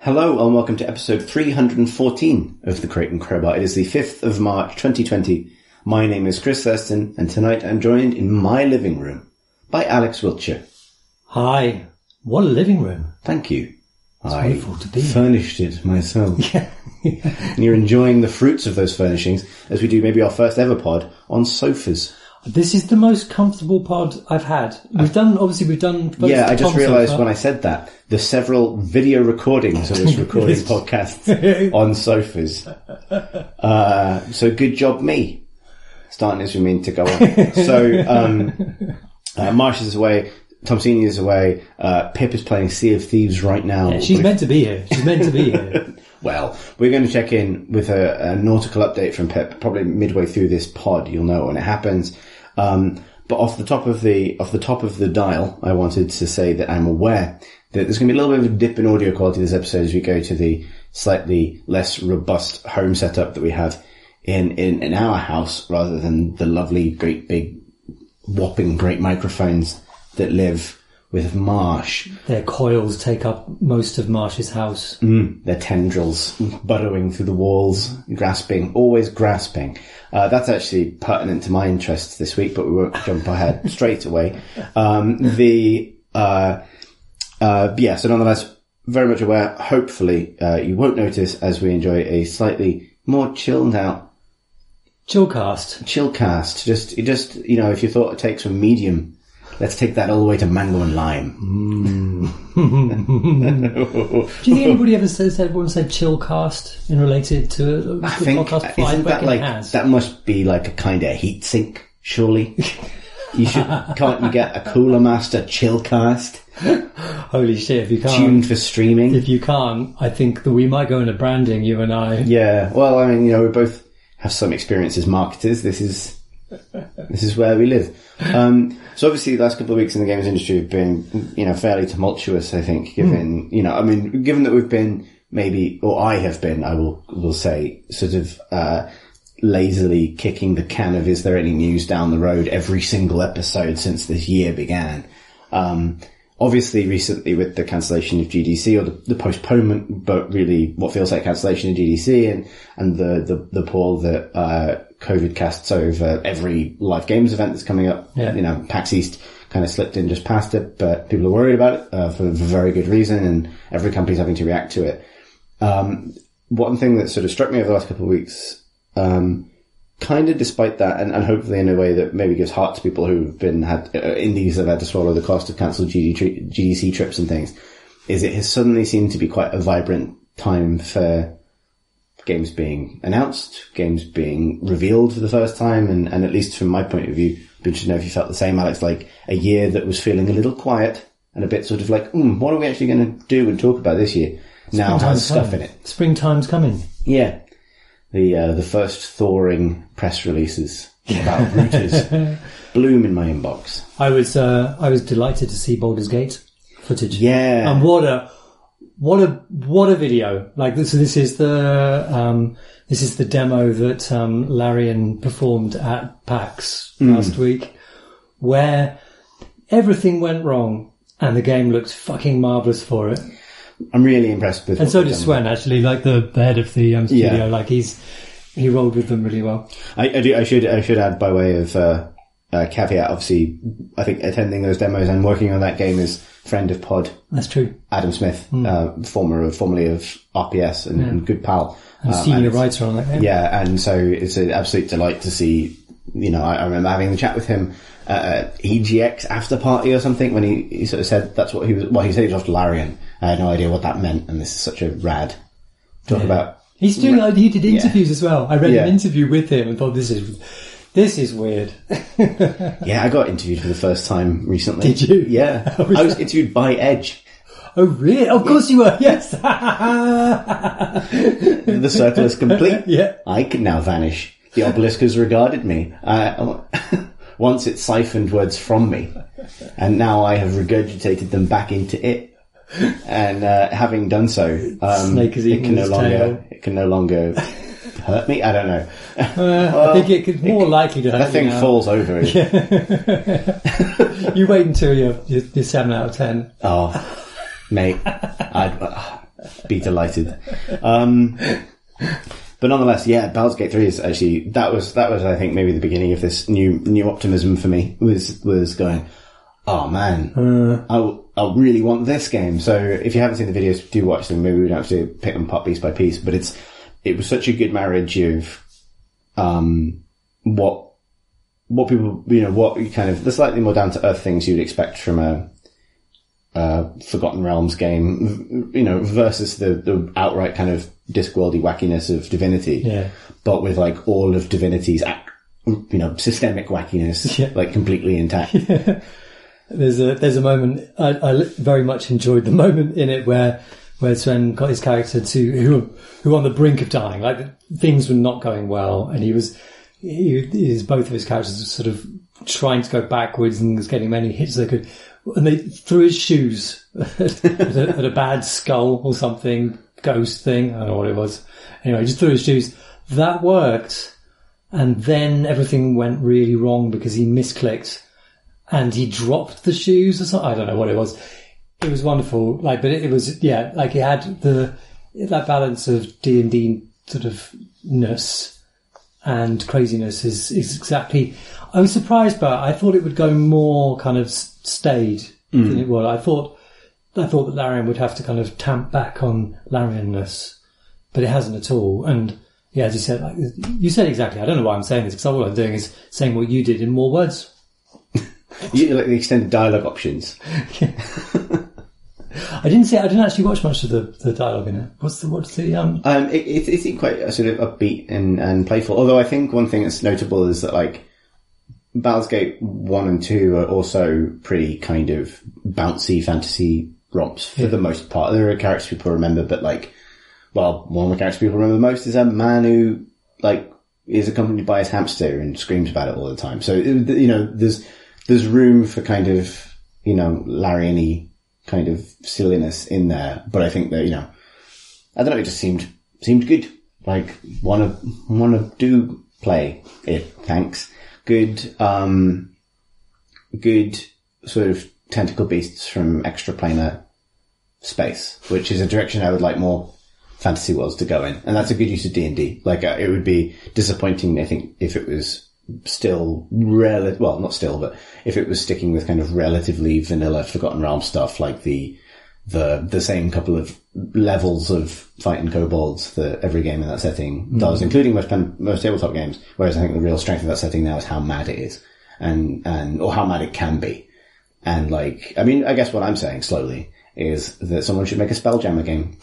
Hello and welcome to episode 314 of The Crate and Crowbar. It is the 5th of March 2020. My name is Chris Thurston and tonight I'm joined in my living room by Alex Wiltshire. Hi. What a living room. Thank you. It's wonderful to be. Furnished it myself. Yeah. And you're enjoying the fruits of those furnishings as we do maybe our first ever pod on sofas. This is the most comfortable pod I've had. We've done. Yeah, I just realised when I said that, there's several video recordings of us recording podcasts on sofas. So good job me. Starting as we mean to go on. So, Marsh is away, Tom Senior is away, Pip is playing Sea of Thieves right now. Yeah, she's meant to be here. Well, we're going to check in with a nautical update from Pip, probably midway through this pod. You'll know when it happens. But off the top of the dial, I wanted to say that I'm aware that there's going to be a little bit of a dip in audio quality this episode as we go to the slightly less robust home setup that we have in our house, rather than the lovely, great, big, whopping, great microphones that live with Marsh. Their coils take up most of Marsh's house. Their tendrils burrowing through the walls, always grasping. That's actually pertinent to my interests this week, but we won't jump ahead straight away. So nonetheless, very much aware. Hopefully, you won't notice as we enjoy a slightly more chilled out Chillcast. Just, if you thought it takes from medium, let's take that all the way to mango and lime. Do you think anybody ever said chillcast in related to I think, podcast? Isn't that like, that must be like a kind of heat sink, surely? Can't you get a Cooler Master chillcast? Holy shit, if you can't. Tuned for streaming. If you can't, I think that we might go into branding, you and I. Yeah, well, I mean, we both have some experience as marketers. This is where we live. So obviously the last couple of weeks in the games industry have been, fairly tumultuous, I think, given that we've been I have been, I will say, sort of, lazily kicking the can of is there any news down the road every single episode since this year began. Obviously recently with the cancellation of GDC, or the postponement, but really what feels like cancellation of GDC and the pall that, COVID casts over every live games event that's coming up. Yeah. PAX East kind of slipped in just past it, but people are worried about it, for very good reason, and every company's having to react to it. One thing that sort of struck me over the last couple of weeks, kind of despite that, and hopefully in a way that maybe gives heart to people who've indies that have had to swallow the cost of cancelled GDC trips and things, is it has suddenly seemed to be quite a vibrant time for games being announced, games being revealed for the first time, and at least from my point of view, I'd be interested to know if you felt the same, Alex, like a year that was feeling a little quiet and a bit sort of like, what are we actually going to do and talk about this year? Now has stuff in it. Springtime's coming. Yeah. The first thawing press releases about routers bloom in my inbox. I was delighted to see Baldur's Gate footage. Yeah. And what a video. Like this is the demo that Larian performed at PAX last week, where everything went wrong and the game looked fucking marvellous for it. I'm really impressed with. And so did Swen, actually, like the head of the studio. Yeah. Like he rolled with them really well. I should add, by way of caveat, obviously, I think attending those demos and working on that game is friend of pod. That's true. Adam Smith, formerly of RPS and good pal. And senior writer on that game. Yeah, and so it's an absolute delight to see, I remember having a chat with him at EGX after party or something when he sort of said that's what he was, he said he was off to Larian. I had no idea what that meant, and this is such a rad talk about. He did interviews as well. I read an interview with him and thought this is weird. Yeah, I got interviewed for the first time recently. Did you? Yeah. I was interviewed by Edge. Oh really? Of course you were, yes. The circle is complete. Yeah. I can now vanish. The obelisk has regarded me. Once it siphoned words from me, and now I have regurgitated them back into it. And having done so, it can no longer hurt me. I don't know. I think it's more likely to hurt that thing falls over. You wait until you're 7 out of 10. Oh, mate, be delighted. But nonetheless, yeah, Baldur's Gate 3 is actually, that was, I think, maybe the beginning of this new optimism for me, was going, oh man, I really want this game. So if you haven't seen the videos, do watch them. Maybe we don't have to pick them apart piece by piece, but it was such a good marriage of, what people, what kind of, the slightly more down to earth things you'd expect from a Forgotten Realms game, versus the outright kind of Discworldy wackiness of Divinity. Yeah. But with like all of Divinity's, systemic wackiness, like completely intact. Yeah. There's a moment, I very much enjoyed the moment in it where Sven got his character who on the brink of dying, like things were not going well, and both of his characters were sort of trying to go backwards and was getting many hits they could, and they threw his shoes at a bad skull or something, ghost thing, I don't know what it was. Anyway, he just threw his shoes. That worked, and then everything went really wrong because he misclicked and he dropped the shoes or something. I don't know what it was. It was wonderful. But it was, it had that balance of D&D sort of ness and craziness is exactly. I was surprised by it. I thought it would go more kind of staid than it would. I thought that Larian would have to kind of tamp back on Larian-ness, but it hasn't at all. And yeah, as you said, you said exactly. I don't know why I'm saying this because all I'm doing is saying what you did in more words. You like the extended dialogue options. I didn't actually watch much of the dialogue in it. What's the it's quite sort of upbeat and playful. Although I think one thing that's notable is that like Baldur's Gate 1 and 2 are also pretty kind of bouncy fantasy romps for the most part. There are characters people remember, but one of the characters people remember the most is a man who is accompanied by his hamster and screams about it all the time. So there's room for kind of Larian-y kind of silliness in there, but I think that I don't know, it just seemed good. Like wanna do play it. Thanks. Good sort of tentacle beasts from extraplanar space, which is a direction I would like more fantasy worlds to go in, and that's a good use of D&D. It would be disappointing, I think, if it was still not still, but if it was sticking with kind of relatively vanilla Forgotten Realms stuff, like the same couple of levels of fighting kobolds that every game in that setting does, including most tabletop games. Whereas I think the real strength of that setting now is how mad it is, or how mad it can be. And I guess what I'm saying slowly is that someone should make a Spelljammer game,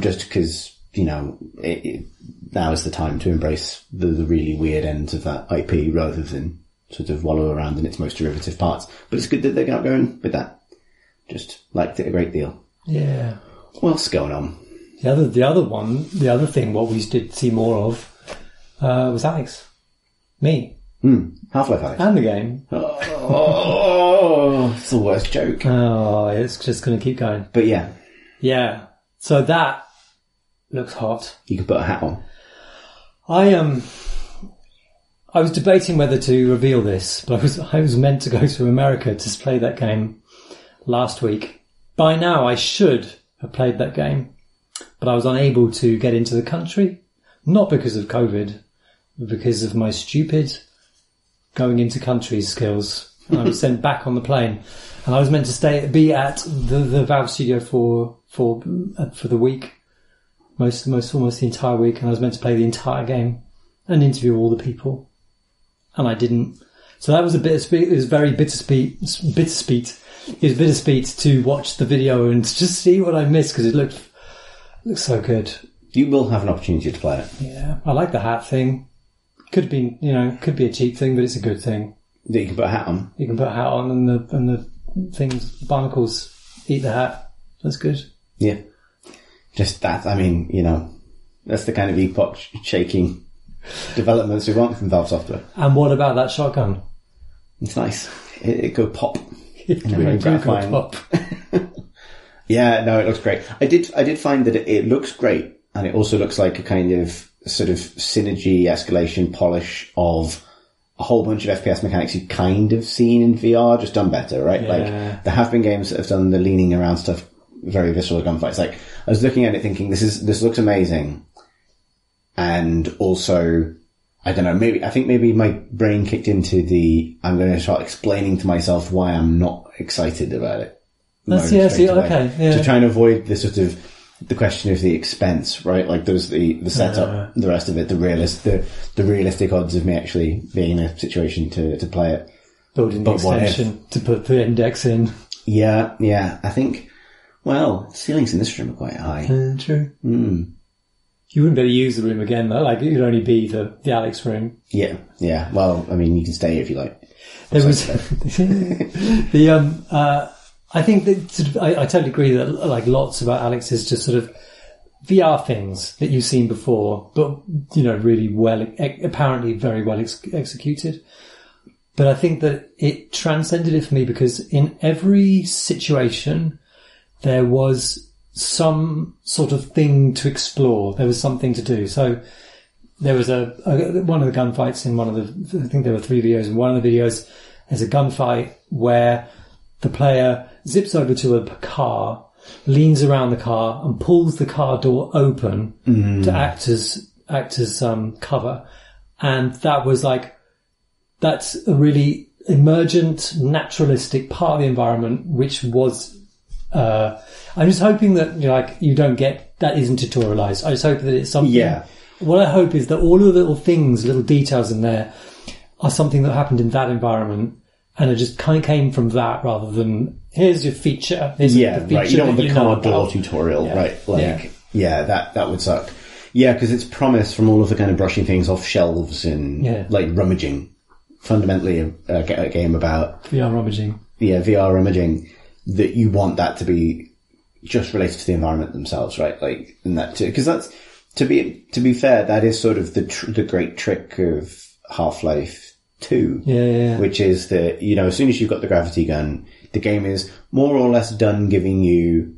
just because now is the time to embrace the really weird ends of that IP rather than sort of wallow around in its most derivative parts. But it's good that they're not going with that. Just liked it a great deal. Yeah. What else is going on? The other thing what we did see more of was Alex. Me. Half-Life Alex. And the game. It's the worst joke. Oh, it's just going to keep going. But yeah. Yeah. So that looks hot. You could put a hat on. I was debating whether to reveal this, but I was meant to go to America to play that game last week. By now, I should have played that game, but I was unable to get into the country, not because of COVID, but because of my stupid going into country skills. And I was sent back on the plane, and I was meant to be at the Valve studio for the week. Almost the entire week, and I was meant to play the entire game and interview all the people, and I didn't. So that was a bittersweet. It was very bittersweet. It was bittersweet to watch the video and just see what I missed because it looked so good. You will have an opportunity to play it. Yeah, I like the hat thing. Could be a cheap thing, but it's a good thing. That you can put a hat on. You can put a hat on, and the things barnacles eat the hat. That's good. Yeah. Just that, that's the kind of epoch-shaking developments we want from Valve Software. And what about that shotgun? It's nice. It could pop. It really gratifying. Pop. Yeah, no, it looks great. I did find that it looks great, and it also looks like a kind of sort of synergy, escalation, polish of a whole bunch of FPS mechanics you've kind of seen in VR, just done better, right? Yeah. There have been games that have done the leaning around stuff very visceral gunfights. Like, I was looking at it thinking, this looks amazing. And also, I don't know, maybe my brain kicked into I'm going to start explaining to myself why I'm not excited about it. Okay. Yeah. To try and avoid the question of the expense, right? Like there's the setup, the rest of it, the realistic odds of me actually being in a situation to play it. Building the extension to put the index in. Yeah. I think, ceilings in this room are quite high. True. You wouldn't be able to use the room again though, like it would only be the Alex room. Yeah. Well, I mean, you can stay if you like. There was I think that I totally agree that like lots about Alex is just sort of VR things that you've seen before, but really apparently very well executed. But I think that it transcended it for me because in every situation there was some sort of thing to explore. There was something to do. So there was one of the gunfights in I think there were 3 videos. In one of the videos, there's a gunfight where the player zips over to a car, leans around the car, and pulls the car door open to act as cover. And that was that's a really emergent, naturalistic part of the environment, which was. I'm just hoping that you don't get that isn't tutorialized. I just hope that it's something. Yeah. What I hope is that all of the little things, little details in there, are something that happened in that environment. And it just kind of came from that rather than, here's your feature. Right. You don't want the car door tutorial, right? That would suck. Yeah, because it's promised from all of the kind of brushing things off shelves and, rummaging. Fundamentally a game about... VR rummaging. Yeah, VR rummaging. That you want that to be just related to the environment themselves, right? Like, and that too. Because that's, to be fair, that is sort of the great trick of Half-Life 2, which is that, as soon as you've got the gravity gun, the game is more or less done giving you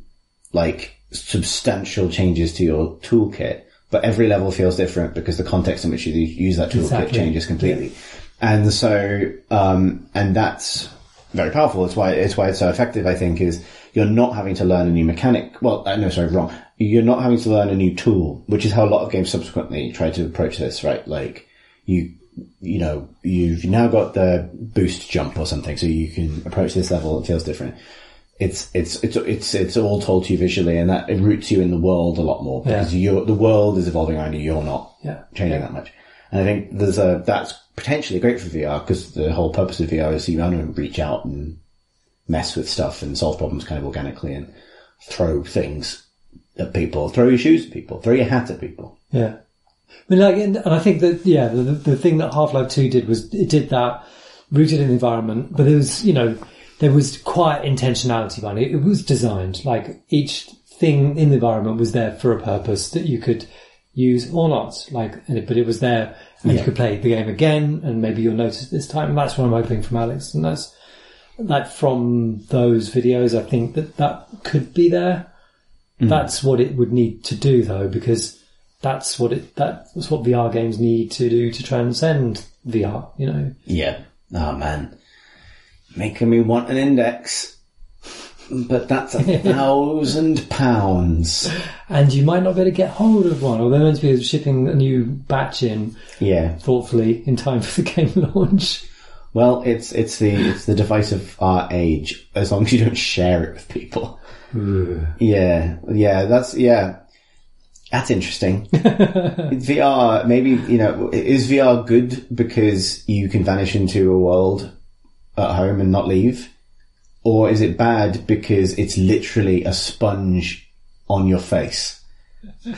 substantial changes to your toolkit, but every level feels different because the context in which you use that toolkit changes completely. Yeah. And so, and that's very powerful. It's why it's so effective, I think, is you're not having to learn a new mechanic. Well, no, sorry, wrong. You're not having to learn a new tool, which is how a lot of games subsequently try to approach this, right? Like, you've now got the boost jump or something, so you can approach this level. It feels different. It's all told to you visually, and that it roots you in the world a lot more because the world is evolving around you. You're not changing that much. And I think that's potentially great for VR because the whole purpose of VR is you want to reach out and mess with stuff and solve problems kind of organically and throw things at people, throw your shoes at people, throw your hat at people. Yeah. I mean, and I think that, the thing that Half-Life 2 did was it did that rooted in the environment, but it was, there was quite intentionality behind it. It was designed, each thing in the environment was there for a purpose that you could use or not, but it was there and you could play the game again and maybe you'll notice this time. And that's what I'm hoping from Alex. And that's, from those videos, I think that could be there. That's what it would need to do though, because that's what VR games need to do to transcend VR, Yeah. Oh man. Making me want an index. But that's £1,000. And you might not be able to get hold of one, or they're meant to be shipping a new batch in thoughtfully in time for the game launch. Well, it's the device of our age, as long as you don't share it with people. That's interesting. VR, maybe, is VR good because you can vanish into a world at home and not leave? Or is it bad because it's literally a sponge on your face? Should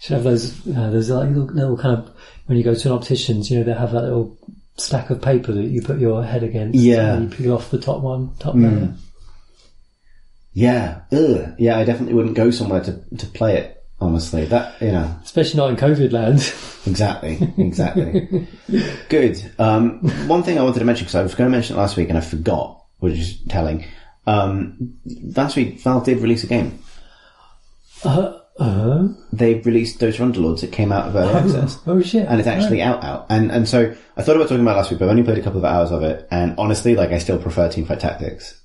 have those little kind of, when you go to an optician's, they have that little stack of paper that you put your head against. Yeah. And you peel off the top layer. Yeah. Ugh. Yeah, I definitely wouldn't go somewhere to play it, honestly. That, Especially not in COVID land. Exactly. Good. One thing I wanted to mention, because I was going to mention it last week and I forgot, which is telling. Last week, Valve did release a game. They released those Roundabout. It came out of early access. Oh shit. And it's actually out. And so I thought about talking about it last week, but I've only played a couple of hours of it. And honestly, I still prefer Teamfight Tactics.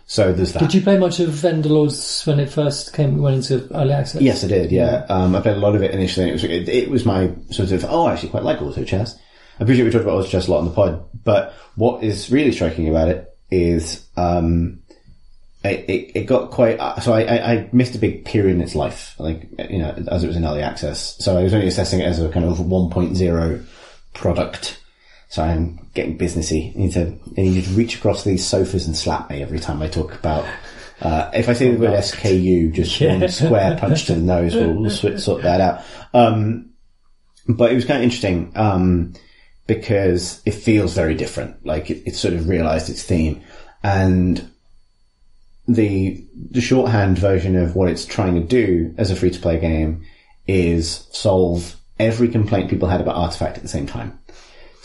So there's that. Did you play much of Vendorlords when it first went into early access? Yes, I did. Yeah, I played a lot of it initially. And it was my sort of I actually quite like auto chess. I appreciate we talked about auto chess a lot on the pod, but what is really striking about it is it got quite. So I missed a big period in its life, like as it was in early access. So I was only assessing it as a kind of 1.0 product. So I'm getting businessy. I need to reach across these sofas and slap me every time I talk about. If I say the word SKU, just one square punch to the nose, we'll sort that out. But it was kind of interesting because it feels very different. Like it sort of realised its theme, and the shorthand version of what it's trying to do as a free to play game is solve every complaint people had about Artifact at the same time.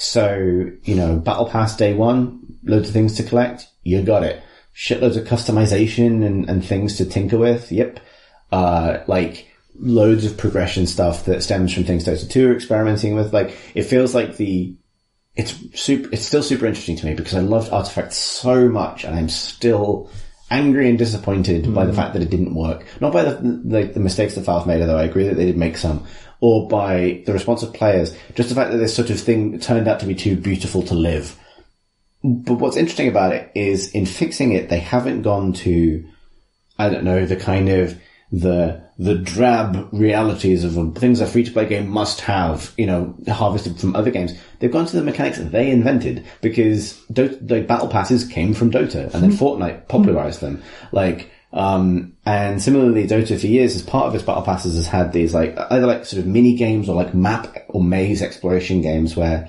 So, Battle Pass day one, loads of things to collect, you got it. Shitloads of customization and things to tinker with, yep. Like, loads of progression stuff that stems from things Dota 2 are experimenting with. Like, it feels like it's still super interesting to me because I loved Artifact so much and I'm still angry and disappointed by the fact that it didn't work. Not by the mistakes that Valve made, although I agree that they did make some, or by the response of players. Just the fact that this sort of thing turned out to be too beautiful to live. But what's interesting about it is in fixing it, they haven't gone to, I don't know, the kind of the drab realities of things a free-to-play game must have, harvested from other games. They've gone to the mechanics that they invented because the battle passes came from Dota and then Fortnite popularized them. And similarly, Dota for years, as part of its battle passes, has had these either sort of mini games or like map or maze exploration games where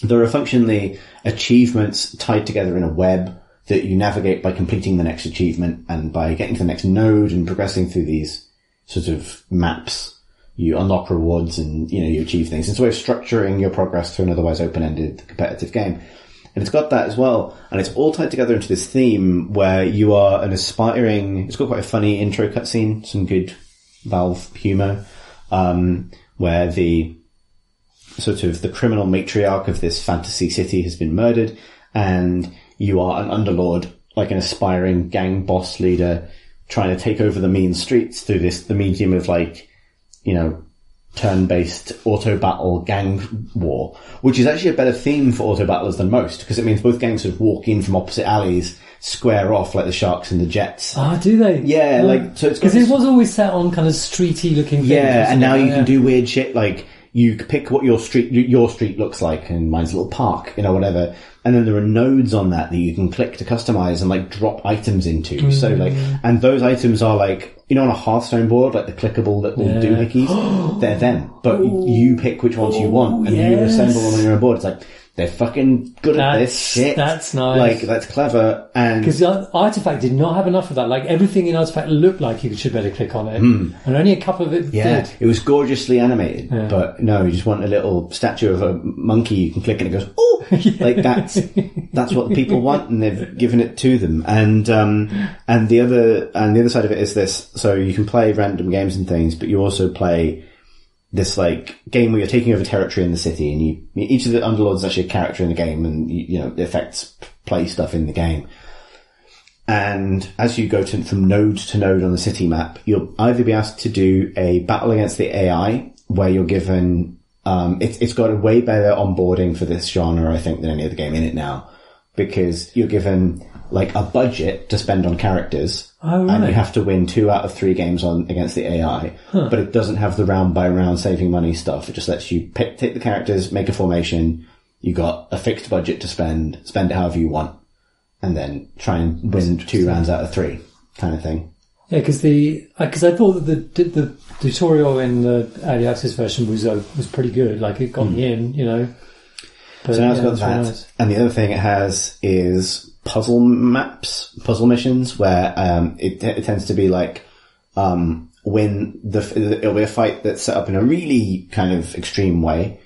there are functionally achievements tied together in a web that you navigate by completing the next achievement and by getting to the next node and progressing through these sort of maps. You unlock rewards and, you achieve things. It's a way of structuring your progress through an otherwise open-ended competitive game. And it's got that as well. And it's all tied together into this theme where you are an aspiring, it's got quite a funny intro cutscene, some good Valve humor, where the sort of the criminal matriarch of this fantasy city has been murdered and you are an underlord, like an aspiring gang boss leader trying to take over the mean streets through the medium of turn-based auto-battle gang war, which is actually a better theme for auto-battlers than most, because it means both gangs sort of walk in from opposite alleys, square off like the Sharks and the Jets. Ah, do they? Yeah, so it's because it was always set on kind of streety looking things. Yeah, and now you can do weird shit like you pick what your street looks like, and mine's a little park, whatever. And then there are nodes on that you can click to customize and drop items into. So and those items are on a Hearthstone board, like the clickable little doohickeys, they're them. But you pick which ones you want and you assemble them on your own board. It's like, they're fucking good at this shit. That's nice. That's clever. And because Artifact did not have enough of that. Like, everything in Artifact looked like you should better click on it. And only a couple of it did. It was gorgeously animated. Yeah. But no, you just want a little statue of a monkey you can click and it goes, oh! That's what the people want, and they've given it to them. And the other side of it is this. So you can play random games and things, but you also play this game where you're taking over territory in the city, and each of the underlords is actually a character in the game, and it affects play stuff in the game. And as you go from node to node on the city map, you'll either be asked to do a battle against the AI, where you're given it's got a way better onboarding for this genre, I think, than any other game in it now, because you're given a budget to spend on characters, and you have to win 2 out of 3 games against the AI, but it doesn't have the round by round saving money stuff. It just lets you take the characters, make a formation, you got a fixed budget to spend it however you want, and then try and win 2 rounds out of 3 kind of thing. Yeah, because I thought that the tutorial in the early access version was pretty good. It got me in, But, so now it's got that. Really nice. And the other thing it has is puzzle puzzle missions, where it tends to be when it'll be a fight that's set up in a really kind of extreme way,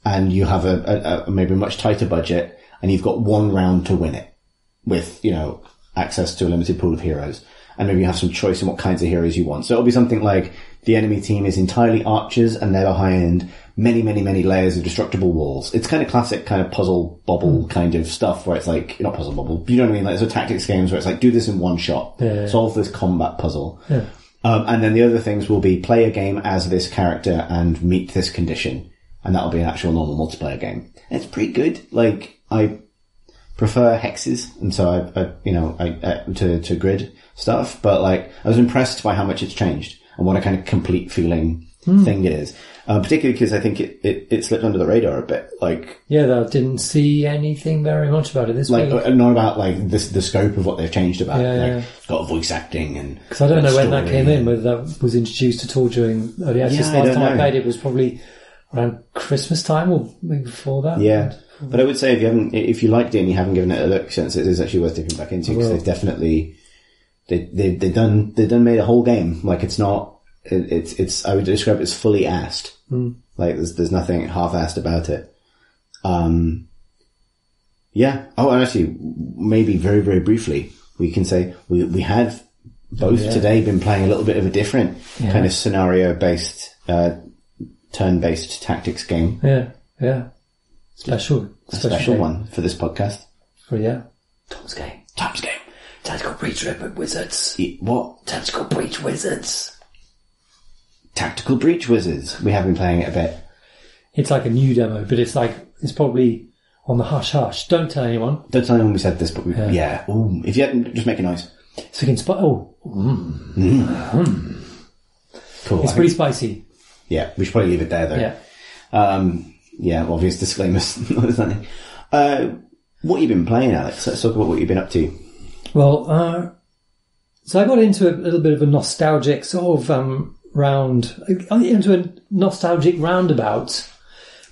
and you have a maybe a much tighter budget, and you've got 1 round to win it with access to a limited pool of heroes. And maybe you have some choice in what kinds of heroes you want. So it'll be something like the enemy team is entirely archers and they're behind many, many, many layers of destructible walls. It's kind of classic kind of puzzle bobble kind of stuff where it's like, not puzzle bobble, but you know what I mean? Like, there's tactics games where it's like, do this in one shot. Solve this combat puzzle. And then the other things will be play a game as this character and meet this condition. And that'll be an actual normal multiplayer game. And it's pretty good. Like, I prefer hexes, and so I to grid stuff, but like, I was impressed by how much it's changed and what a kind of complete feeling thing it is. Particularly because I think it slipped under the radar a bit. Like, I didn't see anything very much about it this week. Not about like the scope of what they've changed about. It's got voice acting and because I don't know when that came in, whether that was introduced at all during early access. Last time I played it was probably around Christmas time or maybe before that. Yeah, but I would say if you liked it and you haven't given it a look since, it is actually worth dipping back into because they've definitely they've done made a whole game. Like, it's not. It's I would describe it as fully assed. Like, there's nothing half-assed about it. Yeah. Oh, and actually, maybe very, very briefly, we can say we have both today been playing a little bit of a different kind of scenario-based, turn-based tactics game. Yeah. Special one for this podcast. Tom's game. Tactical Breach Wizards. What? Tactical Breach Wizards. Tactical Breach Wizards. We have been playing it a bit. It's like a new demo, but it's probably on the hush-hush. Don't tell anyone. Don't tell anyone we said this, but Ooh, if you hadn't, just make a noise. So we can Cool. It's pretty spicy. Yeah, we should probably leave it there though. Obvious disclaimers. What have you been playing, Alex? Let's talk about what you've been up to. Well, so I got into a little bit of a nostalgic sort of into a nostalgic roundabout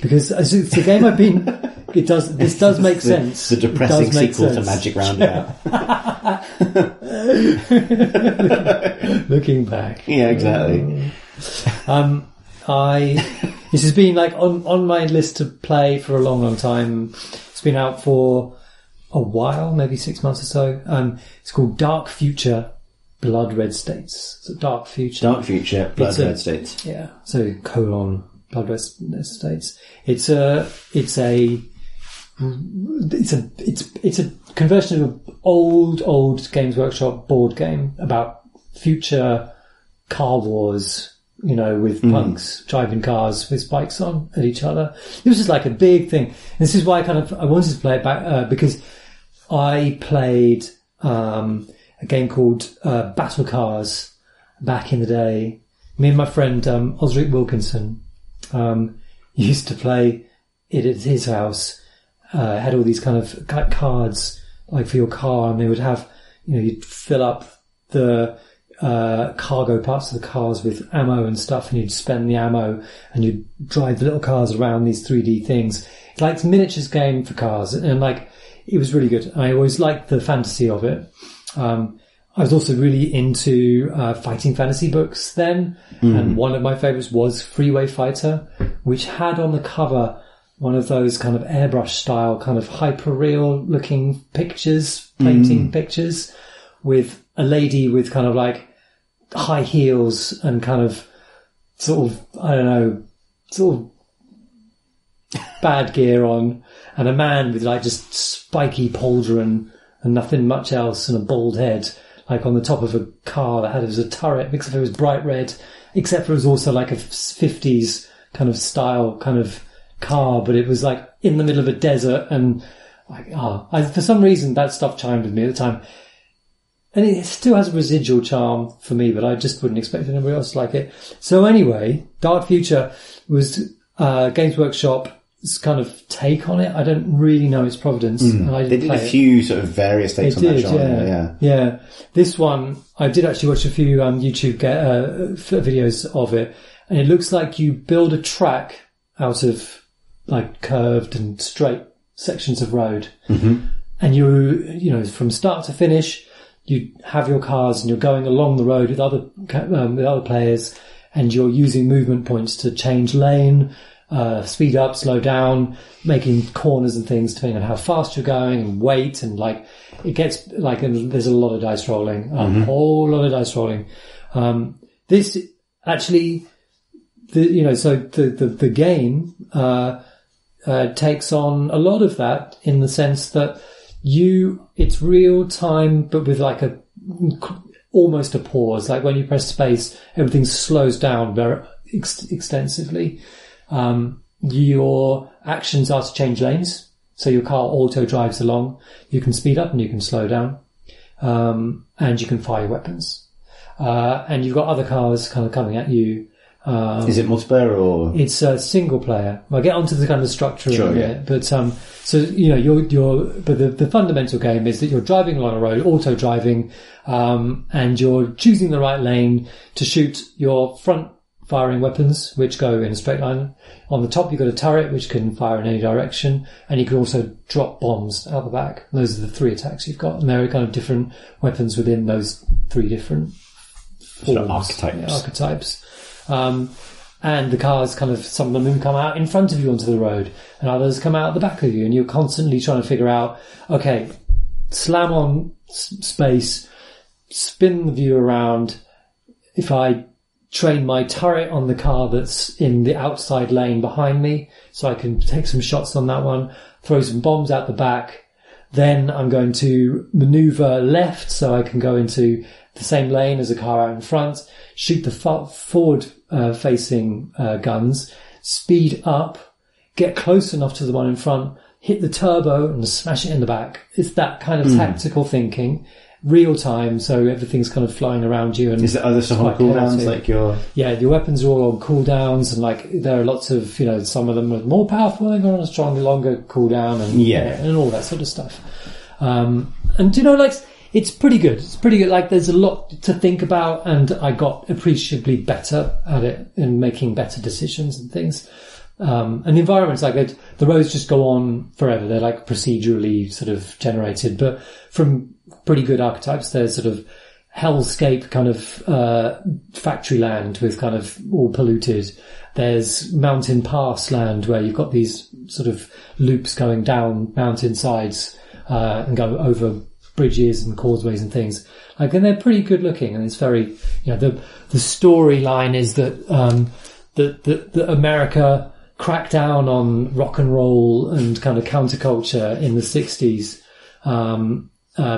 because it's a game I've been. This does make sense. The depressing sequel to Magic Roundabout. Looking back. Yeah, exactly. This has been like on my list to play for a long, long time. It's been out for a while, maybe 6 months or so. It's called Dark Future Blood Red States. So Dark Future, Blood Red States. Yeah. So Blood Red States. It's a conversion of an old Games Workshop board game about future car wars, with punks driving cars with spikes on at each other. It was just like a big thing. And this is why I wanted to play it back, because I played a game called Battle Cars back in the day. Me and my friend Osric Wilkinson used to play it at his house. Had all these kind of cards like for your car, and they would have, you'd fill up the cargo parts of the cars with ammo and stuff, and you'd spend the ammo and you'd drive the little cars around these 3D things. It's like a miniatures game for cars, and it was really good. I always liked the fantasy of it. I was also really into fighting fantasy books then, and one of my favourites was Freeway Fighter, which had on the cover one of those kind of airbrush style, kind of hyper-real looking pictures, painting pictures, with a lady with kind of like high heels and kind of sort of bad gear on, and a man with like just spiky pauldron and nothing much else, and a bald head, like on the top of a car that had it was a turret, except it was bright red, except for it was also like a 50s kind of style kind of car, but it was like in the middle of a desert, and for some reason that stuff chimed with me at the time. And it still has a residual charm for me, but I just wouldn't expect anybody else to like it. So anyway, Dark Future was Games Workshop's kind of take on it. I don't really know its provenance. And I they did a few sort of various takes on that genre. Yeah. This one, I did actually watch a few YouTube videos of it, and it looks like you build a track out of like curved and straight sections of road. And you from start to finish, you have your cars and you're going along the road with other players, and you're using movement points to change lane, speed up, slow down, making corners and things depending on how fast you're going, and weight, and it gets and there's a lot of dice rolling, a whole lot of dice rolling. This actually, the game takes on a lot of that in the sense that it's real time, but with like almost a pause. Like when you press space, everything slows down very extensively. Your actions are to change lanes, so your car auto drives along. You can speed up and you can slow down, and you can fire your weapons. And you've got other cars kind of coming at you. Is it multiplayer or? It's a single player. I'll get onto the kind of structure sure, in a minute. But, so, but the fundamental game is that you're driving along a road, auto driving, and you're choosing the right lane to shoot your front firing weapons, which go in a straight line. On the top, you've got a turret, which can fire in any direction, and you can also drop bombs out the back. Those are the 3 attacks you've got, and there are kind of different weapons within those 3 different sort of archetypes. And the cars kind of, some of them come out in front of you onto the road, and others come out the back of you, and you're constantly trying to figure out, okay, slam on space, spin the view around. If I train my turret on the car that's in the outside lane behind me, so I can take some shots on that one, throw some bombs out the back, then I'm going to maneuver left so I can go into the same lane as a car out in front, shoot the forward facing guns, speed up, get close enough to the one in front, hit the turbo and smash it in the back. It's that kind of tactical thinking, real time, so everything's kind of flying around you. And is there other stuff on cooldowns like your? Yeah, your weapons are all on cooldowns, and like there are lots of, some of them are more powerful, they're on a stronger, longer cooldown, and and all that sort of stuff. And it's pretty good. It's pretty good. Like there's a lot to think about, and I got appreciably better at it in making better decisions and things. And the environments like that, the roads just go on forever. They're like procedurally sort of generated, but from pretty good archetypes, there's sort of hellscape kind of factory land with kind of all polluted. There's mountain pass land where you've got these sort of loops going down mountain sides and go over bridges and causeways and things. Like, and they're pretty good looking, and it's very, the storyline is that that America cracked down on rock and roll and kind of counterculture in the 60s,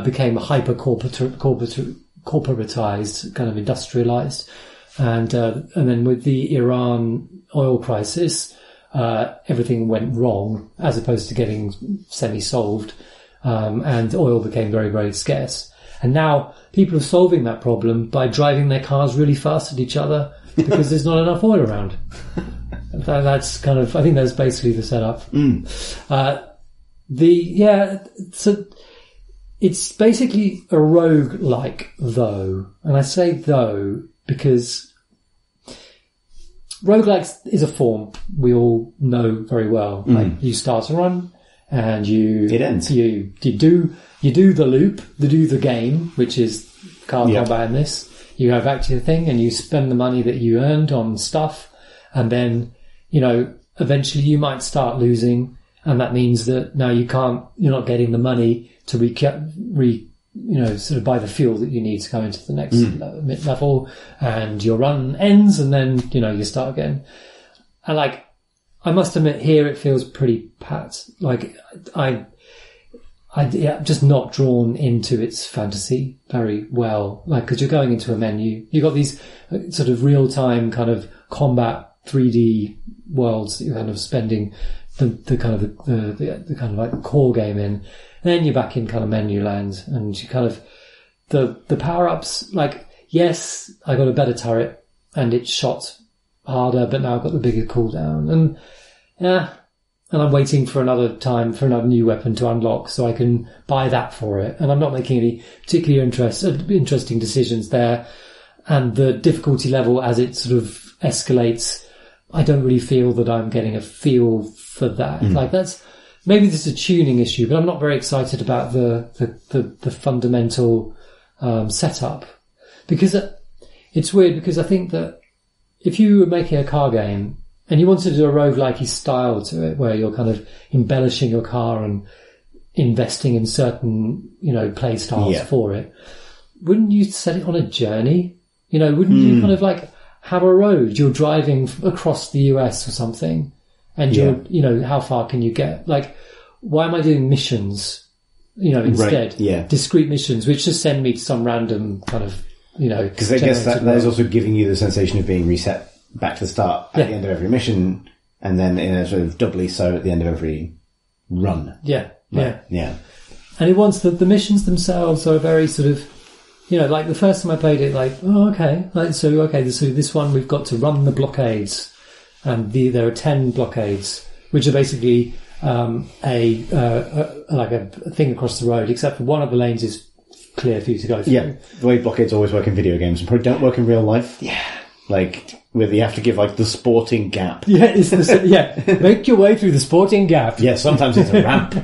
became hyper corporatized, kind of industrialized, and then with the Iran oil crisis, everything went wrong as opposed to getting semi-solved, and oil became very, very scarce. And now people are solving that problem by driving their cars really fast at each other because there's not enough oil around. That's kind of, I think that's basically the setup. So it's basically a roguelike, though. And I say though because roguelikes is a form we all know very well. Like you start a run and it ends. You do the loop, the game, which is car combat in this. You have actually a thing, and you spend the money that you earned on stuff, and then, eventually you might start losing, and that means that now you're not getting the money to sort of buy the fuel that you need to go into the next level, and your run ends, and then, you start again. And I must admit here it feels pretty pat. I'm just not drawn into its fantasy very well. Because you're going into a menu, you've got these sort of real-time kind of combat 3D worlds that you're kind of spending the kind of like core game in. And then you're back in kind of menu land, and you kind of the power-ups. Yes, I got a better turret, and it shot harder, but now I've got the bigger cooldown, and I'm waiting for another time for another new weapon to unlock so I can buy that for it. And I'm not making any particularly interesting decisions there. And the difficulty level as it sort of escalates, I don't really feel that I'm getting a feel for that. Maybe this is a tuning issue, but I'm not very excited about the fundamental setup. Because it's weird, because I think that if you were making a car game and you wanted to do a roguelike-y style to it, where you're kind of embellishing your car and investing in certain, play styles for it, wouldn't you set it on a journey? Wouldn't you kind of have a road. You're driving across the US or something, and you're, how far can you get? Like, why am I doing missions? Instead, discrete missions, which just send me to some random kind of, because I guess that is also giving you the sensation of being reset back to the start at the end of every mission, and then in a sort of doubly so at the end of every run. Yeah. And it wants the missions themselves are very sort of, like the first time I played it, like, so this one we've got to run the blockades, and there are 10 blockades, which are basically a thing across the road, except for one of the lanes is clear for you to go through. Yeah, the way blockades always work in video games and probably don't work in real life. Yeah. Like, where you have to give, like, the sporting gap. Yeah, make your way through the sporting gap. Yeah, sometimes it's a ramp.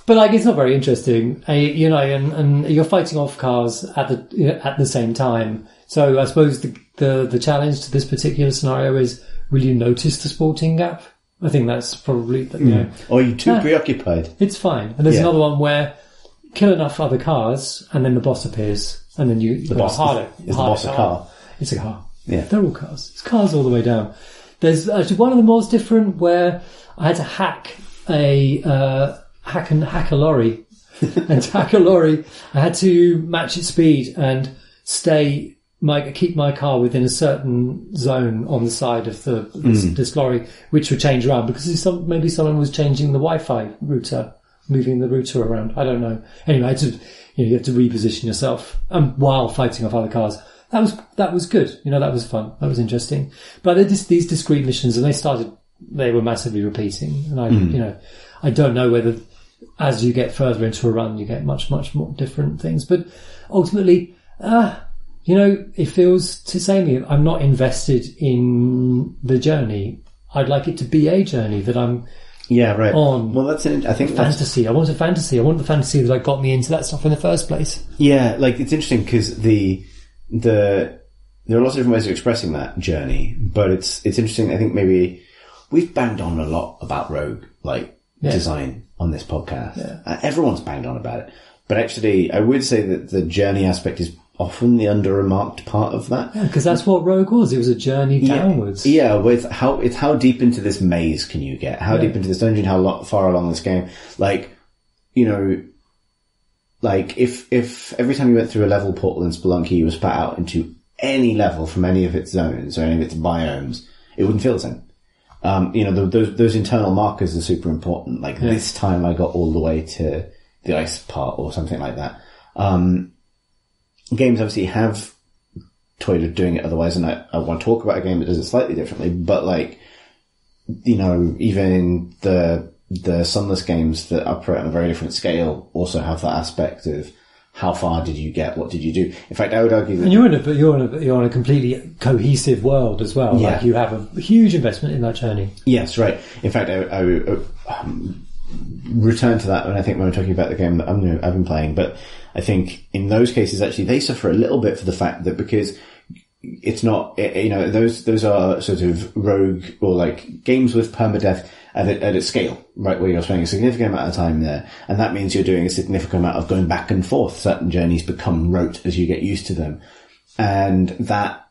But, like, it's not very interesting, and you're fighting off cars at the same time. So I suppose the challenge to this particular scenario is, will you notice the sporting gap? I think that's probably, Or are you too preoccupied? It's fine. And there's another one where kill enough other cars, and then the boss appears, and then the boss a car? It's a car. Yeah. They're all cars. It's cars all the way down. There's actually one of the most different where I had to hack a lorry. And to hack a lorry, I had to match its speed and keep my car within a certain zone on the side of this lorry, which would change around because maybe someone was changing the Wi-Fi router, moving the router around. I don't know. Anyway, you have to reposition yourself while fighting off other cars. That was good. That was fun. That was interesting. But these discrete missions, and they were massively repeating. And I don't know whether as you get further into a run, you get much, much more different things. But ultimately, it feels to say me, I'm not invested in the journey. I'd like it to be a journey that I'm on. Well, I think fantasy. I want a fantasy. I want the fantasy that got me into that stuff in the first place. Yeah, like it's interesting because there are lots of different ways of expressing that journey, but it's interesting. I think maybe we've banged on a lot about Rogue design on this podcast. Yeah. Everyone's banged on about it, but actually, I would say that the journey aspect is often the under-remarked part of that. Yeah, because that's what Rogue was. It was a journey downwards. Yeah, with how deep into this maze can you get? How deep into this dungeon? How far along this game? Like, if every time you went through a level portal in Spelunky, you were spat out into any level from any of its zones or any of its biomes, it wouldn't feel the same. Those internal markers are super important. Like this time I got all the way to the ice part or something like that. Games obviously have toyed with doing it otherwise, and I want to talk about a game that does it slightly differently, but even the Sunless games that operate on a very different scale also have that aspect of how far did you get, what did you do. In fact, I would argue that... And you're on a completely cohesive world as well. Yeah. Like you have a huge investment in that journey. Yes, right. In fact, I return to that when we're talking about the game that I've been playing, but I think in those cases actually they suffer a little bit for the fact that because it's not, those are sort of rogue or like games with permadeath at a scale, right, where you're spending a significant amount of time there, and that means you're doing a significant amount of going back and forth. Certain journeys become rote as you get used to them, and that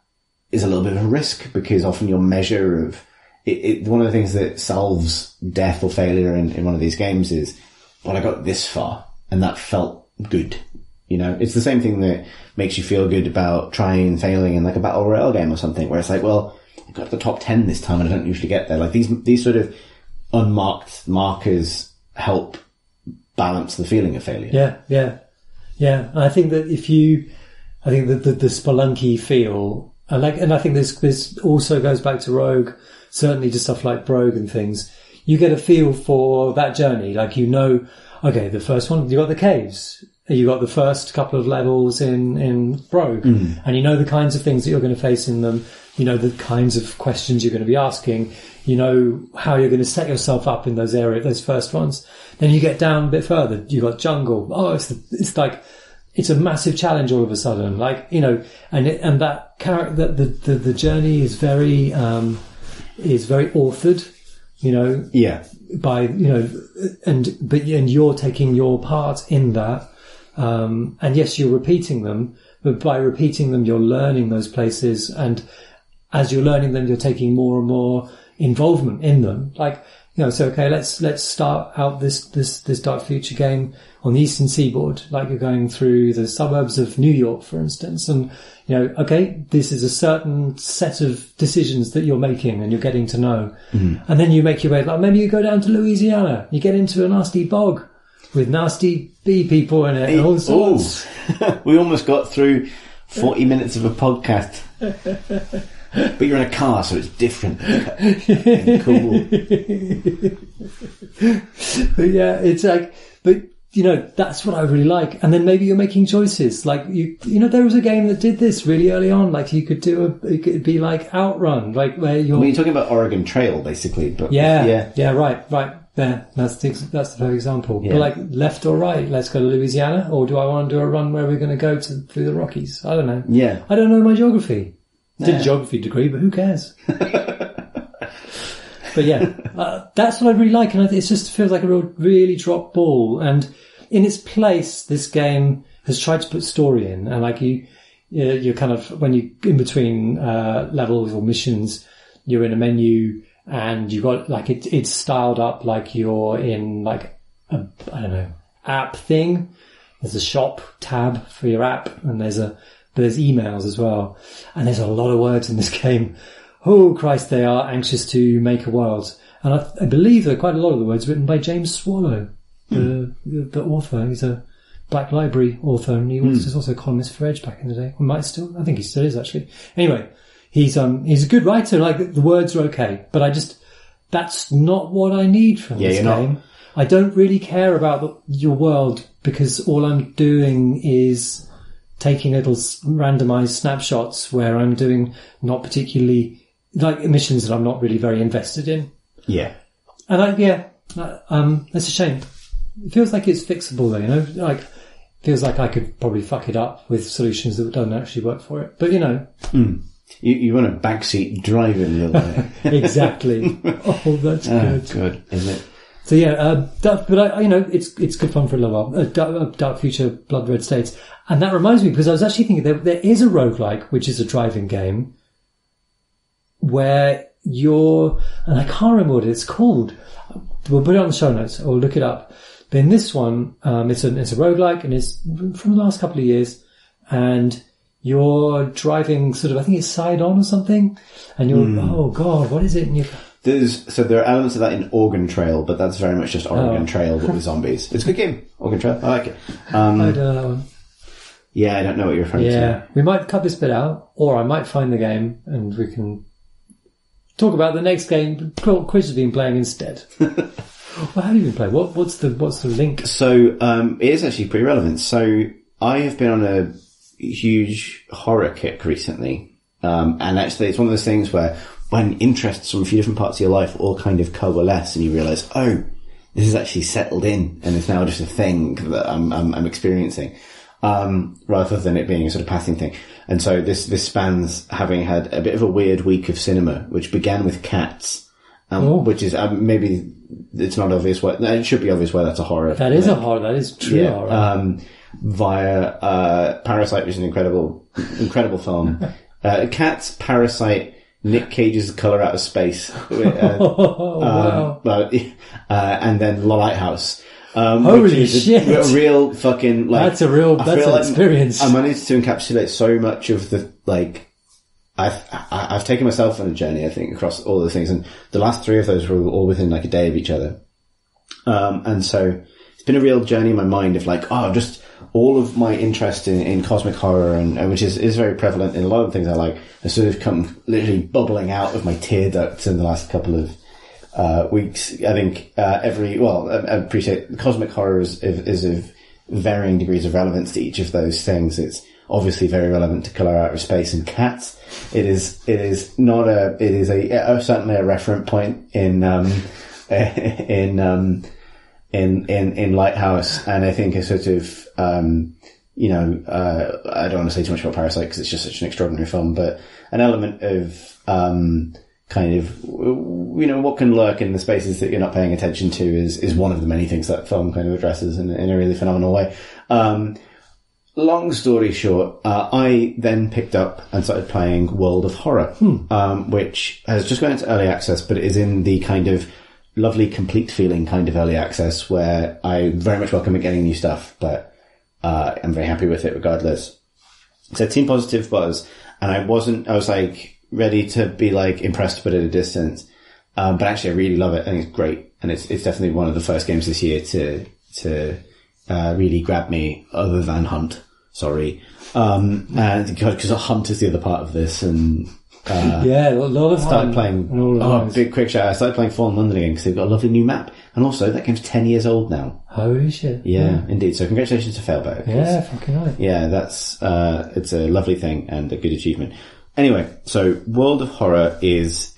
is a little bit of a risk because often your measure of one of the things that solves death or failure in one of these games is, well, I got this far and that felt good. It's the same thing that makes you feel good about trying and failing in like a battle royale game or something, where it's like, well, I got the top 10 this time and I don't usually get there. Like these sort of unmarked markers help balance the feeling of failure. Yeah. And I think that the Spelunky feel, and I think this also goes back to Rogue, certainly to stuff like Brogue and things. You get a feel for that journey, like okay, the first one, you got the caves. You got the first couple of levels in Brogue, and you know the kinds of things that you're going to face in them. You know the kinds of questions you're going to be asking. You know how you're going to set yourself up in those those first ones. Then you get down a bit further. You got jungle. Oh, it's like it's a massive challenge all of a sudden. Like and that character, the journey is very authored. Yeah. By and you're taking your part in that. And yes, you're repeating them, but by repeating them, you're learning those places. And as you're learning them, you're taking more and more involvement in them. Like, so okay, let's start out this Dark Future game on the Eastern Seaboard. Like, you're going through the suburbs of New York, for instance, and okay, this is a certain set of decisions that you're making and you're getting to know. And then you make your way, like maybe you go down to Louisiana, you get into a nasty bog with nasty bee people in it and all sorts. We almost got through 40 minutes of a podcast. But you're in a car, so it's different and cool. But yeah, it's like, but that's what I really like. And then maybe you're making choices. Like there was a game that did this really early on. Like it could be like Outrun, like where you're. Well, you're talking about Oregon Trail, basically. But yeah, right there. That's the perfect example. Yeah. But like left or right, let's go to Louisiana, or do I want to do a run where we're going to go through the Rockies? I don't know. Yeah, I don't know my geography. Did a geography degree, but who cares? But yeah, that's what I really like, and it just feels like a really drop ball. And in its place, this game has tried to put story in, and like you're kind of, when you in between levels or missions, you're in a menu, and you got like it's styled up like you're in like a app thing. There's a shop tab for your app, and there's emails as well. And there's a lot of words in this game. Oh, Christ, they are anxious to make a world. And I believe there are quite a lot of the words written by James Swallow, the author. He's a Black Library author, and he was also a columnist for Edge back in the day. I think he still is, actually. Anyway, he's a good writer. Like, the words are okay, but that's not what I need from this game. I don't really care about your world, because all I'm doing is taking little randomized snapshots where I'm doing not particularly like missions that I'm not really very invested in. Yeah. And that's a shame. It feels like it's fixable though, like feels like I could probably fuck it up with solutions that don't actually work for it. But You want a backseat driving a little bit. Exactly. Oh, that's good. Good, isn't it? So yeah, it's good fun for a little while. Dark Future, Blood Red States. And that reminds me, because I was actually thinking there is a roguelike, which is a driving game, where and I can't remember what it's called. We'll put it on the show notes, or look it up. But in this one, it's a roguelike, and it's from the last couple of years, and you're driving sort of, I think it's side on or something, and you're, oh God, what is it? And there are elements of that in Oregon Trail, but that's very much just Oregon Trail, but with zombies. It's a good game, Oregon Trail. I like it. I don't know that one. Yeah, I don't know what you're referring to. Yeah, we might cut this bit out, or I might find the game and we can talk about the next game Chris has been playing instead. Well, how have you been playing? What's the link? So it is actually pretty relevant. So I have been on a huge horror kick recently, and actually it's one of those things where when interests from a few different parts of your life all kind of coalesce, and you realise, oh, this is actually settled in, and it's now just a thing that I'm experiencing. Rather than it being a sort of passing thing. And so this spans having had a bit of a weird week of cinema, which began with Cats, which is, maybe it's not obvious it should be obvious why that's a horror. That is a horror, that is true horror. Via, Parasite, which is an incredible film. Cats, Parasite, Nick Cage's Colour Out of Space, wow. And then The Lighthouse. Holy shit! A real fucking that's an experience. I managed to encapsulate so much of the I've taken myself on a journey, I think, across all the things, and the last three of those were all within like a day of each other. And so it's been a real journey in my mind of just all of my interest in cosmic horror, and which is very prevalent in a lot of things I like, has sort of come literally bubbling out of my tear ducts in the last couple of weeks. I think I appreciate cosmic horror is of varying degrees of relevance to each of those things. It's obviously very relevant to Colour Out of Space and Cats. It is certainly a referent point in Lighthouse, and I think a sort of I don't want to say too much about Parasite because it's just such an extraordinary film, but an element of what can lurk in the spaces that you're not paying attention to is one of the many things that film kind of addresses in a really phenomenal way. long story short, I then picked up and started playing World of Horror, which has just gone into early access, but it is in the kind of lovely, complete feeling kind of early access where I very much welcome it getting new stuff, but I'm very happy with it regardless. So Team Positive buzz, and I was like ready to be like impressed but at a distance. But actually I really love it. I think it's great. And it's definitely one of the first games this year to really grab me other than Hunt. Sorry. And because Hunt is the other part of this and, a lot of started playing, big quick shout. I started playing Fallen London again because they've got a lovely new map. And also that game's 10 years old now. Holy shit. Yeah, indeed. So congratulations to Failbetter. Yeah, fucking right. Yeah, that's, it's a lovely thing and a good achievement. Anyway, so World of Horror is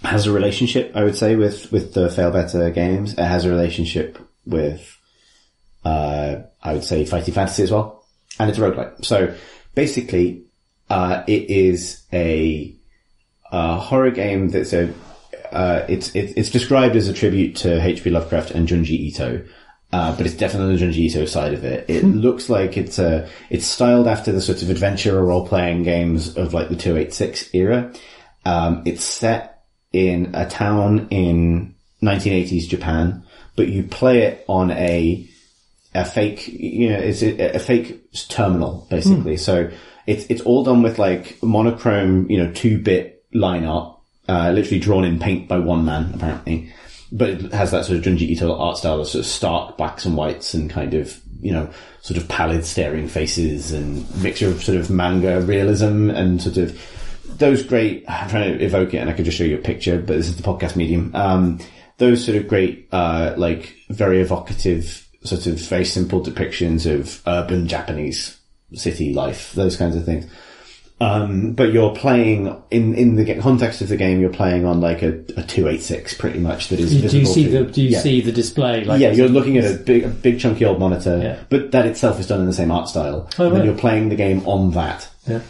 has a relationship, I would say, with the Failbetter games. It has a relationship with, I would say, Fighting Fantasy as well. And it's a roguelike. So basically, it is a horror game that's it's described as a tribute to H.P. Lovecraft and Junji Ito. But it's definitely the Junji Ito side of it. It looks like it's styled after the sort of adventure or role-playing games of like the 286 era. It's set in a town in 1980s Japan, but you play it on a fake, it's a fake terminal, basically. So it's all done with like monochrome, 2-bit line art, literally drawn in paint by one man, apparently. But it has that sort of Junji Ito art style of sort of stark blacks and whites and kind of, sort of pallid staring faces and mixture of sort of manga realism and sort of those great, I'm trying to evoke it and I could just show you a picture, but this is the podcast medium. Those sort of great, like very evocative, sort of very simple depictions of urban Japanese city life, those kinds of things. But you're playing in the context of the game. You're playing on like a 286, pretty much. That is. Do you see the display? Like you're looking at a big chunky old monitor, but that itself is done in the same art style. Oh, right. And you're playing the game on that. Yeah.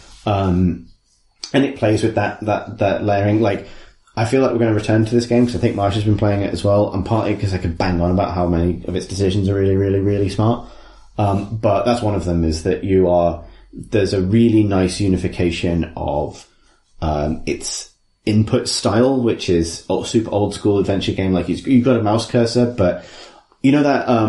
And it plays with that layering. Like, I feel like we're going to return to this game because I think Marsh has been playing it as well, and partly because I could bang on about how many of its decisions are really, really, really smart. But that's one of them is that there's a really nice unification of its input style, which is super old school adventure game. Like you've got a mouse cursor, but that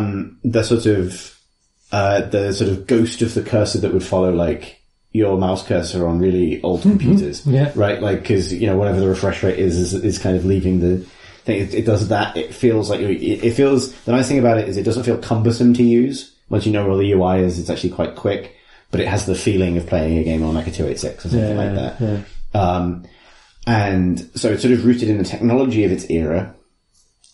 the sort of ghost of the cursor that would follow like your mouse cursor on really old computers, right? Like because whatever the refresh rate is kind of leaving the thing. It does that. It feels like it feels. The nice thing about it is it doesn't feel cumbersome to use. Once you know where the UI is, it's actually quite quick. But it has the feeling of playing a game on like a 286 or something like that. Yeah. And so it's sort of rooted in the technology of its era.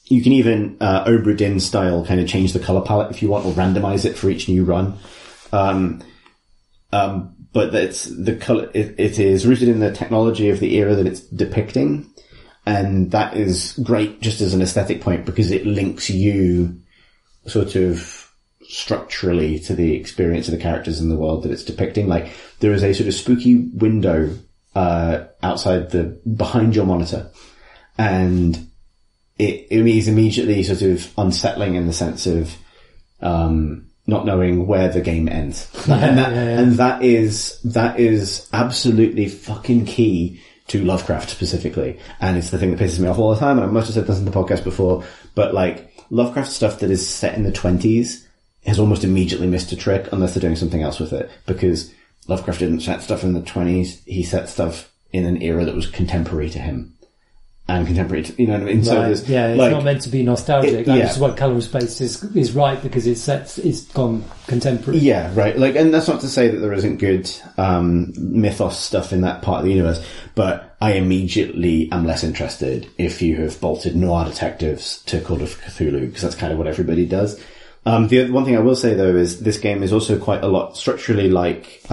You can even, Obra Dinn style kind of change the color palette if you want or randomize it for each new run. But it's the color, it is rooted in the technology of the era that it's depicting. And that is great just as an aesthetic point because it links you sort of structurally to the experience of the characters in the world that it's depicting. Like there is a sort of spooky window outside behind your monitor, and it is immediately sort of unsettling in the sense of not knowing where the game ends. And that is absolutely fucking key to Lovecraft specifically, and it's the thing that pisses me off all the time. And I must have said this in the podcast before, but like Lovecraft stuff that is set in the 20s has almost immediately missed a trick unless they're doing something else with it. Because Lovecraft didn't set stuff in the 20s, he set stuff in an era that was contemporary to him. And contemporary to, you know what I mean? Right. So it's not meant to be nostalgic. That's what Colour of Space is right, because it's gone contemporary. Yeah, right. Like, and that's not to say that there isn't good, mythos stuff in that part of the universe, but I immediately am less interested if you have bolted noir detectives to Call of Cthulhu, because that's kind of what everybody does. The one thing I will say though is this game is also quite a lot structurally like,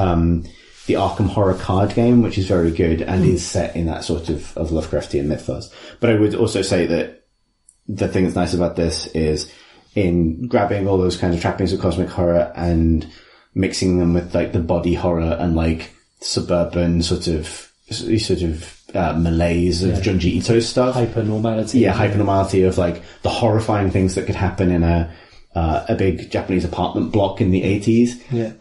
the Arkham Horror card game, which is very good and is set in that sort of Lovecraftian mythos. But I would also say that the thing that's nice about this is in grabbing all those kinds of trappings of cosmic horror and mixing them with like the body horror and like suburban sort of malaise of Junji Ito stuff. Hypernormality. Yeah, hypernormality of like the horrifying things that could happen in a a big Japanese apartment block in the 80s. Yeah.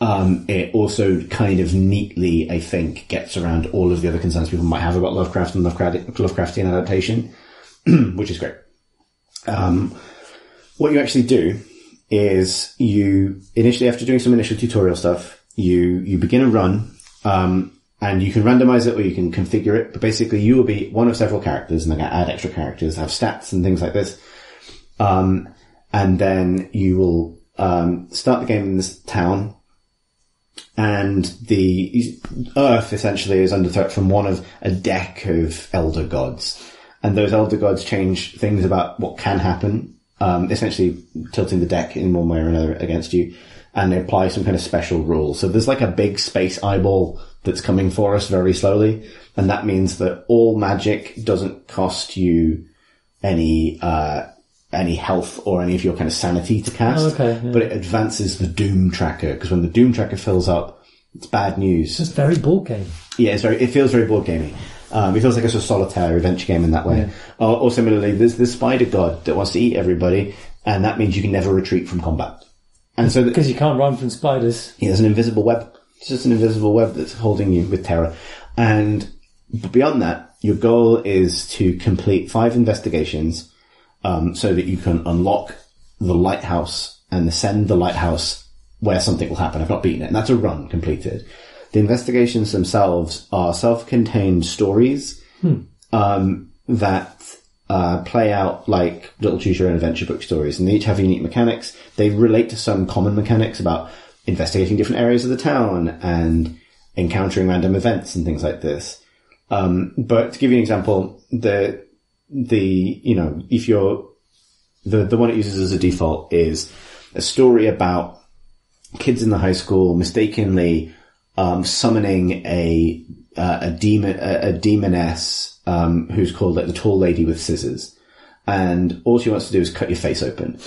It also kind of neatly, I think, gets around all of the other concerns people might have about Lovecraft and Lovecraftian adaptation, which is great. What you actually do is you initially, after doing some initial tutorial stuff, you begin a run, and you can randomize it or you can configure it, but basically you will be one of several characters, and they're going to add extra characters, have stats and things like this. And then you will start the game in this town, and the Earth essentially is under threat from one of a deck of elder gods. And those elder gods change things about what can happen, essentially tilting the deck in one way or another against you, and they apply some kind of special rule. So there's like a big space eyeball that's coming for us very slowly, and that means that all magic doesn't cost you any health or any of your kind of sanity to cast, but it advances the doom tracker, because when the doom tracker fills up, it's bad news. It's very board game. Yeah, it feels very board gamey. It feels like a sort of solitaire adventure game in that way. Yeah. Or similarly, there's the spider god that wants to eat everybody, and that means you can never retreat from combat. And so because you can't run from spiders. Yeah, there's an invisible web. It's just an invisible web that's holding you with terror. And beyond that, your goal is to complete 5 investigations, so that you can unlock the lighthouse and ascend the lighthouse where something will happen. I've not beaten it, and that's a run completed. The investigations themselves are self-contained stories that play out like little choose-your-own adventure book stories, and they each have unique mechanics. They relate to some common mechanics about investigating different areas of the town and encountering random events and things like this. But to give you an example, if you're the one it uses as a default is a story about kids in the high school mistakenly summoning a demoness who's called like the tall lady with scissors, and all she wants to do is cut your face open.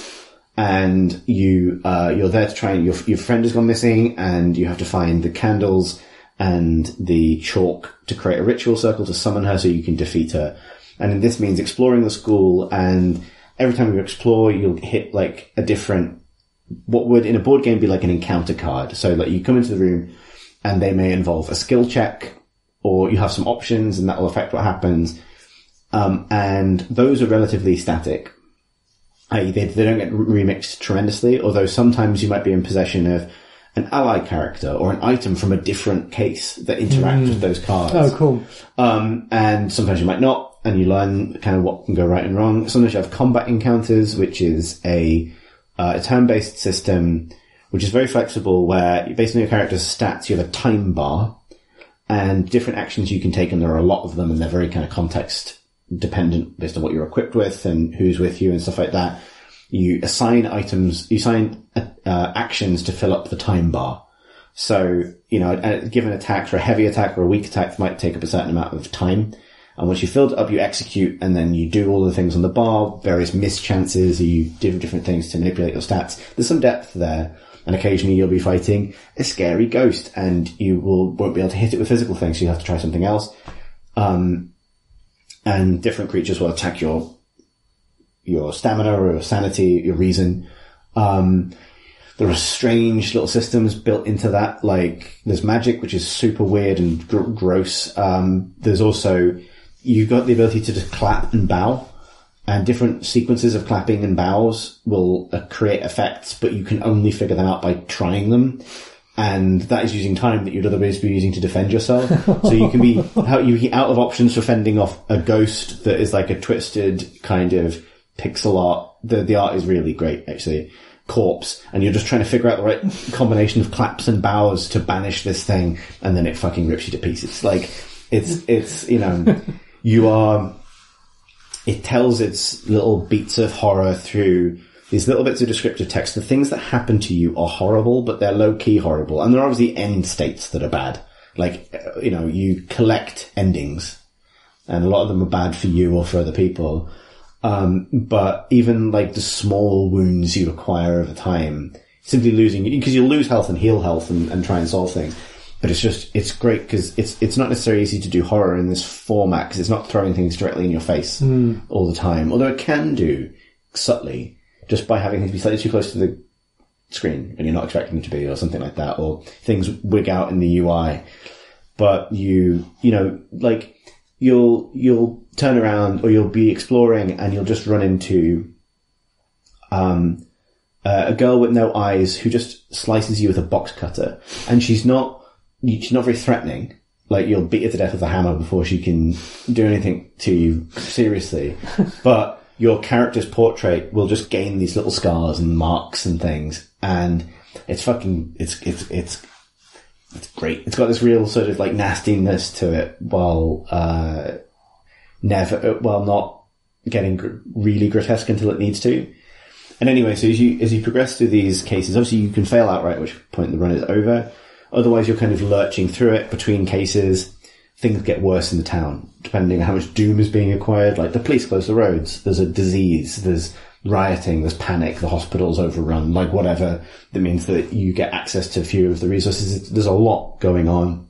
And you're there to try and your friend has gone missing, and you have to find the candles and the chalk to create a ritual circle to summon her so you can defeat her. And this means exploring the school, and every time you explore, you'll hit like a different, what would in a board game be like an encounter card. So like you come into the room and they may involve a skill check, or you have some options and that will affect what happens. And those are relatively static. They don't get remixed tremendously, although sometimes you might be in possession of an ally character or an item from a different case that interacts with those cards. Oh, cool. And sometimes you might not, and you learn kind of what can go right and wrong. Sometimes you have combat encounters, which is a turn-based system, which is very flexible, where based on your character's stats, you have a time bar and different actions you can take, and there are a lot of them, and they're very kind of context dependent based on what you're equipped with and who's with you and stuff like that. You assign actions to fill up the time bar. So, a given attack, for a heavy attack or a weak attack, might take up a certain amount of time. And once you filled it up, you execute, and then you do all the things on the bar, various mischances, you do different things to manipulate your stats. There's some depth there. And occasionally you'll be fighting a scary ghost, and you won't be able to hit it with physical things, so you have to try something else. And different creatures will attack your stamina or your sanity, your reason. There are strange little systems built into that, like there's magic, which is super weird and gross. There's also, you've got the ability to just clap and bow, and different sequences of clapping and bows will create effects, but you can only figure them out by trying them. And that is using time that you'd otherwise be using to defend yourself. So you can be out of options for fending off a ghost that is like a twisted kind of pixel art. The art is really great, actually. Corpse. And you're just trying to figure out the right combination of claps and bows to banish this thing, and then it fucking rips you to pieces. Like, it tells its little beats of horror through these little bits of descriptive text. The things that happen to you are horrible, but they're low-key horrible. And there are obviously end states that are bad. Like, you collect endings, and a lot of them are bad for you or for other people. But even like the small wounds you acquire over time, simply losing, because you'll lose health and heal health and try and solve things. But it's great because it's not necessarily easy to do horror in this format, because it's not throwing things directly in your face all the time. Although it can do subtly. just by having things be slightly too close to the screen and you're not expecting them to be, or something like that, or things wig out in the UI. But you know, like you'll turn around or you'll be exploring and you'll just run into a girl with no eyes who just slices you with a box cutter, and she's not very threatening. Like, you'll beat her to death with a hammer before she can do anything to you seriously. But your character's portrait will just gain these little scars and marks and things, and it's great. It's got this real sort of like nastiness to it, while not getting really grotesque until it needs to. And anyway, so as you progress through these cases, obviously you can fail outright, at which point the run is over. Otherwise, you're kind of lurching through it between cases. Things get worse in the town, depending on how much doom is being acquired. Like, the police close the roads, there's a disease, there's rioting, there's panic, the hospital's overrun, like whatever. That means that you get access to fewer of the resources. There's a lot going on.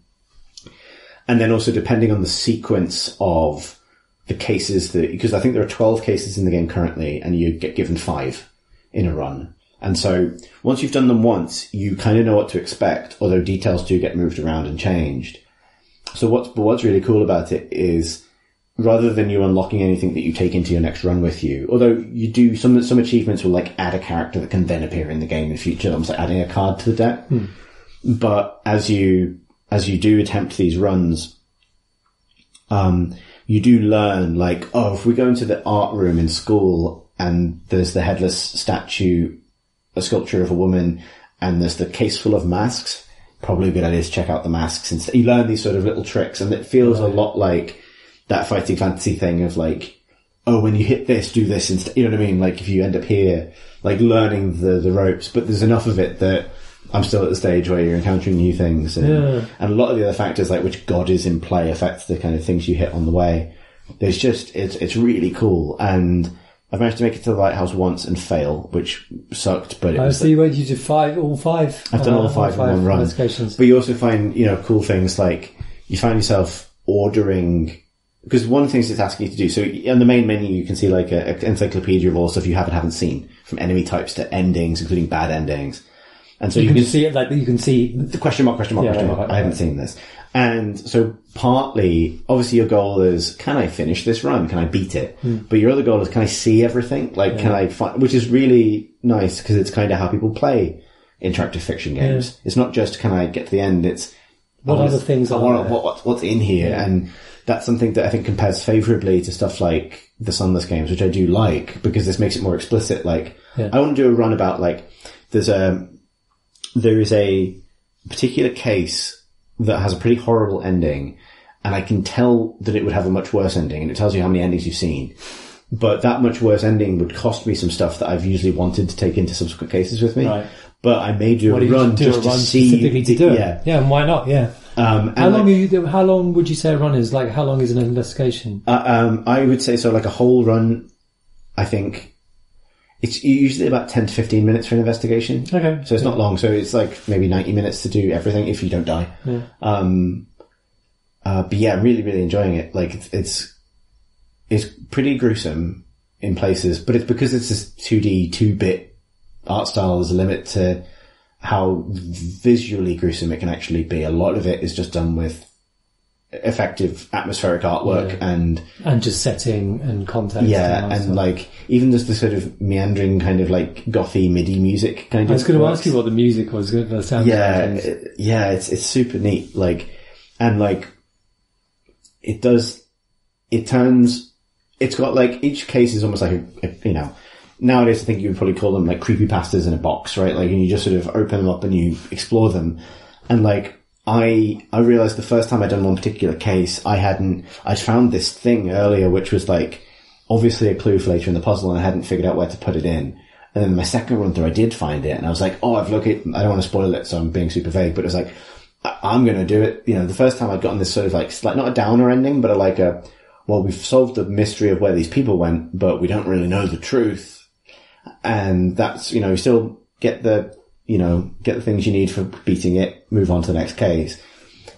And then also, depending on the sequence of the cases because I think there are 12 cases in the game currently, and you get given 5 in a run. And so once you've done them once, you kind of know what to expect, although details do get moved around and changed. So what's really cool about it is, rather than you unlocking anything that you take into your next run with you, although you do some achievements will like add a character that can then appear in the game in future, almost like adding a card to the deck. But as you do attempt these runs, you do learn, like, oh, if we go into the art room in school and there's the headless statue, a sculpture of a woman, and there's the case full of masks, probably a good idea to check out the masks instead. You learn these sort of little tricks, and it feels a lot like that fighting fantasy thing of like, oh, when you hit this, do this instead. You know what I mean? Like, if you end up here, like learning the ropes, but there's enough of it that I'm still at the stage where you're encountering new things, and a lot of the other factors, like which god is in play, affects the kind of things you hit on the way. There's just, it's really cool, and I've managed to make it to the lighthouse once and fail, which sucked, but it was... So you did all five? I've done all 5 in one run. But you also find, cool things like, you find yourself ordering... Because one of the things it's asking you to do, so on the main menu you can see like an encyclopedia of all stuff you haven't seen, from enemy types to endings, including bad endings. And so you can see it, like, you can see... The question mark. I haven't seen this. And so partly, obviously your goal is, can I finish this run? Can I beat it? But your other goal is, can I see everything? Like, can I find, which is really nice, because it's kind of how people play interactive fiction games. It's not just, can I get to the end? It's, what other things are there? What's in here? And that's something that I think compares favourably to stuff like the Sunless games, which I do like, because this makes it more explicit. Like, I want to do a Roundabout, like, there is a particular case that has a pretty horrible ending, and I can tell that it would have a much worse ending, and it tells you how many endings you've seen. But that much worse ending would cost me some stuff that I've usually wanted to take into subsequent cases with me. Right. But I may do a run just to see... specifically to do it. Yeah, and why not? Yeah. How long would you say a run is? Like, how long is an investigation? I would say, so like a whole run, I think... It's usually about 10 to 15 minutes for an investigation. Okay. So it's not long. So it's like maybe 90 minutes to do everything if you don't die. Yeah. But yeah, really, really enjoying it. Like, it's pretty gruesome in places, but it's because it's this 2D, 2-bit art style. There's a limit to how visually gruesome it can actually be. A lot of it is just done with effective atmospheric artwork and just setting and context. Yeah, and like even just the sort of meandering kind of like gothy MIDI music kind of. I was going to ask you what the music was. The sound. Yeah, it's super neat. Like, and like it turns. It's got like each case is almost like a nowadays I think you would probably call them like creepypastas in a box, right? Like, and you just sort of open them up and you explore them, and like. I realized the first time I'd done one particular case, I'd found this thing earlier, which was like, obviously a clue for later in the puzzle, and I hadn't figured out where to put it in. And then my second run through, I did find it, and I was like, oh, I've located, I don't want to spoil it, so I'm being super vague, but it was like, I'm going to do it. The first time I'd gotten this sort of like not a downer ending, but well, we've solved the mystery of where these people went, but we don't really know the truth. And that's, you still get the things you need for beating it, move on to the next case.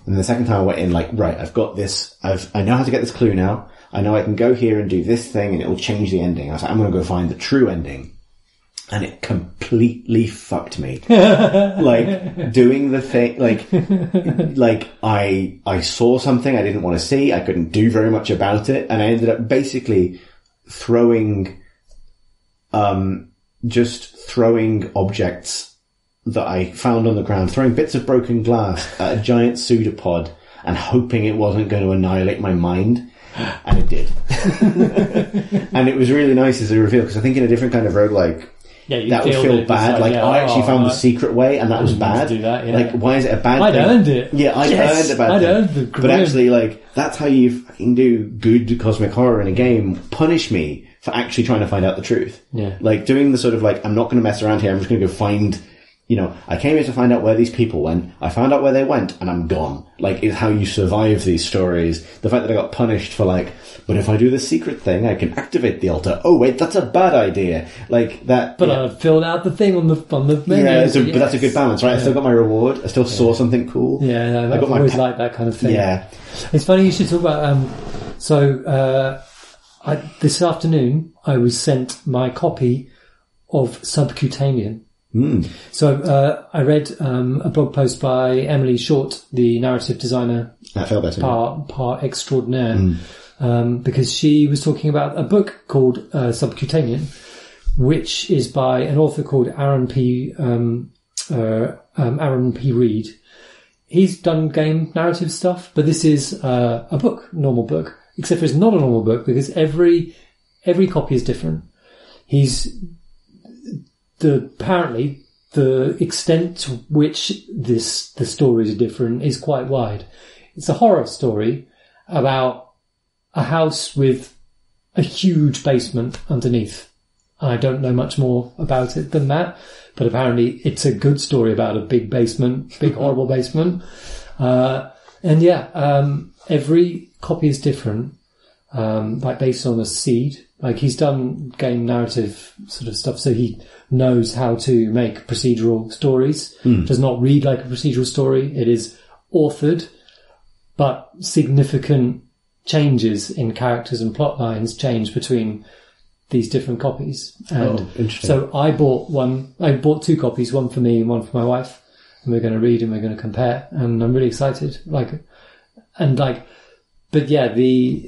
And the second time I went in like, right, I've got this, I know how to get this clue now. I know I can go here and do this thing and it will change the ending. I was like, I'm going to go find the true ending. and it completely fucked me. Like, doing the thing, like I saw something I didn't want to see, I couldn't do very much about it, and I ended up basically throwing objects that I found on the ground, throwing bits of broken glass at a giant pseudopod and hoping it wasn't going to annihilate my mind. And it did. And it was really nice as a reveal, because I think in a different kind of roguelike, that would feel bad. Like, I actually found the secret way, and that was bad. Do that, yeah. Like, why is it a bad thing? I'd earned it. Yeah, I'd earned a bad thing. Earned the grim. But actually, like, that's how you fucking do good cosmic horror in a game. Punish me for actually trying to find out the truth. Yeah. Like, doing the sort of like, I'm not going to mess around here, I'm just going to go find, I came here to find out where these people went, I found out where they went, and I'm gone. Like, is how you survive these stories. The fact that I got punished for like, but if I do the secret thing, I can activate the altar. Oh wait, that's a bad idea. Like that. But I filled out the thing on the menu. Yeah, but that's a good balance, right? I still got my reward. I still saw something cool. Yeah, no, I've always liked that kind of thing. Yeah. It's funny you should talk about, this afternoon I was sent my copy of Subcutanean. So I read a blog post by Emily Short, the narrative designer, that felt better, par extraordinaire, because she was talking about a book called Subcutanean, which is by an author called Aaron P. Reed. He's done game narrative stuff, but this is a book, normal book, except for it's not a normal book because every copy is different. Apparently the extent to which the stories are different is quite wide. It's a horror story about a house with a huge basement underneath. I don't know much more about it than that, but apparently it's a good story about a big basement, big horrible basement. Every copy is different, like based on a seed. Like, he's done game narrative sort of stuff, so he knows how to make procedural stories. Does not read like a procedural story. It is authored, but significant changes in characters and plot lines change between these different copies. And so I bought two copies, one for me and one for my wife, and we're going to read and we're going to compare, and I'm really excited. I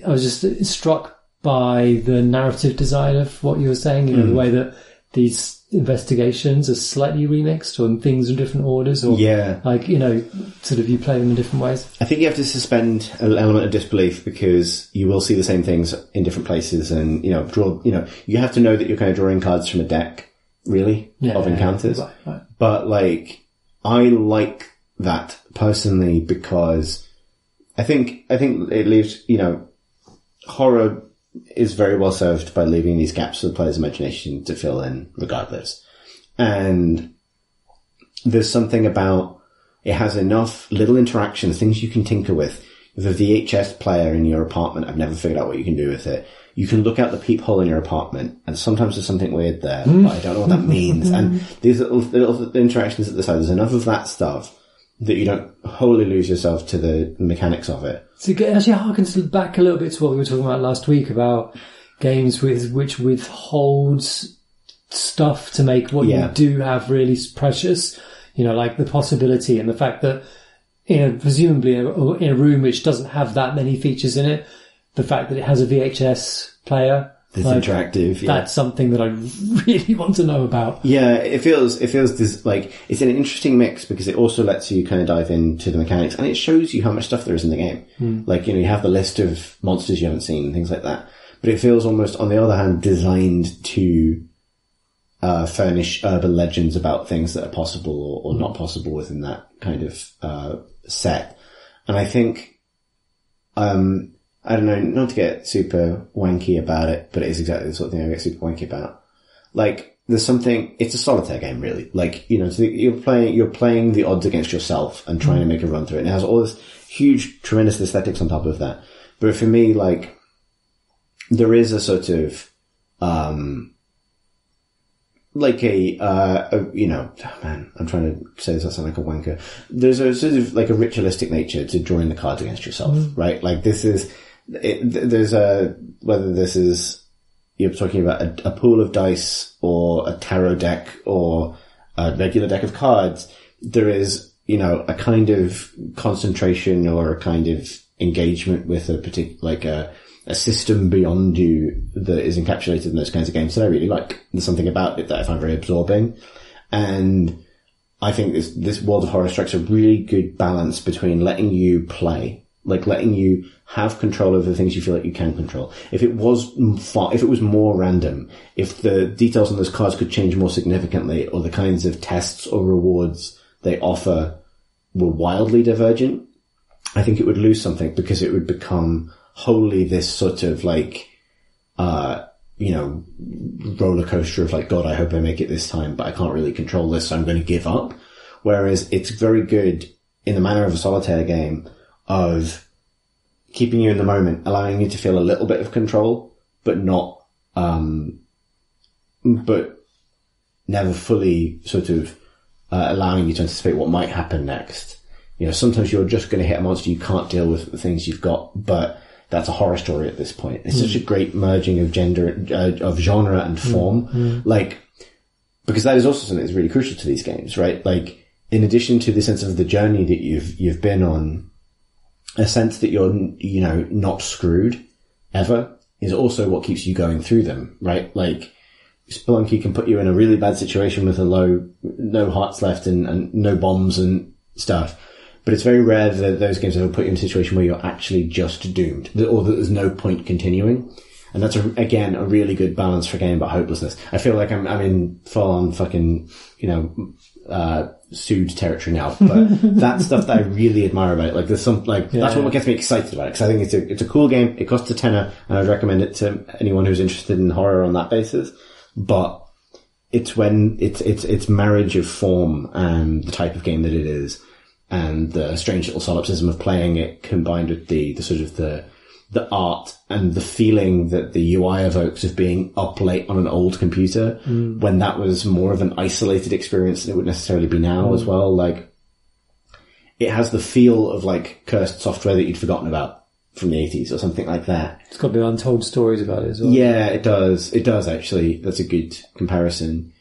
was just struck by the narrative design of what you were saying, the way that these investigations are slightly remixed, or things in different orders, or sort of you play them in different ways. I think you have to suspend an element of disbelief, because you will see the same things in different places, and you have to know that you're kind of drawing cards from a deck, really, of encounters. Right. But I like that personally, because I think it leaves, horror is very well served by leaving these gaps for the player's imagination to fill in regardless. And there's something about, it has enough little interactions, things you can tinker with. With a VHS player in your apartment, I've never figured out what you can do with it. You can look out the peephole in your apartment, and sometimes there's something weird there, but I don't know what that means. And these little interactions at the side, there's enough of that stuff that you don't wholly lose yourself to the mechanics of it. So it actually harkens back a little bit to what we were talking about last week about games which withholds stuff to make what you do have really precious. Like the possibility and the fact that, presumably in a room which doesn't have that many features in it, the fact that it has a VHS player. It's interactive. Yeah. That's something that I really want to know about. Yeah, it feels like it's an interesting mix, because it also lets you kind of dive into the mechanics, and it shows you how much stuff there is in the game. You have the list of monsters you haven't seen and things like that. But it feels almost, on the other hand, designed to furnish urban legends about things that are possible or not possible within that kind of set. And I think, I don't know, not to get super wanky about it, but it is exactly the sort of thing I get super wanky about. There's something, it's a solitaire game, really. So you're playing the odds against yourself and trying to make a run through it. And it has all this huge, tremendous aesthetics on top of that. But for me, there is a sort of, I'm trying to say this, I sound like a wanker. There's a sort of a ritualistic nature to drawing the cards against yourself, right? Whether this is, you're talking about a pool of dice or a tarot deck or a regular deck of cards, there is, a kind of concentration or a kind of engagement with a particular, like a system beyond you that is encapsulated in those kinds of games that I really like. There's something about it that I find very absorbing. And I think this World of Horror strikes a really good balance between letting you play, like letting you have control over the things you feel like you can control. If it was more random, if the details on those cards could change more significantly, or the kinds of tests or rewards they offer were wildly divergent, I think it would lose something, because it would become wholly this sort of like, roller coaster of like, God, I hope I make it this time, but I can't really control this, so I'm going to give up. Whereas it's very good in the manner of a solitaire game of keeping you in the moment, allowing you to feel a little bit of control, but not, but never fully sort of allowing you to anticipate what might happen next. Sometimes you're just going to hit a monster you can't deal with the things you've got, but that's a horror story at this point. It's such a great merging of genre and form, because that is also something that's really crucial to these games, right? Like, in addition to the sense of the journey that you've been on, a sense that you're, not screwed ever is also what keeps you going through them, right? Like, Spelunky can put you in a really bad situation with no hearts left and no bombs and stuff. But it's very rare that those games ever put you in a situation where you're actually just doomed, or that there's no point continuing. And that's, again, a really good balance for a game about hopelessness. I feel like I'm in full-on fucking, sued territory now. But that's stuff that I really admire about it. Like, there's some, that's what gets me excited about it. Because I think it's a cool game. It costs $10, and I'd recommend it to anyone who's interested in horror on that basis. But it's when it's marriage of form and the type of game that it is, and the strange little solipsism of playing it, combined with the sort of the art and the feeling that the UI evokes of being up late on an old computer, when that was more of an isolated experience than it would necessarily be now as well. Like, it has the feel of like cursed software that you'd forgotten about from the 80s or something like that. It's got a bit of untold stories about it as well. Yeah, it does. It does, actually. That's a good comparison.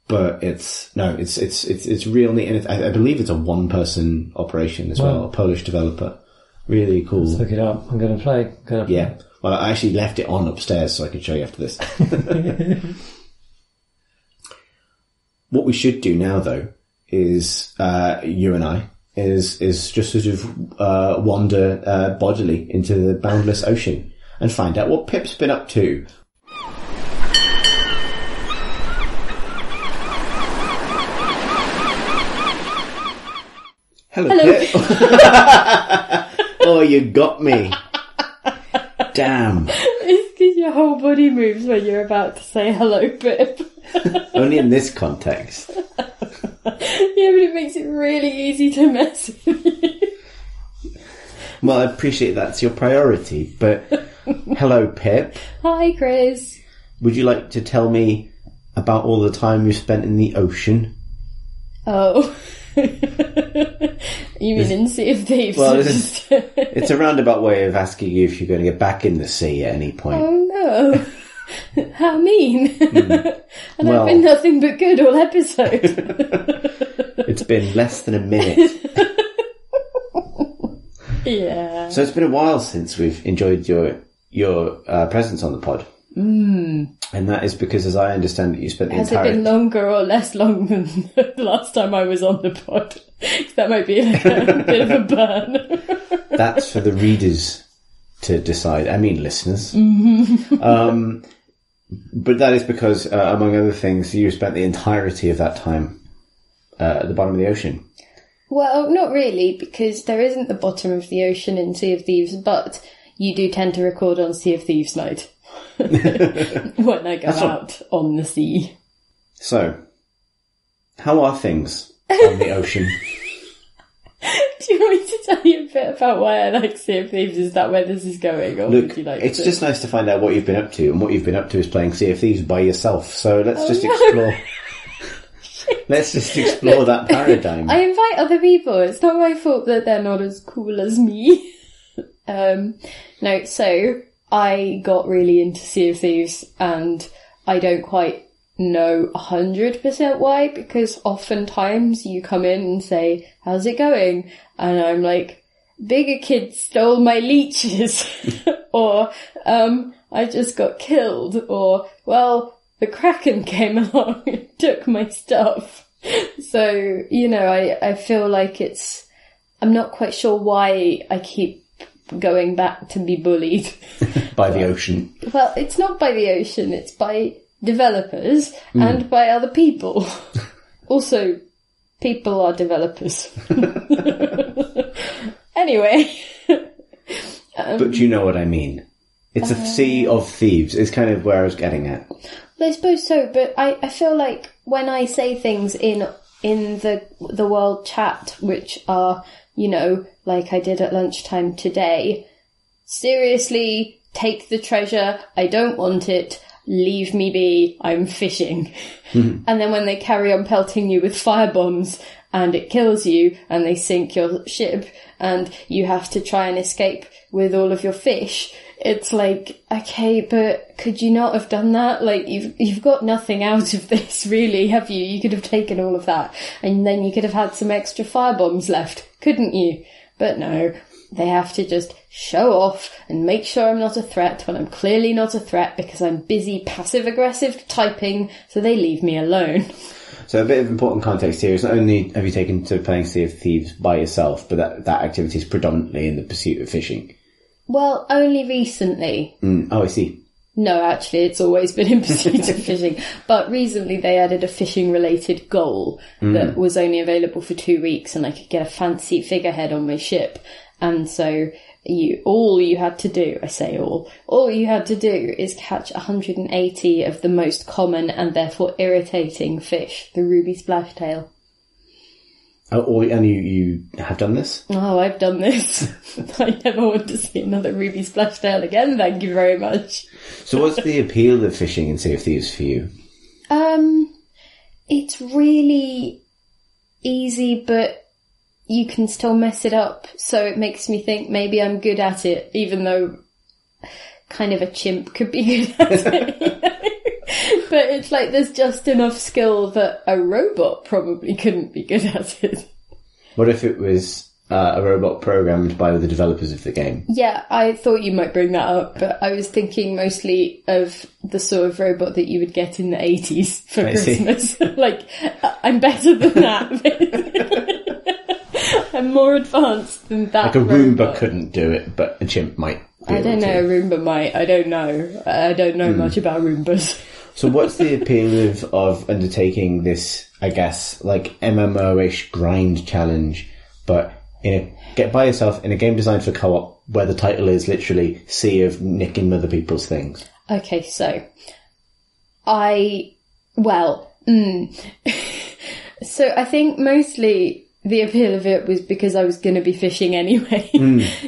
But it's real neat, and I believe it's a one-person operation as well, a Polish developer. Really cool. Let's look it up. I'm going to play. Yeah. Well, I actually left it on upstairs so I could show you after this. What we should do now, though, is you and I is just sort of wander bodily into the boundless ocean and find out what Pip's been up to. Hello. Pip. Oh, you got me. Damn. It's because your whole body moves when you're about to say hello, Pip. Only in this context. Yeah, but it makes it really easy to mess with you. Well, I appreciate that's your priority, but hello, Pip. Hi, Chris. Would you like to tell me about all the time you spent in the ocean? Oh. You mean in Sea of Thieves? Well, it's a roundabout way of asking you if you're going to get back in the sea at any point. Oh, no. How mean. And I've been nothing but good all episode. It's been less than a minute. Yeah. So it's been a while since we've enjoyed your presence on the pod. And that is because, as I understand it, you spent the entire... Has it been longer or less long than the last time I was on the pod? That might be a bit of a burn. That's for the readers to decide. I mean, listeners. But that is because, among other things, you spent the entirety of that time at the bottom of the ocean. Well, not really, because there isn't the bottom of the ocean in Sea of Thieves, but you do tend to record on Sea of Thieves night. When I go out on the sea. So, how are things on the ocean? Do you want me to tell you a bit about why I like Sea of Thieves? Is that where this is going? Or Look, would you like it's just nice to find out what you've been up to, and what you've been up to is playing Sea of Thieves by yourself. So let's explore. Let's just explore that paradigm. I invite other people. It's not my fault that they're not as cool as me. No, so I got really into Sea of Thieves, and I don't quite know 100% why, because oftentimes you come in and say, how's it going? And I'm like, bigger kids stole my leeches, or I just got killed, or, well, the Kraken came along and took my stuff. So, you know, I feel like I'm not quite sure why I keep going back to be bullied. By the ocean. Well, it's not by the ocean, it's by developers and by other people. Also, people are developers. Anyway. But you know what I mean. It's a sea of thieves, is kind of where I was getting at. I suppose so, but I feel like when I say things in the world chat, which are, you know, like I did at lunchtime today, seriously, take the treasure, I don't want it, leave me be, I'm fishing. And then when they carry on pelting you with firebombs and it kills you and they sink your ship and you have to try and escape with all of your fish, it's like, okay, but could you not have done that? Like, you've got nothing out of this, really, have you? You could have taken all of that, and then you could have had some extra firebombs left, couldn't you? But no, they have to just show off and make sure I'm not a threat when I'm clearly not a threat because I'm busy passive-aggressive typing, so they leave me alone. So a bit of important context here is not only have you taken to playing Sea of Thieves by yourself, but that activity is predominantly in the pursuit of fishing. Well, only recently. Oh, I see. No, actually, it's always been in pursuit of fishing. But recently they added a fishing-related goal that was only available for 2 weeks, and I could get a fancy figurehead on my ship. And so all you had to do is catch 180 of the most common and therefore irritating fish, the ruby splashtail. Oh, and you have done this? Oh, I've done this. I never want to see another ruby splashtail again, thank you very much. So what's the appeal of fishing in Sea of Thieves for you? It's really easy, but you can still mess it up. So it makes me think maybe I'm good at it, even though kind of a chimp could be good at it. But it's like there's just enough skill that a robot probably couldn't be good at it. What if it was a robot programmed by the developers of the game? Yeah, I thought you might bring that up, but I was thinking mostly of the sort of robot that you would get in the 80s for Christmas. Like, I'm better than that. I'm more advanced than that. Like a robot. Roomba couldn't do it, but a chimp might be I don't able know, to. a Roomba might. I don't know. I don't know much about Roombas. So what's the appeal of undertaking this, I guess, like MMO-ish grind challenge, but get by yourself in a game designed for co-op where the title is literally Sea of nicking other people's things? Okay, so so I think mostly the appeal of it was because I was going to be fishing anyway.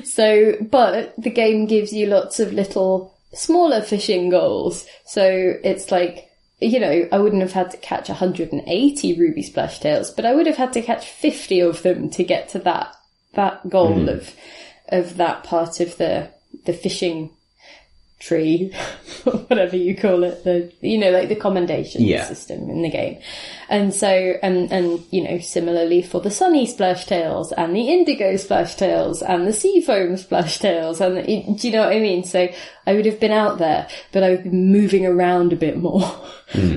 So, but the game gives you lots of little smaller fishing goals. So it's like, you know, I wouldn't have had to catch 180 ruby splashtails, but I would have had to catch 50 of them to get to that goal of that part of the fishing tree, or whatever you call it, like the commendation system in the game. And so, and you know, similarly for the sunny splashtails and the indigo splashtails and the seafoam splashtails, and do you know what I mean? So I would have been out there, but I would be moving around a bit more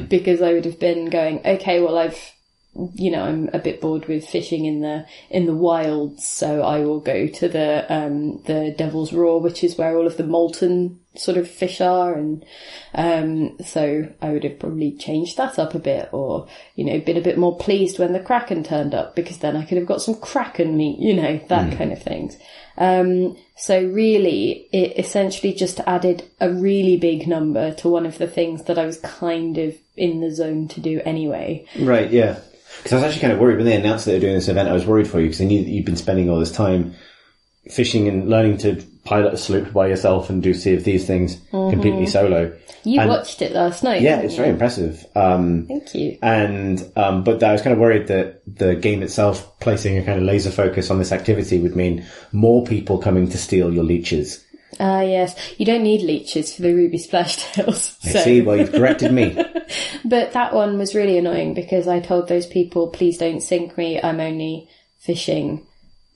because I would have been going, okay, well, I'm a bit bored with fishing in the wilds, so I will go to the Devil's Roar, which is where all of the molten sort of fish are, and so I would have probably changed that up a bit, or, you know, been a bit more pleased when the Kraken turned up, because then I could have got some Kraken meat, you know, that kind of things. So really, it essentially just added a really big number to one of the things that I was kind of in the zone to do anyway. Right, yeah. Because I was actually kind of worried when they announced that they were doing this event. I was worried for you because I knew that you'd been spending all this time fishing and learning to pilot a sloop by yourself and do Sea of Thieves things completely solo. You watched it last night. Yeah, it's very impressive. Thank you. And but I was kind of worried that the game itself placing a kind of laser focus on this activity would mean more people coming to steal your leeches. Yes. You don't need leeches for the ruby splashtails. I see, well, you've corrected me. But that one was really annoying because I told those people, please don't sink me, I'm only fishing,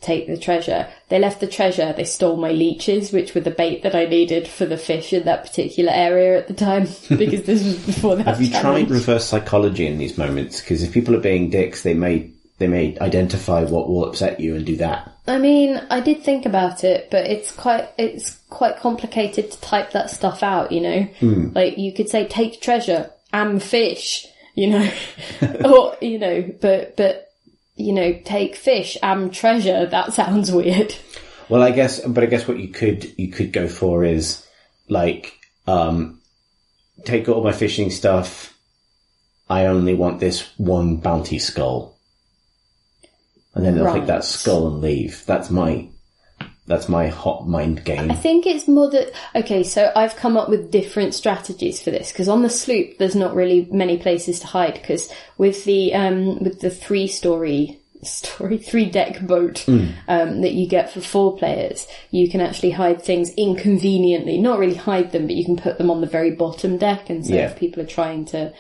take the treasure. They left the treasure, they stole my leeches, which were the bait that I needed for the fish in that particular area at the time, because this was before that. Have you challenge. tried reverse psychology in these moments? Because if people are being dicks, they may identify what will upset you and do that. I mean, I did think about it, but it's quite complicated to type that stuff out, you know? Like, you could say, take treasure, am fish, you know? Or, you know, but, you know, take fish, am treasure, that sounds weird. Well, I guess what you could go for is, like, take all my fishing stuff, I only want this one bounty skull. And then they'll take that skull and leave. That's my hot mind game. I think it's more that, okay, so I've come up with different strategies for this, because on the sloop there's not really many places to hide, because with the 3-deck boat that you get for 4 players, you can actually hide things inconveniently. Not really hide them, but you can put them on the very bottom deck, and so if people are trying to,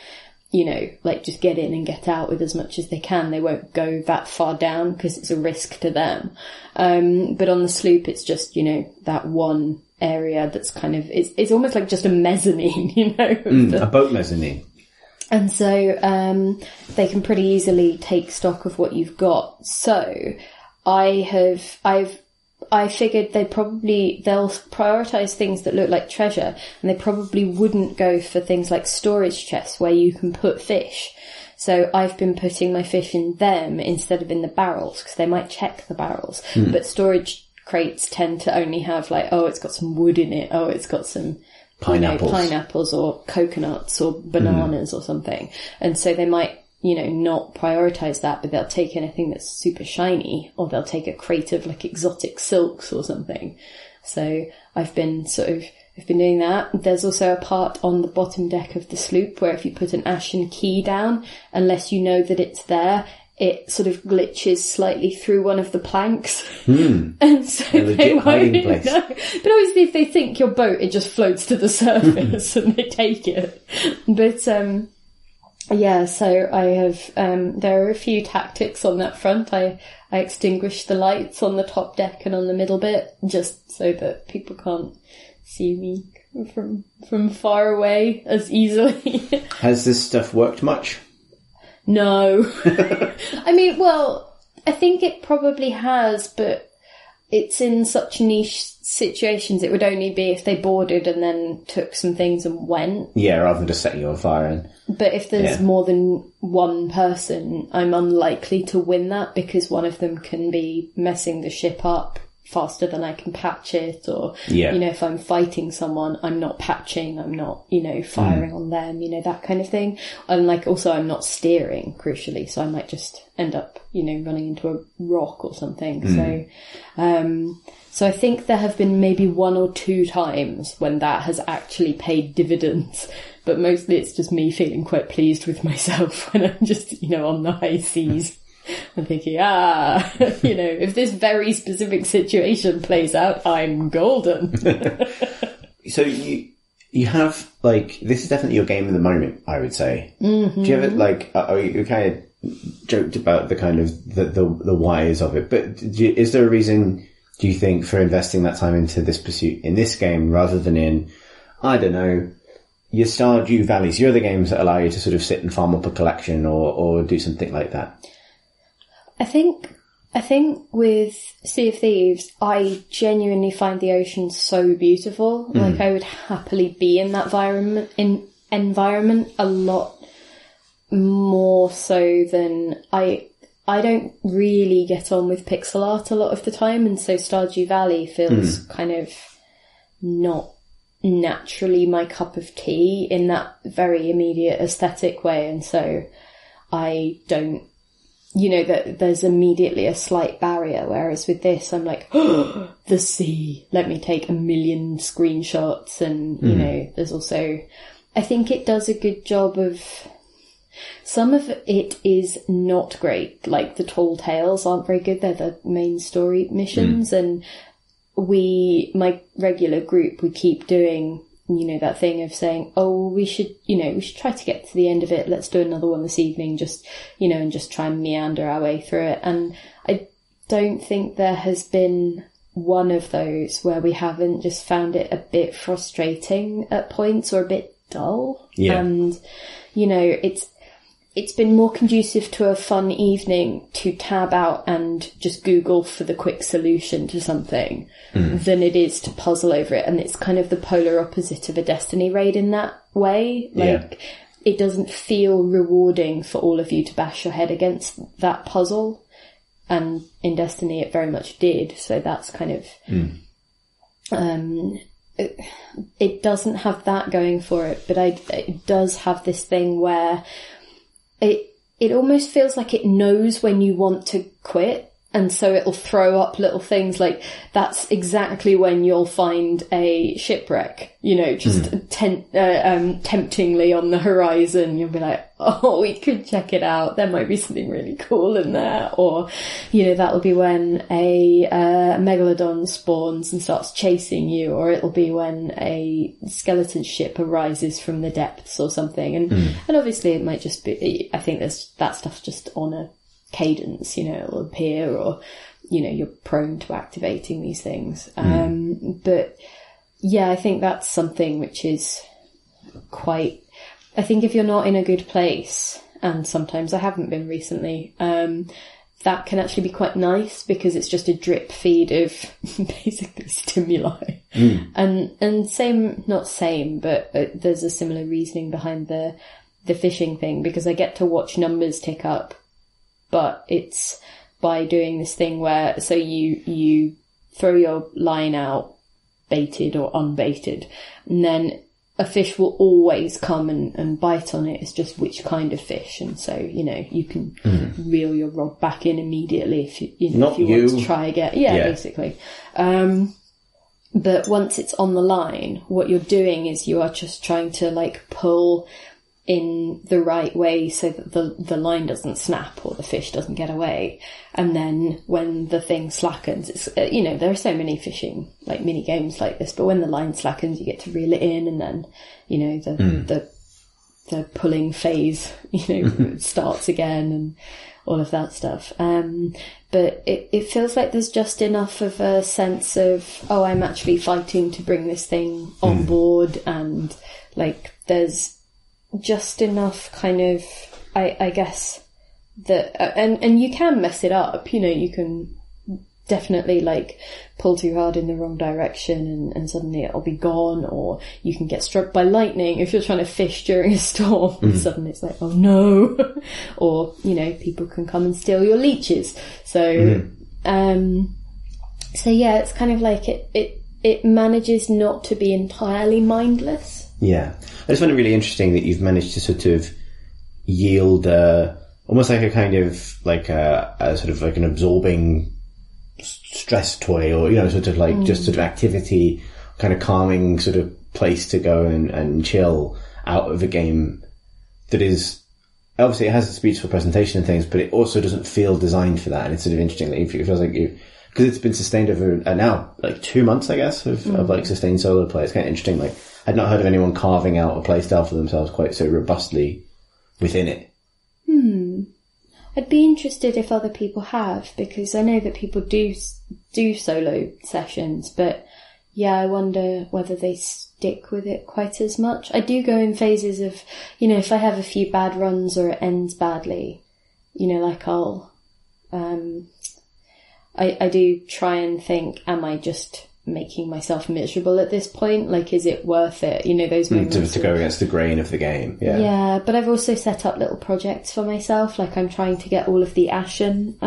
you know, like, just get in and get out with as much as they can, they won't go that far down because it's a risk to them. But on the sloop, it's just, you know, that one area that's kind of, it's almost like just a mezzanine, you know. A boat mezzanine. And so they can pretty easily take stock of what you've got. So I figured they'll prioritise things that look like treasure, and they probably wouldn't go for things like storage chests where you can put fish. So I've been putting my fish in them instead of in the barrels, because they might check the barrels. But storage crates tend to only have, like, oh, it's got some wood in it, oh, it's got some pineapples or coconuts or bananas or something. And so they might, you know, not prioritise that, but they'll take anything that's super shiny, or they'll take a crate of, like, exotic silks or something. So I've been doing that. There's also a part on the bottom deck of the sloop where if you put an ashen key down, unless you know that it's there, it sort of glitches slightly through one of the planks. And so they won't know. But obviously if they think your boat, it just floats to the surface and they take it. But, yeah, so I have, there are a few tactics on that front. I extinguished the lights on the top deck and on the middle bit, just so that people can't see me from far away as easily. Has this stuff worked much? No. I mean, well, I think it probably has, but it's in such niche situations. It would only be if they boarded and then took some things and went. Yeah, rather than just setting you on fire. But if there's more than one person, I'm unlikely to win that, because one of them can be messing the ship up faster than I can patch it, or, you know, if I'm fighting someone, I'm not patching, I'm not, you know, firing on them, you know, that kind of thing. And, like, also I'm not steering, crucially, so I might just end up, you know, running into a rock or something. So I think there have been maybe 1 or 2 times when that has actually paid dividends, but mostly it's just me feeling quite pleased with myself when I'm just, you know, on the high seas. I'm thinking, you know, if this very specific situation plays out, I'm golden. So you have, like, this is definitely your game of the moment, I would say. Mm-hmm. Do you have it, like, you kind of joked about the kind of the whys of it, but is there a reason, do you think, for investing that time into this pursuit in this game rather than in, I don't know, your Stardew Valleys, your other games that allow you to sort of sit and farm up a collection or do something like that? I think with Sea of Thieves, I genuinely find the ocean so beautiful. Like, I would happily be in that environment a lot more so than I don't really get on with pixel art a lot of the time, and so Stardew Valley feels kind of not naturally my cup of tea in that very immediate aesthetic way, and so I don't, you know, that there's immediately a slight barrier, whereas with this I'm like, oh, the sea, let me take 1 million screenshots, and you know, there's also, I think it does a good job of, some of it is not great, like the Tall Tales aren't very good, they're the main story missions, and my regular group, we keep doing, that thing of saying, oh, we should try to get to the end of it. Let's do another one this evening, just, and just try and meander our way through it. And I don't think there has been one of those where we haven't just found it a bit frustrating at points or a bit dull. Yeah. And, it's been more conducive to a fun evening to tab out and just Google for the quick solution to something than it is to puzzle over it. And it's kind of the polar opposite of a Destiny raid in that way. It doesn't feel rewarding for all of you to bash your head against that puzzle. And in Destiny it very much did. So that's kind of, it doesn't have that going for it, but it does have this thing where it almost feels like it knows when you want to quit, and so it'll throw up little things like that's exactly when you'll find a shipwreck, temptingly on the horizon. You'll be like, oh, we could check it out. There might be something really cool in there. Or, that'll be when a megalodon spawns and starts chasing you, or it'll be when a skeleton ship arises from the depths or something. And obviously it might just be, I think that stuff's just on a cadence, it'll appear, or, you're prone to activating these things. But yeah, I think that's something which is quite, I think if you're not in a good place, and sometimes I haven't been recently, that can actually be quite nice because it's just a drip feed of basically stimuli. And not same, but there's a similar reasoning behind the fishing thing, because I get to watch numbers tick up. But it's by doing this thing where, so you throw your line out, baited or unbaited, and then a fish will always come and bite on it. It's just which kind of fish. And so, you can reel your rod back in immediately if you want to try again. Yeah, basically. But once it's on the line, what you're doing is you are just trying to pull in the right way so that the line doesn't snap or the fish doesn't get away. And then when the thing slackens, it's, there are so many fishing, mini games like this, but when the line slackens, you get to reel it in, and then, the pulling phase, starts again and all of that stuff. But it feels like there's just enough of a sense of, oh, I'm actually fighting to bring this thing on board, and there's just enough kind of, I guess, that, and you can mess it up, you can definitely pull too hard in the wrong direction and suddenly it'll be gone, or you can get struck by lightning if you're trying to fish during a storm and suddenly it's like, oh no, or, people can come and steal your leeches. So, so yeah, it's kind of it manages not to be entirely mindless. Yeah. I just find it really interesting that you've managed to sort of yield almost like a kind of a sort of an absorbing stress toy, or, sort of just sort of activity, kind of calming sort of place to go and chill out of a game that is, obviously it has its beautiful presentation and things, but it also doesn't feel designed for that. And it's sort of interesting that it feels like because it's been sustained over now 2 months, I guess, of sustained solo play. It's kind of interesting. I'd not heard of anyone carving out a playstyle for themselves quite so robustly within it. I'd be interested if other people have, because I know that people do solo sessions, but yeah, I wonder whether they stick with it quite as much. I do go in phases of, if I have a few bad runs or it ends badly, I'll, I do try and think, am I just making myself miserable at this point? Is it worth it? Those moments to go against the grain of the game. Yeah, but I've also set up little projects for myself. I'm trying to get all of the Ashen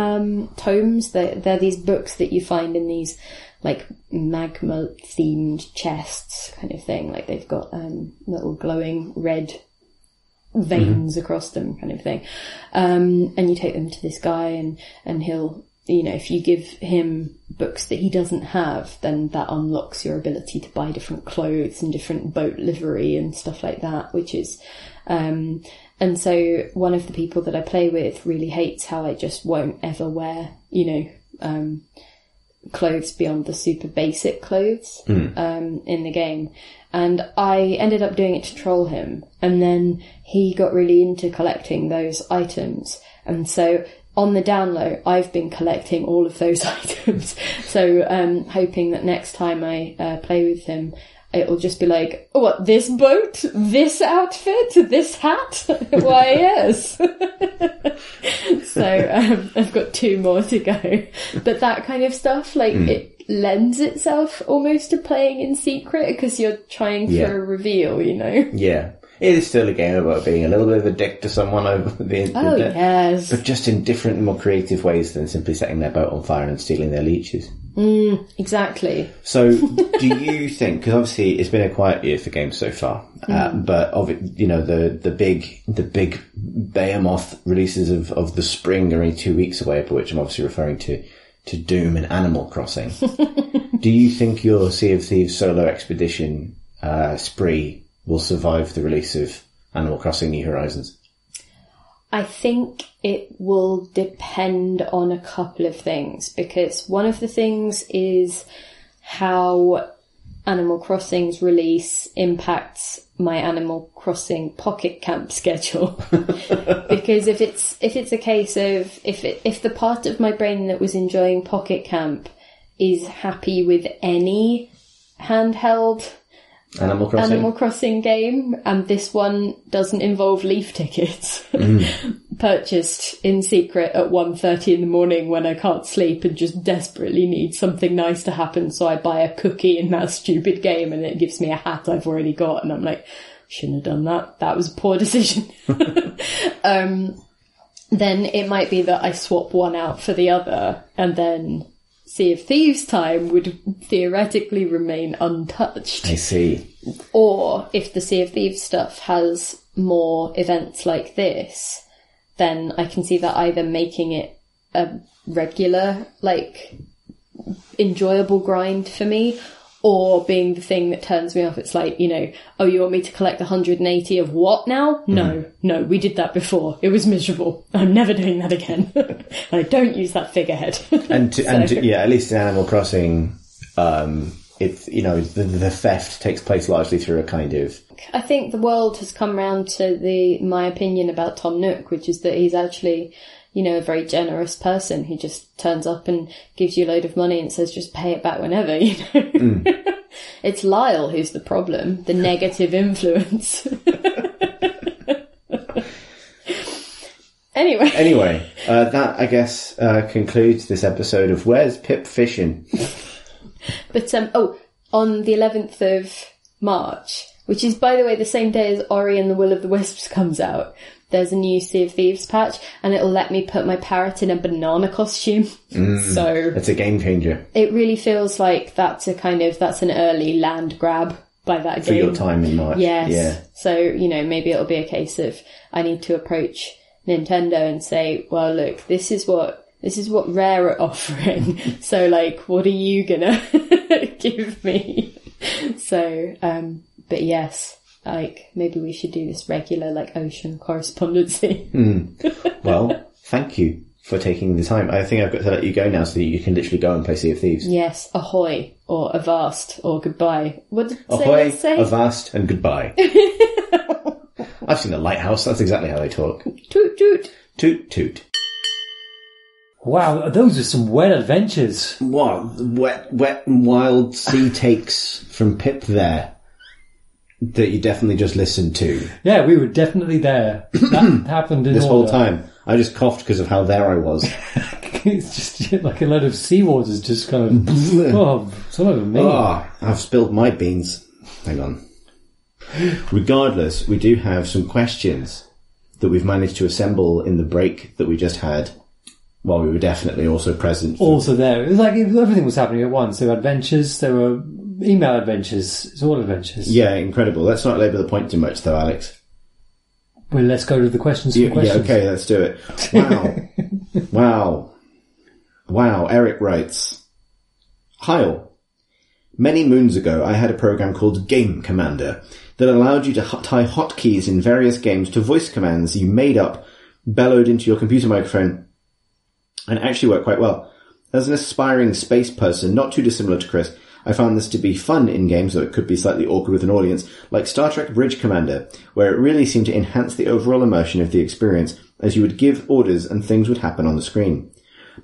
tomes. They're these books that you find in these magma themed chests kind of thing. They've got little glowing red veins across them kind of thing. And you take them to this guy and he'll, if you give him books that he doesn't have, then that unlocks your ability to buy different clothes and different boat livery and stuff like that, which is, and so one of the people that I play with really hates how I just won't ever wear, clothes beyond the super basic clothes in the game. And I ended up doing it to troll him. And then he got really into collecting those items. And so on the down low, I've been collecting all of those items. So hoping that next time I play with him, it'll just be like, oh, what, this boat, this outfit, this hat? Why, yes. So I've got 2 more to go. But that kind of stuff, like, it lends itself almost to playing in secret because you're trying for a reveal, you know? Yeah. It is still a game about being a little bit of a dick to someone over the internet. Oh, yes. But just in different, more creative ways than simply setting their boat on fire and stealing their leeches. Exactly. So, do you think, because obviously it's been a quiet year for games so far, but the big behemoth releases of the spring are only 2 weeks away, by which I'm obviously referring to Doom and Animal Crossing. Do you think your Sea of Thieves solo expedition spree will survive the release of Animal Crossing New Horizons? I think it will depend on a couple of things, because one of the things is how Animal Crossing's release impacts my Animal Crossing Pocket Camp schedule. Because if it's a case of if the part of my brain that was enjoying Pocket Camp is happy with any handheld Animal Crossing game, and this one doesn't involve leaf tickets purchased in secret at 1:30 in the morning when I can't sleep and just desperately need something nice to happen, so I buy a cookie in that stupid game and it gives me a hat I've already got, and I'm like, shouldn't have done that. That was a poor decision. Then it might be that I swap one out for the other, and then Sea of Thieves time would theoretically remain untouched. I see. Or if the Sea of Thieves stuff has more events like this, then I can see that either making it a regular, like, enjoyable grind for me, or being the thing that turns me off. It's like, you know, oh, you want me to collect 180 of what now? No, we did that before. It was miserable. I'm never doing that again. I don't use that figurehead. And at least in Animal Crossing, it's, you know, the theft takes place largely through a kind of... I think the world has come round to my opinion about Tom Nook, which is that he's actually, you know, a very generous person. He just turns up and gives you a load of money and says, just pay it back whenever, you know. It's Lyle who's the problem, the negative influence. Anyway, that, I guess, concludes this episode of Where's Pip Fishing? But, on the 11th of March, which is, by the way, the same day as Ori and the Will of the Wisps comes out, there's a new Sea of Thieves patch, and it'll let me put my parrot in a banana costume. So that's a game changer. It really feels like that's an early land grab by that game. For your time in March. Yes. Yeah. So, you know, maybe it'll be a case of I need to approach Nintendo and say, well, look, this is what Rare are offering. So, like, what are you gonna give me? So, but yes. Like, maybe we should do this regular, like, ocean correspondency. Well, thank you for taking the time. I think I've got to let you go now so that you can literally go and play Sea of Thieves. Yes, ahoy, or avast, or goodbye. What did ahoy, say? Avast, and goodbye. I've seen The Lighthouse, that's exactly how they talk. Toot toot. Toot toot. Wow, those are some wet adventures. What? Wet and wild sea takes from Pip there. That you definitely just listened to. Yeah, we were definitely there. That happened in this order. whole time. I just coughed because of how there I was. It's just like a load of seawater's just kind of... some of them me. I've spilled my beans. Hang on. Regardless, we do have some questions that we've managed to assemble in the break that we just had while we were definitely also present. Also there. It was like everything was happening at once. There were adventures, there were email adventures. It's all adventures. Yeah, incredible. Let's not labour the point too much though, Alex. Well, let's go to the questions for questions. Yeah, okay, let's do it. Wow. Wow, Eric writes, Heil. Many moons ago, I had a program called Game Commander that allowed you to tie hotkeys in various games to voice commands you made up, bellowed into your computer microphone, and actually worked quite well. As an aspiring space person, not too dissimilar to Chris, I found this to be fun in games, though it could be slightly awkward with an audience, like Star Trek Bridge Commander, where it really seemed to enhance the overall immersion of the experience, as you would give orders and things would happen on the screen.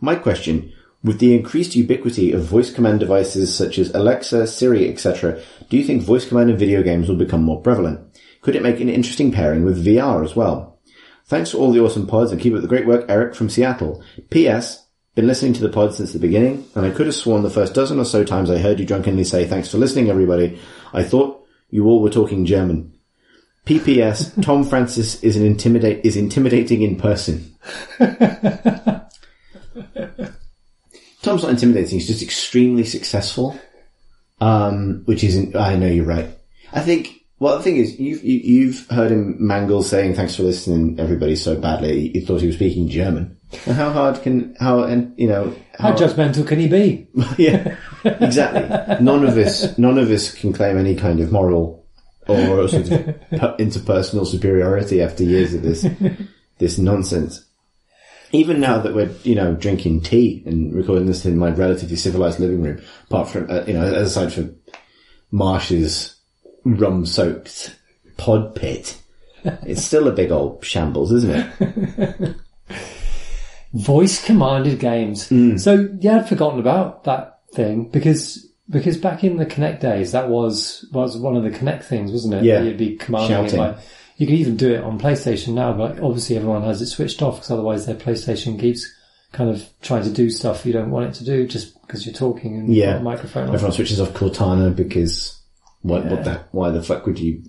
My question, with the increased ubiquity of voice command devices such as Alexa, Siri, etc., do you think voice command in video games will become more prevalent? Could it make an interesting pairing with VR as well? Thanks for all the awesome pods and keep up the great work, Eric from Seattle. P.S. Been listening to the pod since the beginning, and I could have sworn the first dozen or so times I heard you drunkenly say, thanks for listening, everybody, I thought you all were talking German. P.P.S. Tom Francis is intimidating in person. Tom's not intimidating, he's just extremely successful, which isn't, I know you're right. I think, well, the thing is, you've heard him mangle saying, thanks for listening, everybody, so badly, you thought he was speaking German. And how judgmental can he be? Yeah, exactly. None of us can claim any kind of moral or sort of interpersonal superiority after years of this nonsense. Even now that we're, drinking tea and recording this in my relatively civilized living room, apart from, aside from Marsh's rum-soaked pod pit, it's still a big old shambles, isn't it? Voice-commanded games. So, yeah, I'd forgotten about that thing, because back in the Kinect days, that was one of the Kinect things, wasn't it? Yeah. You'd be commanding it, like, you can even do it on PlayStation now, but obviously everyone has it switched off, because otherwise their PlayStation keeps kind of trying to do stuff you don't want it to do, just because you're talking and you've got a microphone on. Everyone switches off Cortana, because why the fuck would you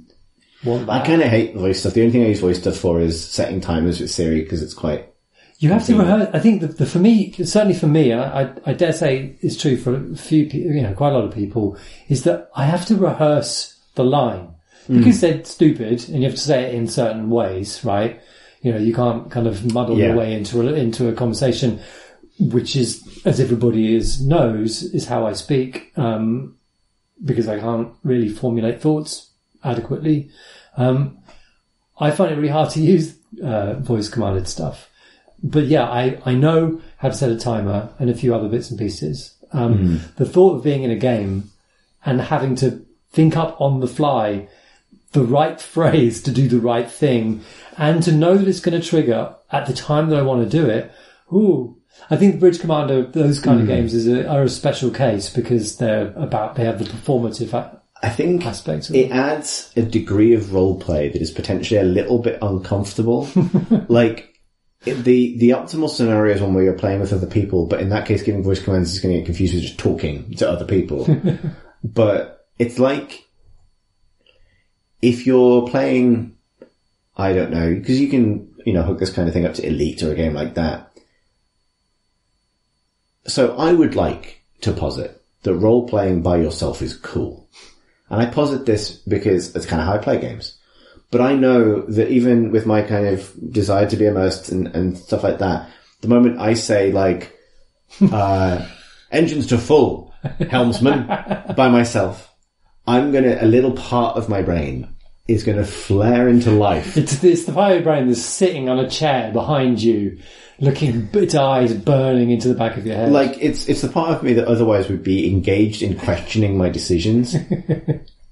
want that? I kind of hate voice stuff. The only thing I use voice stuff for is setting timers with Siri, because it's quite... You have to rehearse. I think that for me, certainly for me, and I dare say it's true for a few people, quite a lot of people, is that I have to rehearse the line because they're stupid and you have to say it in certain ways, right? You can't kind of muddle your way into a conversation, which is, as everybody knows, is how I speak, because I can't really formulate thoughts adequately. I find it really hard to use voice commanded stuff. But yeah, I know how to set a timer and a few other bits and pieces. The thought of being in a game and having to think up on the fly the right phrase to do the right thing and to know that it's going to trigger at the time that I want to do it. Ooh, I think Bridge Commander, those kind of games are a special case because they have the performative aspect of it adds a degree of role play that is potentially a little bit uncomfortable. Like, the optimal scenario is one where you're playing with other people, but in that case, giving voice commands is going to get confused with just talking to other people. But it's like, if you're playing, I don't know, because you can, hook this kind of thing up to Elite or a game like that. So I would like to posit that role-playing by yourself is cool. And I posit this because it's kind of how I play games. But I know that even with my kind of desire to be immersed and stuff like that, the moment I say like, engines to full, helmsman, by myself, a little part of my brain is going to flare into life. It's the part of your brain that's sitting on a chair behind you, looking, its eyes burning into the back of your head. Like, it's the part of me that otherwise would be engaged in questioning my decisions.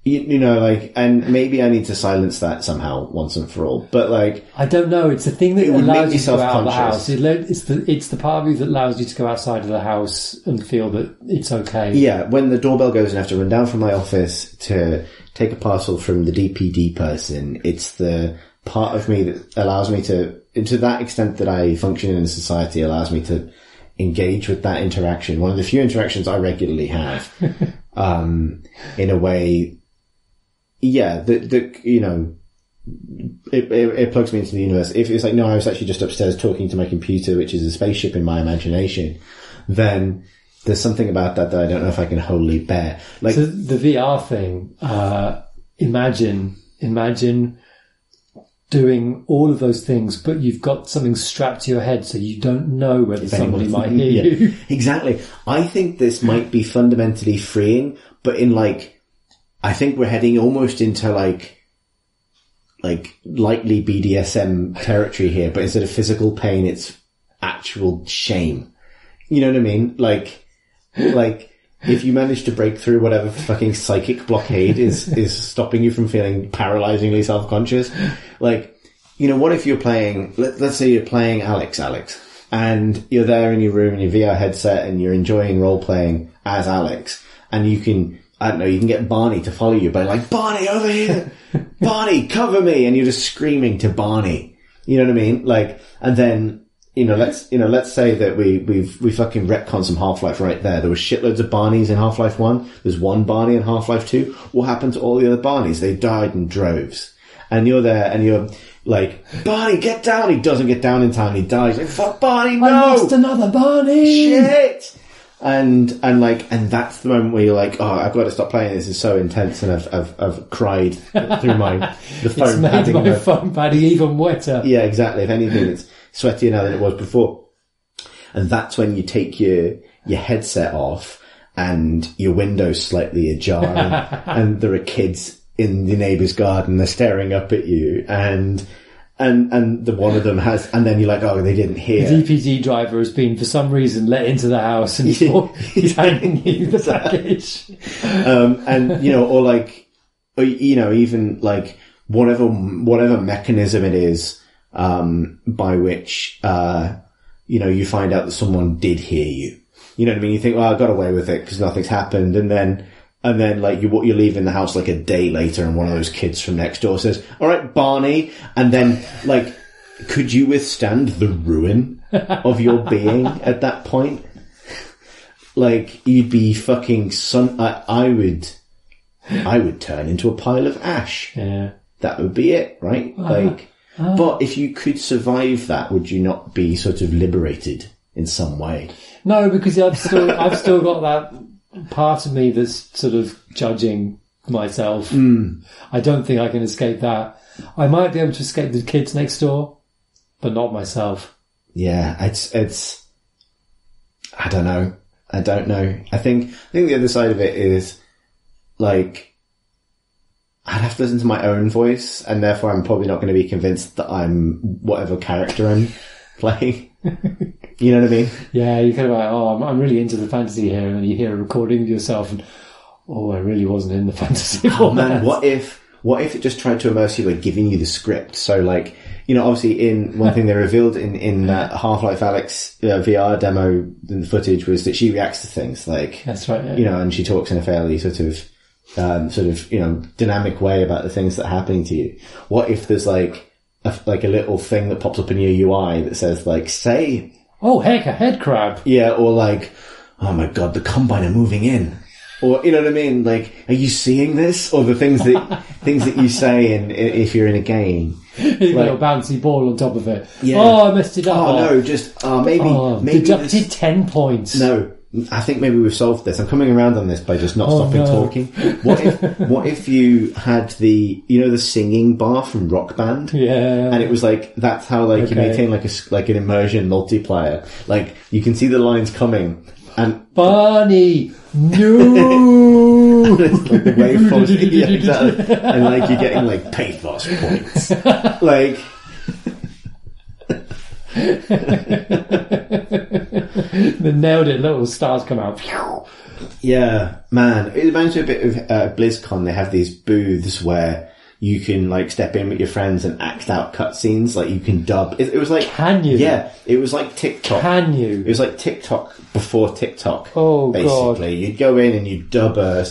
And maybe I need to silence that somehow once and for all. But like, I don't know. It's the thing that allows you to go out of the house. It's the part of you that allows you to go outside of the house and feel that it's okay. Yeah, when the doorbell goes and I have to run down from my office to take a parcel from the DPD person, it's the part of me that allows me to that extent that I function in society, allows me to engage with that interaction. One of the few interactions I regularly have, in a way. Yeah, it plugs me into the universe. If it's like, no, I was actually just upstairs talking to my computer, which is a spaceship in my imagination, then there's something about that I don't know if I can wholly bear. Like, so the VR thing, imagine doing all of those things, but you've got something strapped to your head so you don't know whether somebody might hear you. Exactly. I think this might be fundamentally freeing, but in I think we're heading almost into like lightly BDSM territory here, but instead of physical pain, it's actual shame. You know what I mean? Like, if you manage to break through whatever fucking psychic blockade is stopping you from feeling paralyzingly self-conscious, like, you know, what if you're playing, let's say you're playing Alex, and you're there in your room in your VR headset and you're enjoying role-playing as Alex, and you can, I don't know, you can get Barney to follow you by like, Barney, over here! Barney, cover me! And you're just screaming to Barney. You know what I mean? Like, and then, let's say that we fucking retcon some Half-Life right there. There was shitloads of Barneys in Half-Life 1. There's one Barney in Half-Life 2. What happened to all the other Barneys? They died in droves. And you're there and you're like, Barney, get down! He doesn't get down in time, he dies. Like, fuck Barney, no! I lost another Barney! Shit! And that's the moment where you're like, oh, I've got to stop playing. This is so intense, and I've cried through the foam padding. It's made my foam padding even wetter. Yeah, exactly. If anything, it's sweatier now than it was before. And that's when you take your headset off and your window's slightly ajar and there are kids in the neighbour's garden, they're staring up at you, and the one of them has, and then you're like, oh, they didn't hear. The DPD driver has been, for some reason, let into the house, and he's handing you the package. Even like whatever mechanism it is, by which, you find out that someone did hear you. You know what I mean? You think, well, I got away with it because nothing's happened, and then like you're leaving the house like a day later and one of those kids from next door says, all right, Barney. And then like, could you withstand the ruin of your being at that point? Like, you'd be fucking I would turn into a pile of ash. Yeah. That would be it, right? But if you could survive that, would you not be sort of liberated in some way? No, because I've still got that part of me that's sort of judging myself. I don't think I can escape that. I might be able to escape the kids next door, but not myself. Yeah, it's I don't know. I think the other side of it is like, I'd have to listen to my own voice, and therefore I'm probably not going to be convinced that I'm whatever character I'm playing. You know what I mean? Yeah, you kind of like, oh, I'm really into the fantasy here, and then you hear a recording of yourself, and oh, I really wasn't in the fantasy. Oh man, what if it just tried to immerse you by giving you the script? So like, obviously in one thing they revealed in Half-Life Alyx VR demo, the footage was that she reacts to things like, that's right, yeah. And she talks in a fairly sort of dynamic way about the things that are happening to you. What if there's like a little thing that pops up in your UI that says like, say, oh heck, a head crab. Yeah, or like, oh my god, the Combine are moving in. Or, you know what I mean? Like, are you seeing this? Or the things that you say if you're in a game. Like, a little bouncy ball on top of it. Yeah. Oh, I messed it up. Oh no, just, maybe. Deducted 10 points. No. I think maybe we've solved this. I'm coming around on this by just not stopping talking. What if you had the singing bar from Rock Band? Yeah. And it was like, that's how like you maintain like an immersion multiplier. Like, you can see the lines coming and Barney, no. It's like the waveforms. Yeah, exactly. And like you're getting like pathos points. Like they nailed it. Little stars come out. Yeah, man. It reminds me a bit of BlizzCon. They have these booths where you can like step in with your friends and act out cutscenes. Like you can dub. It was like, can you? Yeah, it was like TikTok. Can you? It was like TikTok before TikTok. Oh basically. God! You'd go in and you'd dub a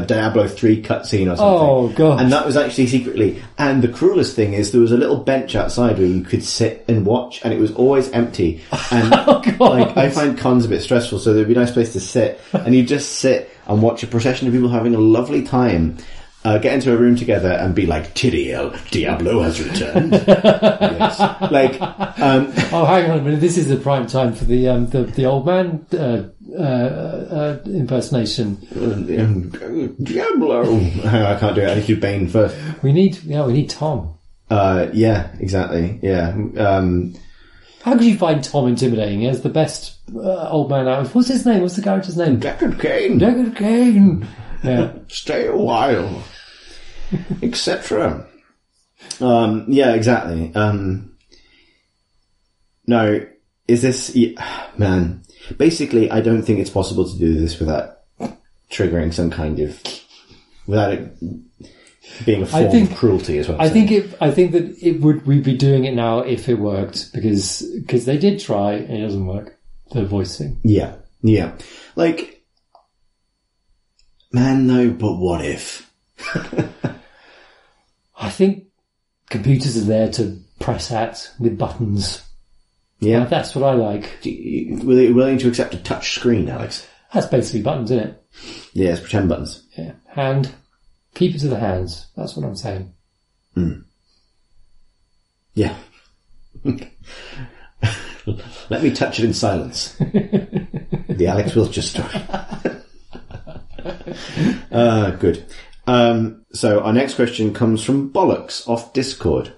Diablo 3 cutscene or something. Oh God! And that was actually secretly. And the cruelest thing is there was a little bench outside where you could sit and watch, and it was always empty. And like I find cons a bit stressful, so there'd be a nice place to sit, and you just sit and watch a procession of people having a lovely time. Get into a room together and be like, Tyrael, Diablo has returned. Yes. Like, oh, hang on a minute. This is the prime time for the old man impersonation. Diablo. I can't do it. I need to do Bane first. We need Tom. Yeah, exactly. Yeah. How could you find Tom intimidating? He has the best old man out. What's his name? What's the character's name? Deckard Cain. Deckard Cain. Yeah. Stay a while. Etc. Yeah, exactly. No, is this... man, Basically, I don't think it's possible to do this without triggering some kind of... without it being a form of cruelty as well. I think that it would, we'd be doing it now if it worked, because they did try and it doesn't work. The voice thing. Yeah. Like, man, no, but what if? I think computers are there to press at with buttons. Yeah. That's what I like. Were they willing to accept a touch screen, Alex? That's basically buttons, isn't it? Yeah, it's pretend buttons. Yeah. Hand. Keep it to the hands. That's what I'm saying. Yeah. Let me touch it in silence. The Alex Wiltshire story. Good. So our next question comes from Bollocks off Discord,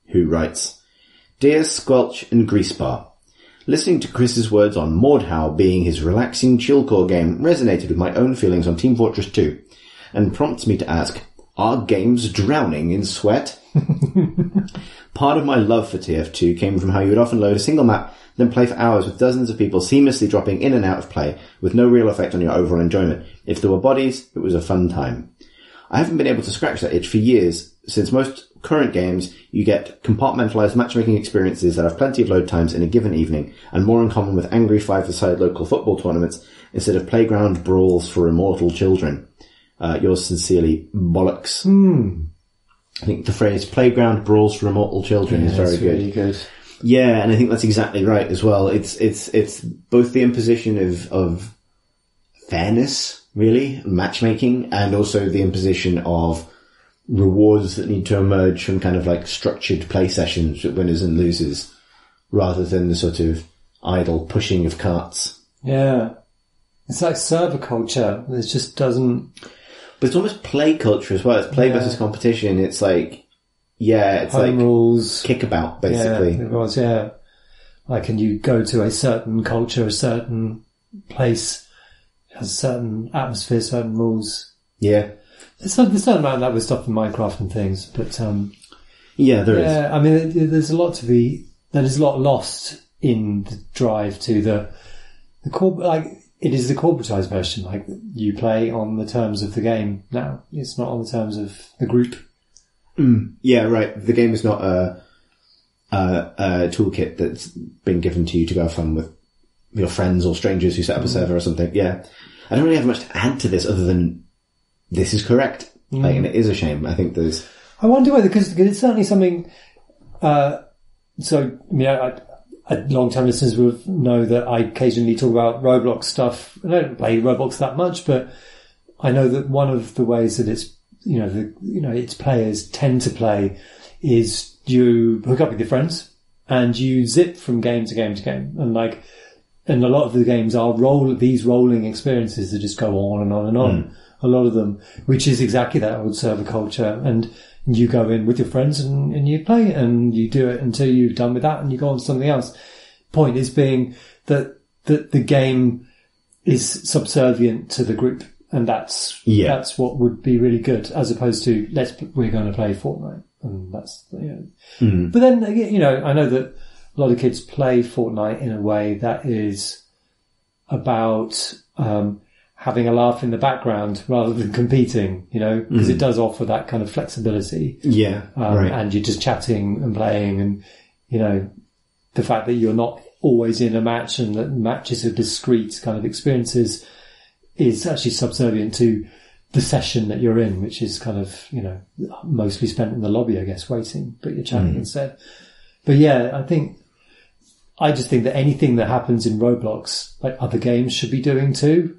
who writes, Dear Squelch and Greasebar, listening to Chris's words on Mordhau being his relaxing chillcore game resonated with my own feelings on Team Fortress 2 and prompts me to ask, are games drowning in sweat? Part of my love for TF2 came from how you would often load a single map, then play for hours with dozens of people seamlessly dropping in and out of play with no real effect on your overall enjoyment. If there were bodies, it was a fun time. I haven't been able to scratch that itch for years, since most current games you get compartmentalized matchmaking experiences that have plenty of load times in a given evening, and more in common with angry five-a-side local football tournaments instead of playground brawls for immortal children. Yours sincerely, Bollocks. I think the phrase playground brawls for immortal children is very good. Really good. Yeah, and I think that's exactly right as well. It's both the imposition of fairness, really, matchmaking, and also the imposition of rewards that need to emerge from kind of like structured play sessions with winners and losers, rather than the sort of idle pushing of carts. Yeah. It's like server culture. It just doesn't... But it's almost play culture as well. It's play versus competition. It's like, it's home like rules. Kickabout, basically. Yeah, it was, yeah. Like, and you go to a certain culture, a certain place, has a certain atmosphere, certain rules. Yeah. There's certain amount of that with stuff in Minecraft and things, but yeah, there is. I mean, there's a lot there's a lot lost in the drive to the it is the corporatized version. Like, you play on the terms of the game now. It's not on the terms of the group. Yeah, right. The game is not a toolkit that's been given to you to go have fun with your friends or strangers who set up a server or something. Yeah. I don't really have much to add to this other than this is correct. Like, and it is a shame. I think there's... I wonder whether, because it's certainly something... long-time listeners will know that I occasionally talk about Roblox stuff. I don't play Roblox that much, but I know that one of the ways that its players tend to play is you hook up with your friends and you zip from game to game to game, and a lot of the games are these rolling experiences that just go on and on and on. A lot of them, which is exactly that old server culture, and you go in with your friends and you play and you do it until you're done with that and you go on to something else. Point is being that the game is subservient to the group, and that's what would be really good, as opposed to we're going to play Fortnite, and that's But then I know that a lot of kids play Fortnite in a way that is about having a laugh in the background rather than competing, because it does offer that kind of flexibility. Yeah, right. And you're just chatting and playing, and, the fact that you're not always in a match and that matches are discrete kind of experiences is actually subservient to the session that you're in, which is kind of, mostly spent in the lobby, I guess, waiting, but you're chatting instead. But yeah, I just think that anything that happens in Roblox, like other games should be doing too,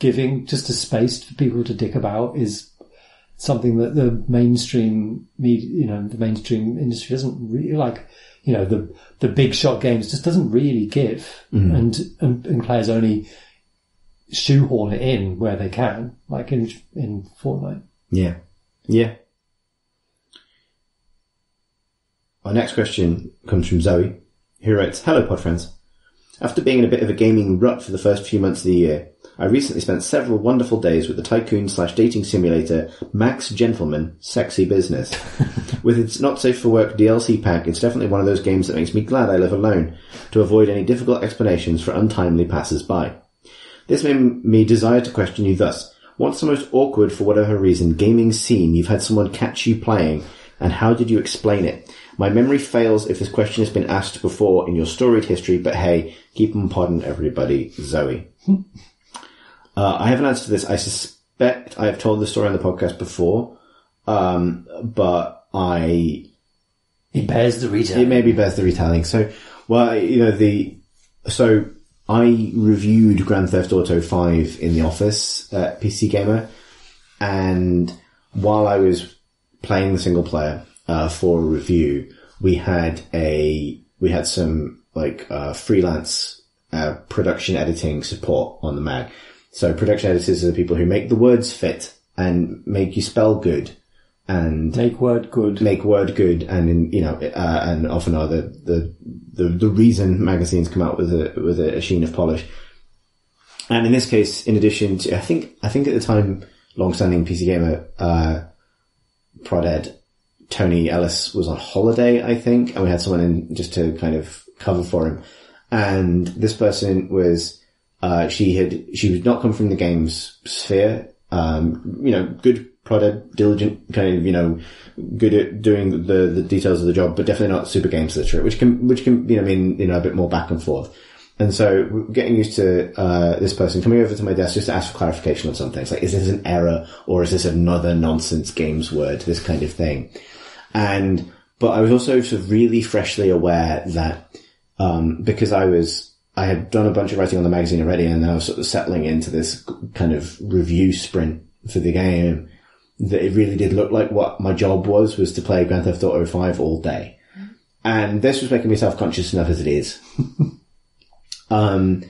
giving just a space for people to dick about is something that the mainstream media, the mainstream industry doesn't really like. The big shot games just doesn't really give, and players only shoehorn it in where they can, like in Fortnite. Yeah. Yeah. Our next question comes from Zoe, who writes, Hello, pod friends. After being in a bit of a gaming rut for the first few months of the year, I recently spent several wonderful days with the tycoon/dating simulator Max Gentleman Sexy Business. With its not-safe-for-work DLC pack, it's definitely one of those games that makes me glad I live alone, to avoid any difficult explanations for untimely passers-by. This made me desire to question you thus. What's the most awkward, for whatever reason, gaming scene you've had someone catch you playing, and how did you explain it? My memory fails if this question has been asked before in your storied history, but hey, keep on podding, everybody. Zoe. I have an answer to this. I suspect I have told this story on the podcast before, but It bears the retelling. It maybe bears the retelling. So, well, so I reviewed Grand Theft Auto 5 in the office at PC Gamer, and while I was playing the single player for a review, we had some freelance production editing support on the Mac. So production editors are the people who make the words fit and make you spell good and Make word good, and and often are the reason magazines come out with a sheen of polish. And in this case, in addition to, I think at the time, long-standing PC Gamer prod ed Tony Ellis was on holiday, I think, and we had someone in just to kind of cover for him. And this person was, she would not come from the games sphere, good prod ed, diligent, kind of, good at doing the details of the job, but definitely not super games literate, which can, mean a bit more back and forth. And so getting used to, this person coming over to my desk just to ask for clarification on something. It's like, is this an error or is this another nonsense games word? This kind of thing. But I was also sort of really freshly aware that, because I had done a bunch of writing on the magazine already, and I was sort of settling into this kind of review sprint for the game, that it really did look like what my job was to play Grand Theft Auto 5 all day. And this was making me self-conscious enough as it is. And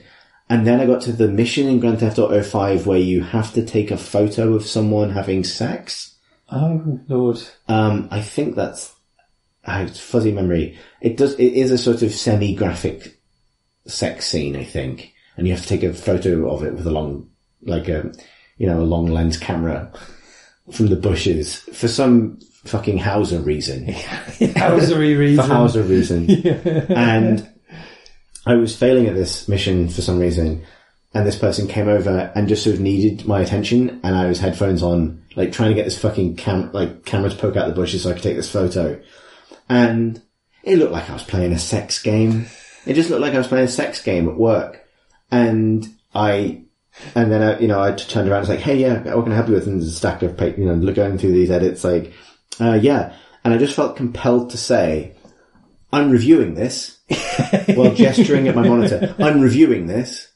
then I got to the mission in Grand Theft Auto 5 where you have to take a photo of someone having sex. Oh, Lord. I think that's fuzzy memory. It is a sort of semi-graphic sex scene, I think. And you have to take a photo of it with a long lens camera from the bushes for some fucking Hauser reason. Hausery reason. For Hauser reason. Yeah. And I was failing at this mission for some reason, and this person came over and just sort of needed my attention, and I was headphones on, like trying to get this fucking camera to poke out the bushes so I could take this photo. And it looked like I was playing a sex game. It just looked like I was playing a sex game at work. And then I turned around and was like, hey, yeah, what can I help you with? And there's a stack of paper, going through these edits, yeah. And I just felt compelled to say, I'm reviewing this, while gesturing at my monitor. I'm reviewing this.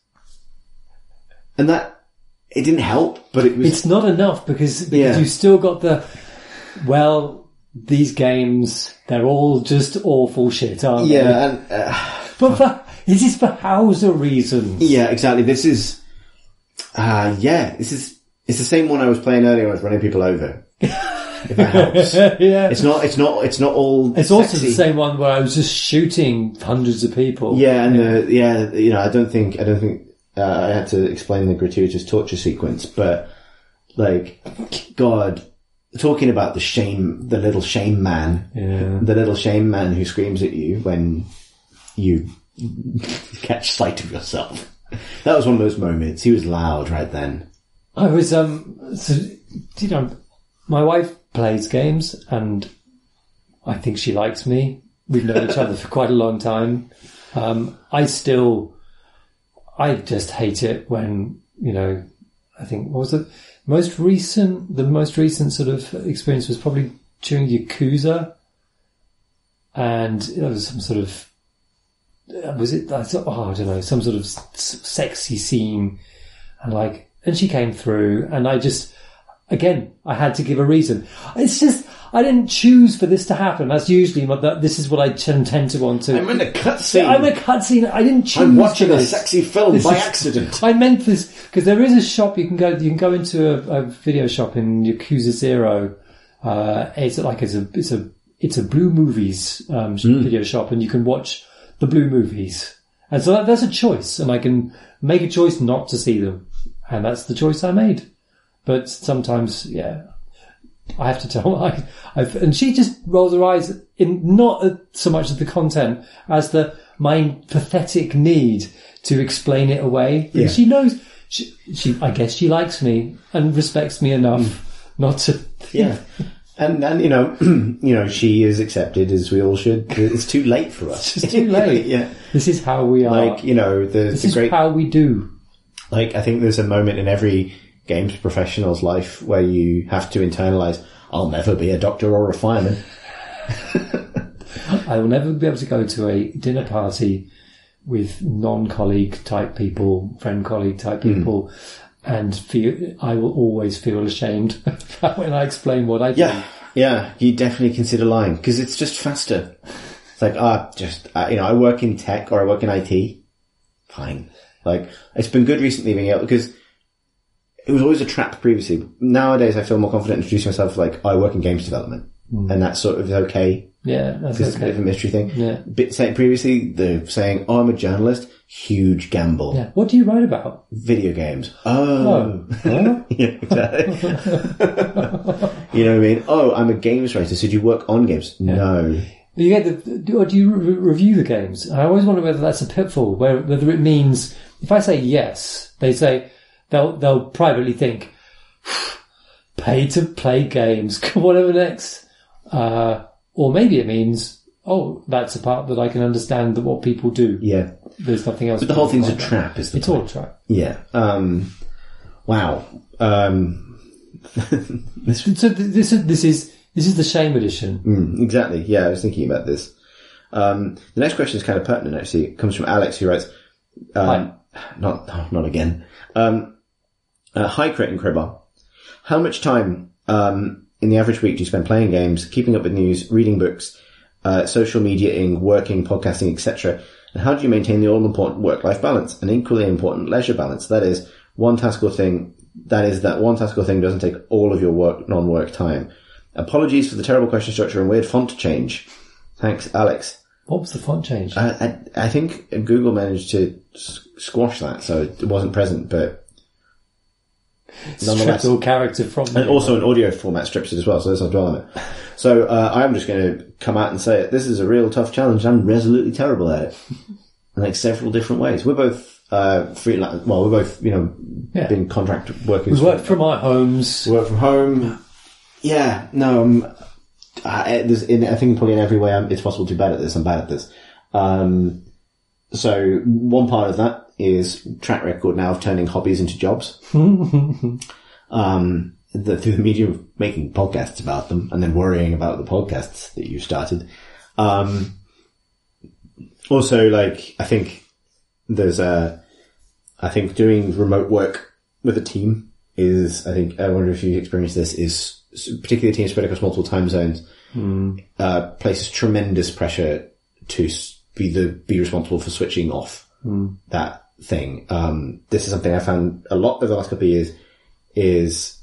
And that, it didn't help, but it was... It's not enough because you still got these games, they're all just awful shit, aren't they? Yeah, but this is for Hauser reasons. Yeah, exactly. This is... it's the same one I was playing earlier when I was running people over. If that helps. Yeah. It's not all It's sexy. also the same one where I was just shooting hundreds of people. Yeah, and I don't think I had to explain the gratuitous torture sequence, but God, talking about the little shame man, the little shame man who screams at you when you catch sight of yourself. That was one of those moments. He was loud right then. I was, my wife plays games and I think she likes me. We've known each other for quite a long time. I just hate it when, I think, what was it? The most recent sort of experience was probably during Yakuza. And there was some sort of, I don't know, some sort of sexy scene. And she came through and I had to give a reason. It's just, I didn't choose for this to happen. That's usually this is what I tend to want to. I'm in a cutscene. I didn't choose. I'm watching a sexy film by accident. I meant this because there is a shop you can go into a video shop in Yakuza 0. It's a Blue Movies video shop, and you can watch the Blue Movies. And so that's a choice, and I can make a choice not to see them. And that's the choice I made. But sometimes, I have to tell her. And she just rolls her eyes in not so much of the content as my pathetic need to explain it away. Because she knows, I guess she likes me and respects me enough not to. Yeah. And she is accepted, as we all should. It's too late for us. It's too late. Yeah. This is how we are. This is how we do. I think there's a moment in every games professional's life where you have to internalize, I'll never be a doctor or a fireman. I will never be able to go to a dinner party with non-colleague type people, friend-colleague type people, and I will always feel ashamed when I explain what I do. Yeah, you definitely consider lying, because it's just faster. It's like, I work in tech or I work in IT. Fine. Like, it's been good recently being able, because it was always a trap previously. Nowadays I feel more confident introducing myself like, I work in games development. And that's sort of okay. Yeah, that's It's a bit of a mystery thing. Yeah. Previously, saying, I'm a journalist, huge gamble. Yeah. What do you write about? Video games. Oh. Huh? Yeah, exactly. You know what I mean? Oh, I'm a games writer, so do you work on games? Yeah. No. You get or do you review the games? I always wonder whether that's a pitfall, whether it means, if I say yes, they say, they'll privately think, pay to play games, whatever next. Or maybe it means, that's a part that I can understand what people do. Yeah. There's nothing else. But the whole thing's a trap, isn't it? It's all a trap. Yeah. Wow. So this is the shame edition. Exactly. Yeah, I was thinking about this. The next question is kind of pertinent, actually. It comes from Alex, who writes, Hi. Not again. Hi, Crit and Cribber. How much time, in the average week do you spend playing games, keeping up with news, reading books, social mediaing, working, podcasting, etc.? And how do you maintain the all-important work-life balance and equally important leisure balance? That is, that one task or thing doesn't take all of your non-work time. Apologies for the terrible question structure and weird font change. Thanks, Alex. What was the font change? I think Google managed to squash that, so it wasn't present, but nonetheless. Stripped all character from And also an audio format strips it as well, so let's not dwell on it. So I'm just going to come out and say it. This is a real tough challenge. I'm resolutely terrible at it. In like several different ways. We're both freelance. Well, we're both, being contract workers. We work from our homes. Work from home. Yeah, no, I think probably in every way it's possible to be bad at this. I'm bad at this. So one part of that is track record now of turning hobbies into jobs. Through the medium of making podcasts about them and then worrying about the podcasts that you started. Also, I think doing remote work with a team is, I wonder if you've experienced this, is particularly a team spread across multiple time zones, places tremendous pressure to be responsible for switching off that thing. This is something I found a lot over the last couple of years is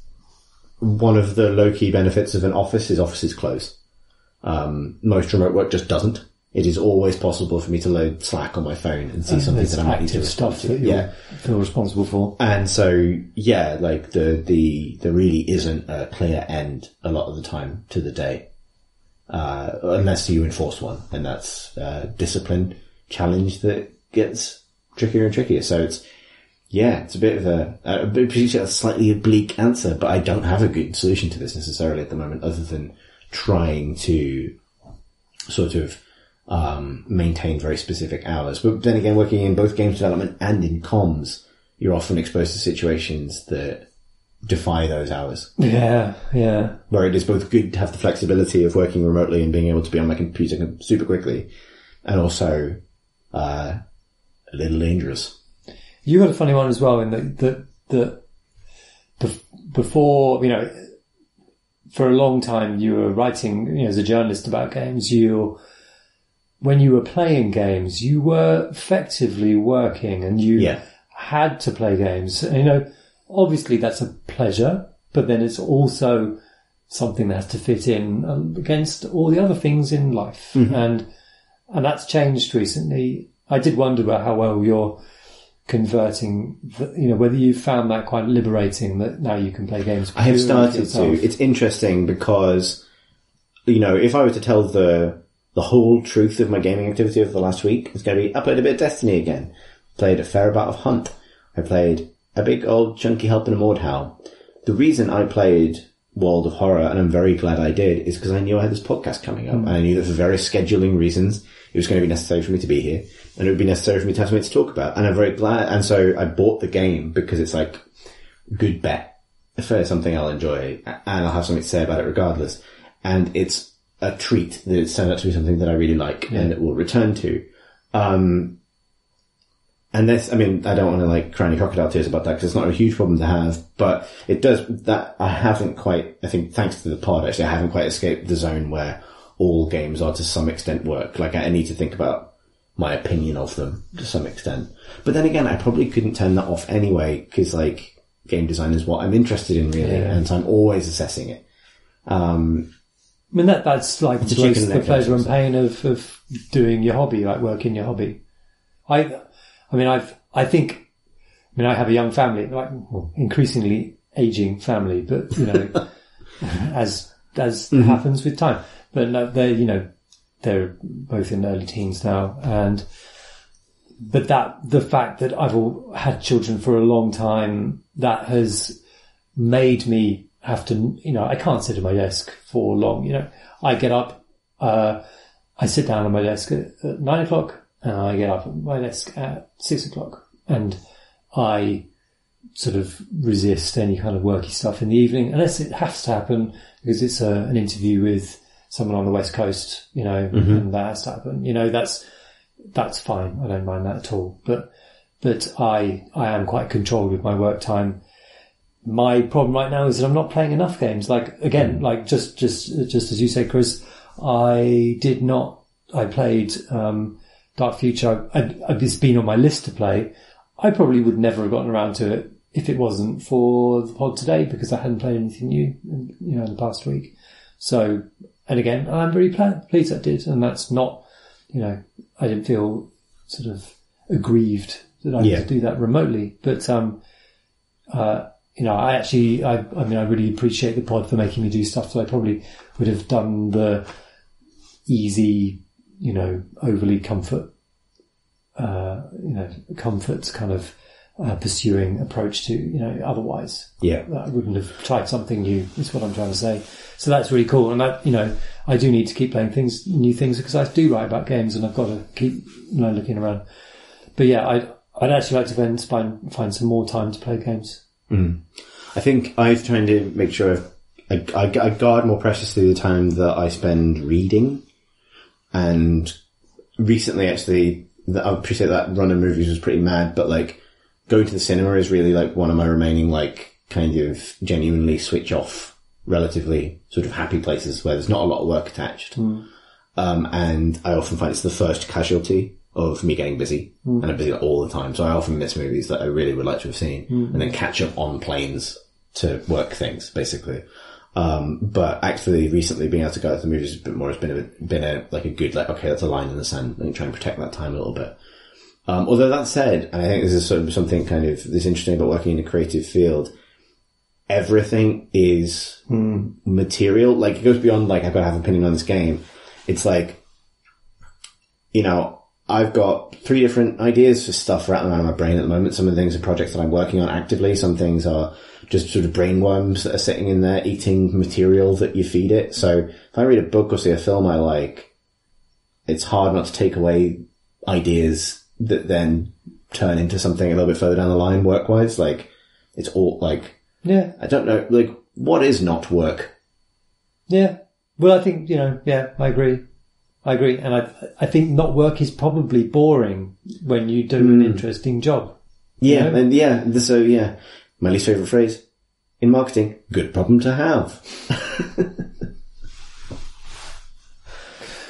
one of the low-key benefits of an office is offices close. Most remote work just doesn't. It is always possible for me to load Slack on my phone and see something that I might need to stuff that you feel responsible for. And so, there really isn't a clear end a lot of the time to the day. Unless you enforce one, and that's a discipline challenge that gets trickier and trickier. So it's a bit of a slightly oblique answer, but I don't have a good solution to this necessarily at the moment, other than trying to sort of maintain very specific hours. But then again, working in both games development and in comms, you're often exposed to situations that defy those hours. Yeah. Where it is both good to have the flexibility of working remotely and being able to be on my computer super quickly, and also a little dangerous. You got a funny one as well in that before, for a long time you were writing, as a journalist about games. When you were playing games, you were effectively working, and you had to play games. And, obviously that's a pleasure, but then it's also something that has to fit in against all the other things in life. Mm-hmm. And that's changed recently. I did wonder about how well you're converting, whether you found that quite liberating that now you can play games. I have started to. It's interesting because, if I were to tell the whole truth of my gaming activity over the last week, it's going to be, I played a bit of Destiny again. Played a fair amount of Hunt. I played a big old chunky helping a Mordhau. The reason I played World of Horror, and I'm very glad I did, is because I knew I had this podcast coming up. And I knew that for various scheduling reasons, it was going to be necessary for me to be here. And it would be necessary for me to have something to talk about. And I'm very glad. And so I bought the game because it's like, good bet. For something I'll enjoy. And I'll have something to say about it regardless. And it's a treat that it's turned out to be something that I really like and it will return to. And this, I don't want to like cry any crocodile tears about that because it's not a huge problem to have, but it does that. I haven't quite, I think thanks to the pod actually, I haven't quite escaped the zone where all games are to some extent work. Like I need to think about my opinion of them to some extent. But then again, I probably couldn't turn that off anyway because like game design is what I'm interested in really. And so I'm always assessing it. That's like the pleasure and pain of doing your hobby, like working your hobby. I have a young family, like increasingly aging family, but as happens with time. But no, they're both in early teens now, but the fact that I've had children for a long time, that has made me have to, I can't sit at my desk for long. I get up, I sit down at my desk at 9:00 and I get up at my desk at 6:00 and I sort of resist any kind of worky stuff in the evening unless it has to happen because it's an interview with someone on the West Coast, and that has to happen. That's fine. I don't mind that at all. But I am quite controlled with my work time. My problem right now is that I'm not playing enough games. Like again, like just as you say, Chris, I played Dark Future. It's been on my list to play. I probably would never have gotten around to it if it wasn't for the pod today because I hadn't played anything new, in the past week. So, and again, I'm very pleased I did, and that's not, I didn't feel sort of aggrieved that I had to do that remotely. But, I really appreciate the pod for making me do stuff that I probably would have done the easy, overly comfort kind of pursuing approach to, otherwise. Yeah. I wouldn't have tried something new, is what I'm trying to say. So that's really cool. And I do need to keep playing new things because I do write about games and I've got to keep, looking around. But yeah, I'd actually like to find some more time to play games. Mm. I think I'm trying to make sure I guard more preciously the time that I spend reading. And recently, actually, I appreciate that run of movies was pretty mad, but like going to the cinema is really like one of my remaining like kind of genuinely switch off, relatively sort of happy places where there's not a lot of work attached. Mm. And I often find it's the first casualty of me getting busy, and I'm busy all the time. So I often miss movies that I really would like to have seen, and then catch up on planes to work things, basically. But actually, recently being able to go to the movies a bit more has been a good, like, okay, that's a line in the sand, and try and protect that time a little bit. Although that said, and I think this is sort of something kind of this interesting about working in a creative field. Everything is material. Like, it goes beyond, like, I've got to have an opinion on this game. It's like, I've got 3 different ideas for stuff rattling around in my brain at the moment. Some of the things are projects that I'm working on actively. Some things are just sort of brainworms that are sitting in there eating material that you feed it. So if I read a book or see a film I like, it's hard not to take away ideas that then turn into something a little bit further down the line work-wise. Like, it's all like, I don't know, like, what is not work? Yeah. Well, I think, I agree. And I think not work is probably boring when you do an interesting job. Yeah, and so my least favourite phrase in marketing, good problem to have.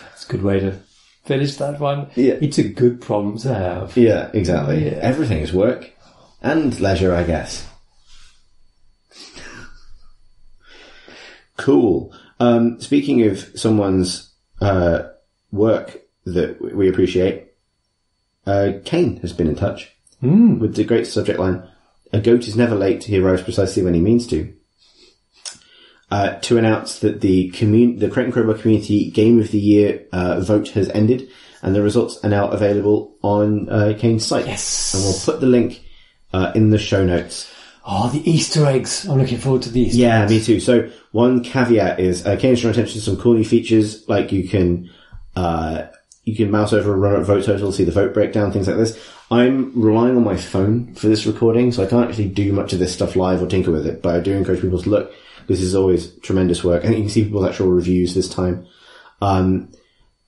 That's a good way to finish that one. Yeah. It's a good problem to have. Yeah, exactly. Yeah. Everything is work. And leisure, I guess. Cool. Speaking of someone's work that we appreciate, Kane has been in touch with the great subject line, "A goat is never late, he arrives precisely when he means to announce that the Crate & Crowbar Community Game of the Year vote has ended, and the results are now available on Kane's site. Yes. And we'll put the link in the show notes. Oh, the Easter eggs. I'm looking forward to the Easter eggs. Yeah, me too. So one caveat is Kane's drawn attention to some cool new features, like you can mouse over a run-up vote total, see the vote breakdown, things like this. I'm relying on my phone for this recording, so I can't actually do much of this stuff live or tinker with it, but I do encourage people to look, because this is always tremendous work. I think you can see people's actual reviews this time.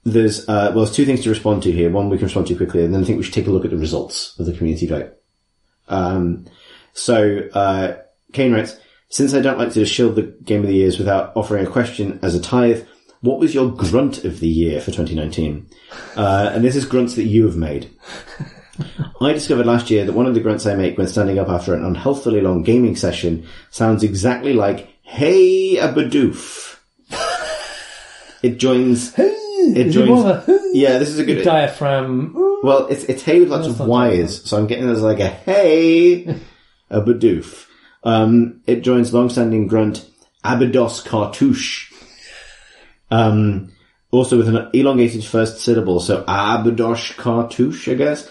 There's two things to respond to here. One we can respond to quickly, and then I think we should take a look at the results of the community vote. Kane writes, "Since I don't like to shield the Game of the Years without offering a question as a tithe, what was your grunt of the year for 2019? And this is grunts that you have made. I discovered last year that one of the grunts I make when standing up after an unhealthily long gaming session sounds exactly like, hey, a badoof. It joins... Yeah, this is a good... Diaphragm. Well, it's hey with lots of Y's, so I'm getting this like a hey, a badoof. It joins long-standing grunt, abydos cartouche. Also with an elongated first syllable, so abydos cartouche, I guess.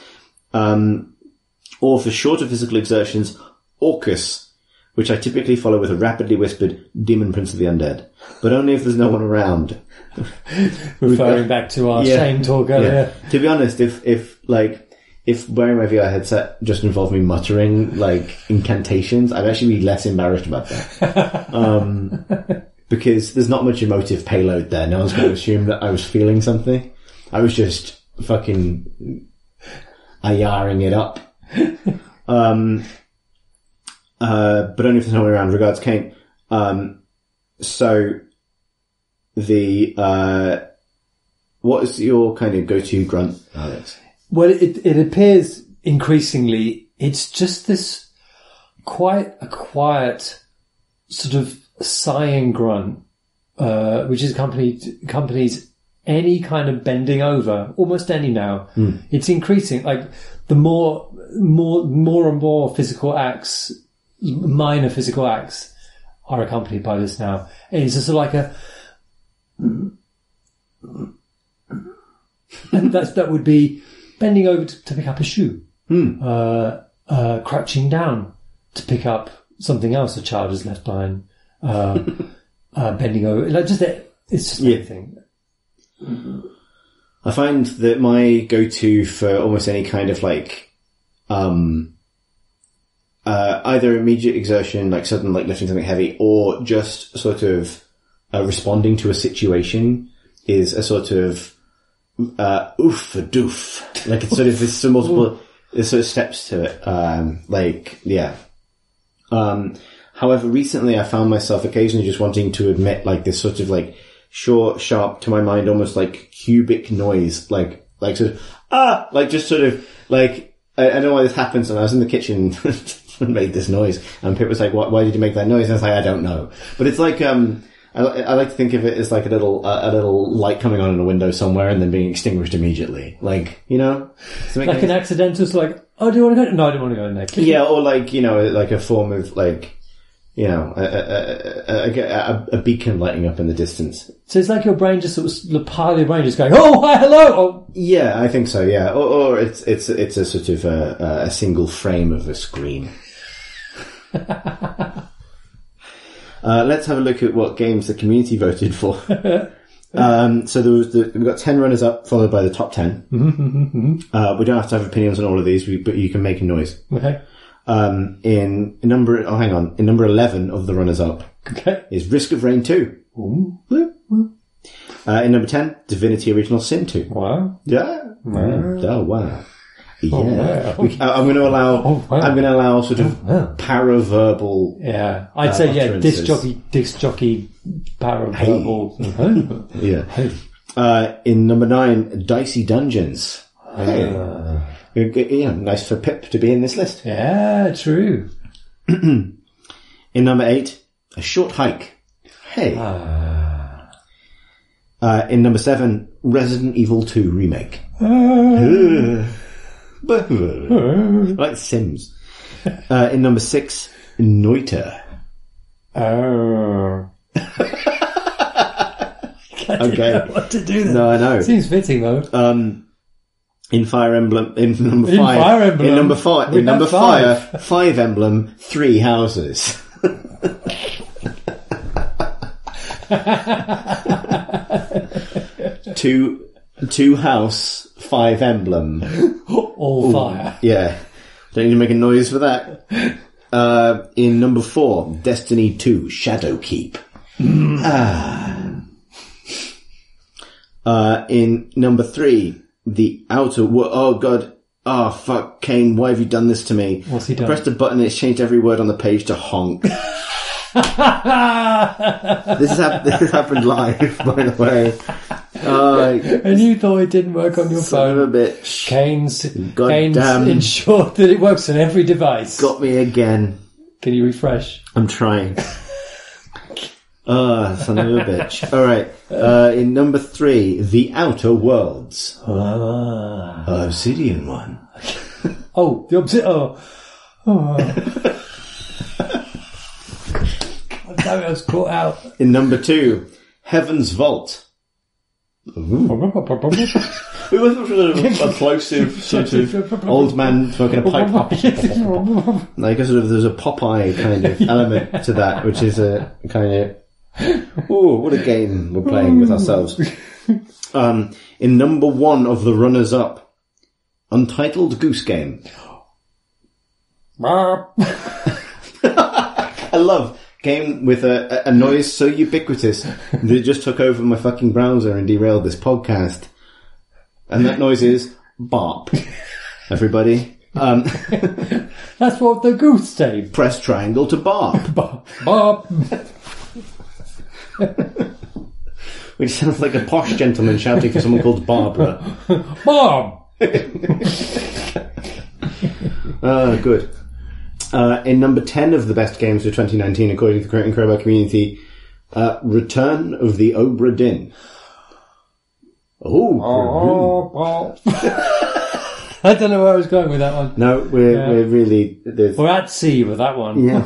Or for shorter physical exertions, orcus, which I typically follow with a rapidly whispered demon prince of the undead, but only if there's no one around. Referring back to our shame talk earlier. Yeah. To be honest, if wearing my VR headset just involved me muttering like incantations, I'd actually be less embarrassed about that. Because there's not much emotive payload there. No one's going to assume that I was feeling something. I was just fucking ayaring it up. But only if there's no one around. Regards, Kane. What is your kind of go-to grunt, Alex? Well, it appears increasingly it's just this quite a quiet sort of sighing grunt, which is accompanies any kind of bending over, almost any now. It's increasing. Like the more and more physical acts, minor physical acts, are accompanied by this now. And it's just like a, and that would be bending over to pick up a shoe, crouching down to pick up something else a child has left behind. Bending over, like it's just anything. I find that my go-to for almost any kind of like, either immediate exertion, like sudden, like lifting something heavy, or just sort of responding to a situation, is a sort of oof a doof. Like it's sort of there's some multiple, there's sort of steps to it. However, recently I found myself occasionally just wanting to admit like this sort of like short, sharp, to my mind, almost like cubic noise, like sort of, like just sort of like, I don't know why this happens, and I was in the kitchen and made this noise, and Pip was like, why did you make that noise? And I was like, I don't know. But it's like, I like to think of it as like a little light coming on in a window somewhere and then being extinguished immediately. Like, you know? Like an accidental, like, oh, do you want to go? No, I don't want to go in there. Yeah, or like, you know, like a form of like, you know, a beacon lighting up in the distance. So it's like your brain just sort of, part of your brain just going, oh, hi, hello! Oh. Yeah, I think so, yeah. Or it's a sort of a single frame of a screen. Let's have a look at what games the community voted for. So we've got 10 runners up, followed by the top 10. We don't have to have opinions on all of these, but you can make a noise. Okay. In number 11 of the runners up is Risk of Rain 2. Ooh. In number 10, Divinity Original Sin 2. Wow. Yeah. Wow. Oh, wow. Yeah. Oh, wow. I'm going to allow sort of paraverbal. Yeah. I'd say, disc jockey paraverbal. Yeah. In number 9, Dicey Dungeons. Hey. Yeah, nice for Pip to be in this list. Yeah, true. In number 8, A Short Hike. Hey. In number 7, Resident Evil 2 Remake. Like The Sims. In number 6, Noiter. Oh. I didn't know what to do there. No, I know. Seems fitting though. In Fire Emblem, in number 5. Fire Emblem. In number 5, Fire Emblem, 3 houses. two house, 5 emblem. All fire. Yeah. Don't need to make a noise for that. In number 4, Destiny 2, Shadowkeep. In number 3, The Outer World. Oh god. Oh fuck, Kane, why have you done this to me? What's he done? I pressed a button and it's changed every word on the page to honk. This happened live, by the way. And you thought it didn't work on your phone. Son of a bitch. Kane's Goddamn. ensured that it works on every device. Got me again. Can you refresh? I'm trying. Son of a bitch. Alright. In number 3, The Outer Worlds. Obsidian one. Oh, the Obsidian. God damn it, I was caught out. In number 2, Heaven's Vault. It was a plosive sort of old man smoking a pipe. Like there's a Popeye kind of element to that, which is a kind of what a game we're playing with ourselves. In number 1 of the runners-up, Untitled Goose Game. I love game with a noise so ubiquitous that it just took over my fucking browser and derailed this podcast. And that noise is barp. Everybody. That's what the goose say. Press triangle to barp. Barp. Which sounds like a posh gentleman shouting for someone called Barbara. Barb. Good. In number 10 of the best games of 2019, according to the Creating Crowbar community, Return of the Obra Dinn. I don't know where I was going with that one. No, we're really... We're at sea with that one. Yeah.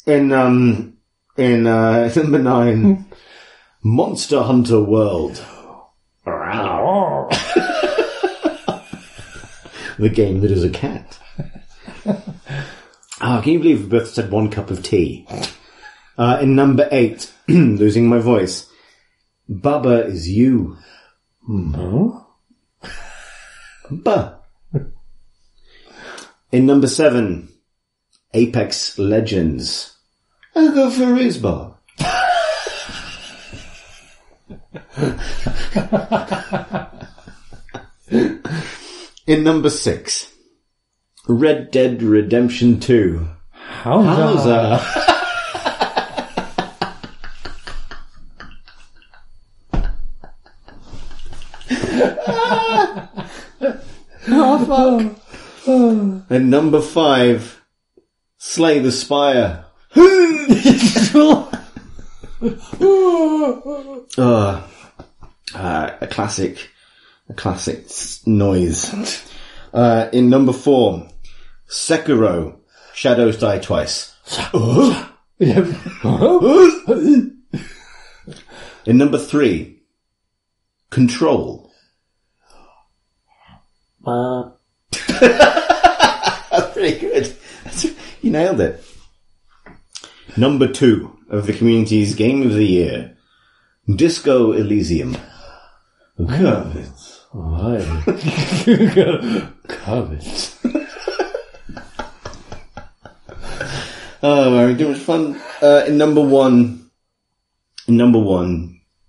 In number 9, Monster Hunter World. The game that is a cat. Can you believe we both said 1 cup of tea? In number 8, losing my voice, Bubba Is You. Buh. In number 7, Apex Legends. I'll go for Rizbar. In number 6, Red Dead Redemption 2. How's Oh, fuck. And number 5, Slay the Spire. A classic noise. In number 4, Sekiro, Shadows Die Twice. In number 3, Control. That's pretty good. You nailed it. Number 2 of the community's Game of the Year, Disco Elysium. Covet. Covet. Oh, we're having too much fun. In number 1,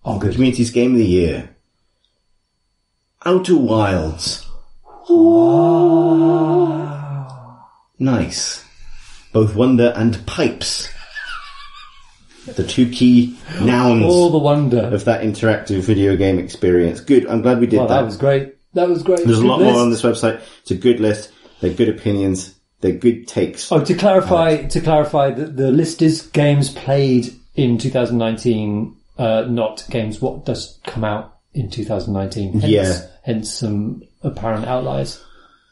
oh, good. Community's Game of the Year, Outer Wilds. Wow. Nice. Both wonder and pipes. The 2 key nouns. All the wonder of that interactive video game experience. Good. I'm glad we did that. That was great. There's a lot more on this website. It's a good list. They're good opinions. They're good takes. Oh, to clarify, the list is games played in 2019, not games what does come out in 2019. Hence some apparent outliers.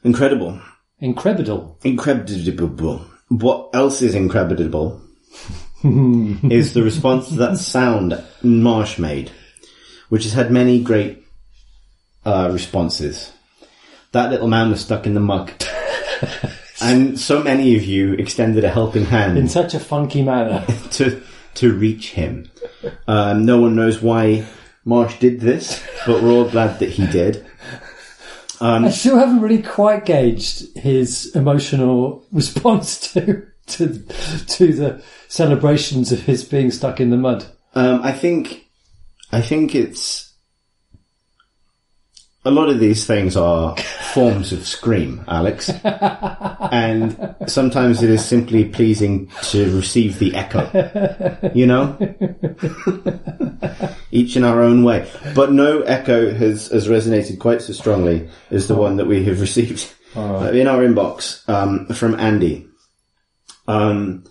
Incredible. Incredible. What else is incredible is the response to that sound Marsh made, which has had many great responses. That little man was stuck in the muck. And so many of you extended a helping hand. In such a funky manner. to reach him. No one knows why Marsh did this, but we're all glad that he did. I still haven't really quite gauged his emotional response to the celebrations of his being stuck in the mud. I think it's... A lot of these things are forms of scream, Alex. And sometimes it is simply pleasing to receive the echo. You know? Each in our own way. But no echo has resonated quite so strongly as the one that we have received in our inbox from Andy. To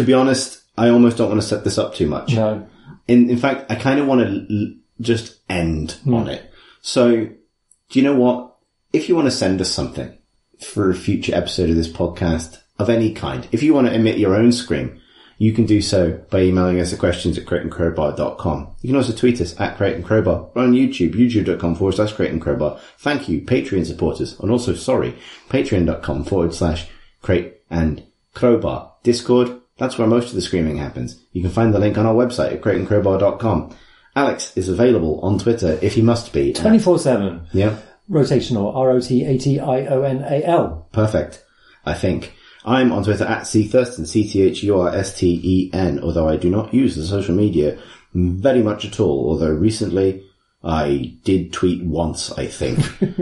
be honest, I almost don't want to set this up too much. No. In fact, I kind of want to just end on it. So, do you know what? If you want to send us something for a future episode of this podcast of any kind, if you want to emit your own scream, you can do so by emailing us at questions@crateandcrowbar.com. You can also tweet us at Crate and Crowbar. We're on YouTube, youtube.com/Crate and Crowbar. Thank you, Patreon supporters. And also, patreon.com/Crate and Crowbar. Discord, that's where most of the screaming happens. You can find the link on our website at crateandcrowbar.com. Alex is available on Twitter if he must be. 24/7. Yeah. Rotational. ROTATIONAL. Perfect, I think. I'm on Twitter at CThurston, CTHURSTEN, although I do not use the social media very much at all, although recently I did tweet once, I think,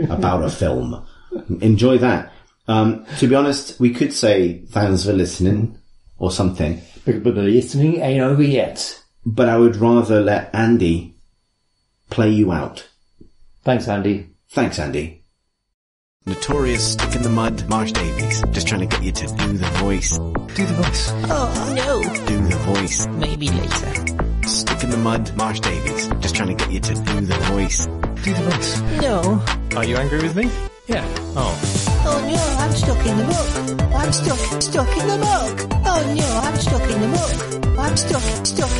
about a film. Enjoy that. To be honest, we could say thanks for listening, or something. But the listening ain't over yet. But I would rather let Andy play you out. Thanks, Andy. Thanks, Andy. Notorious stick in the mud, Marsh Davies. Just trying to get you to do the voice. Do the voice. Oh, no. Do the voice. Maybe later. Stick in the mud, Marsh Davies. Just trying to get you to do the voice. Do the voice. No. Are you angry with me? Yeah. Oh. Oh no, I'm stuck in the muck. I'm stuck in the muck. Oh no, I'm stuck in the muck. I'm stuck,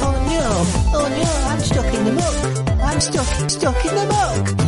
oh no. Oh no, I'm stuck in the muck. I'm stuck in the muck.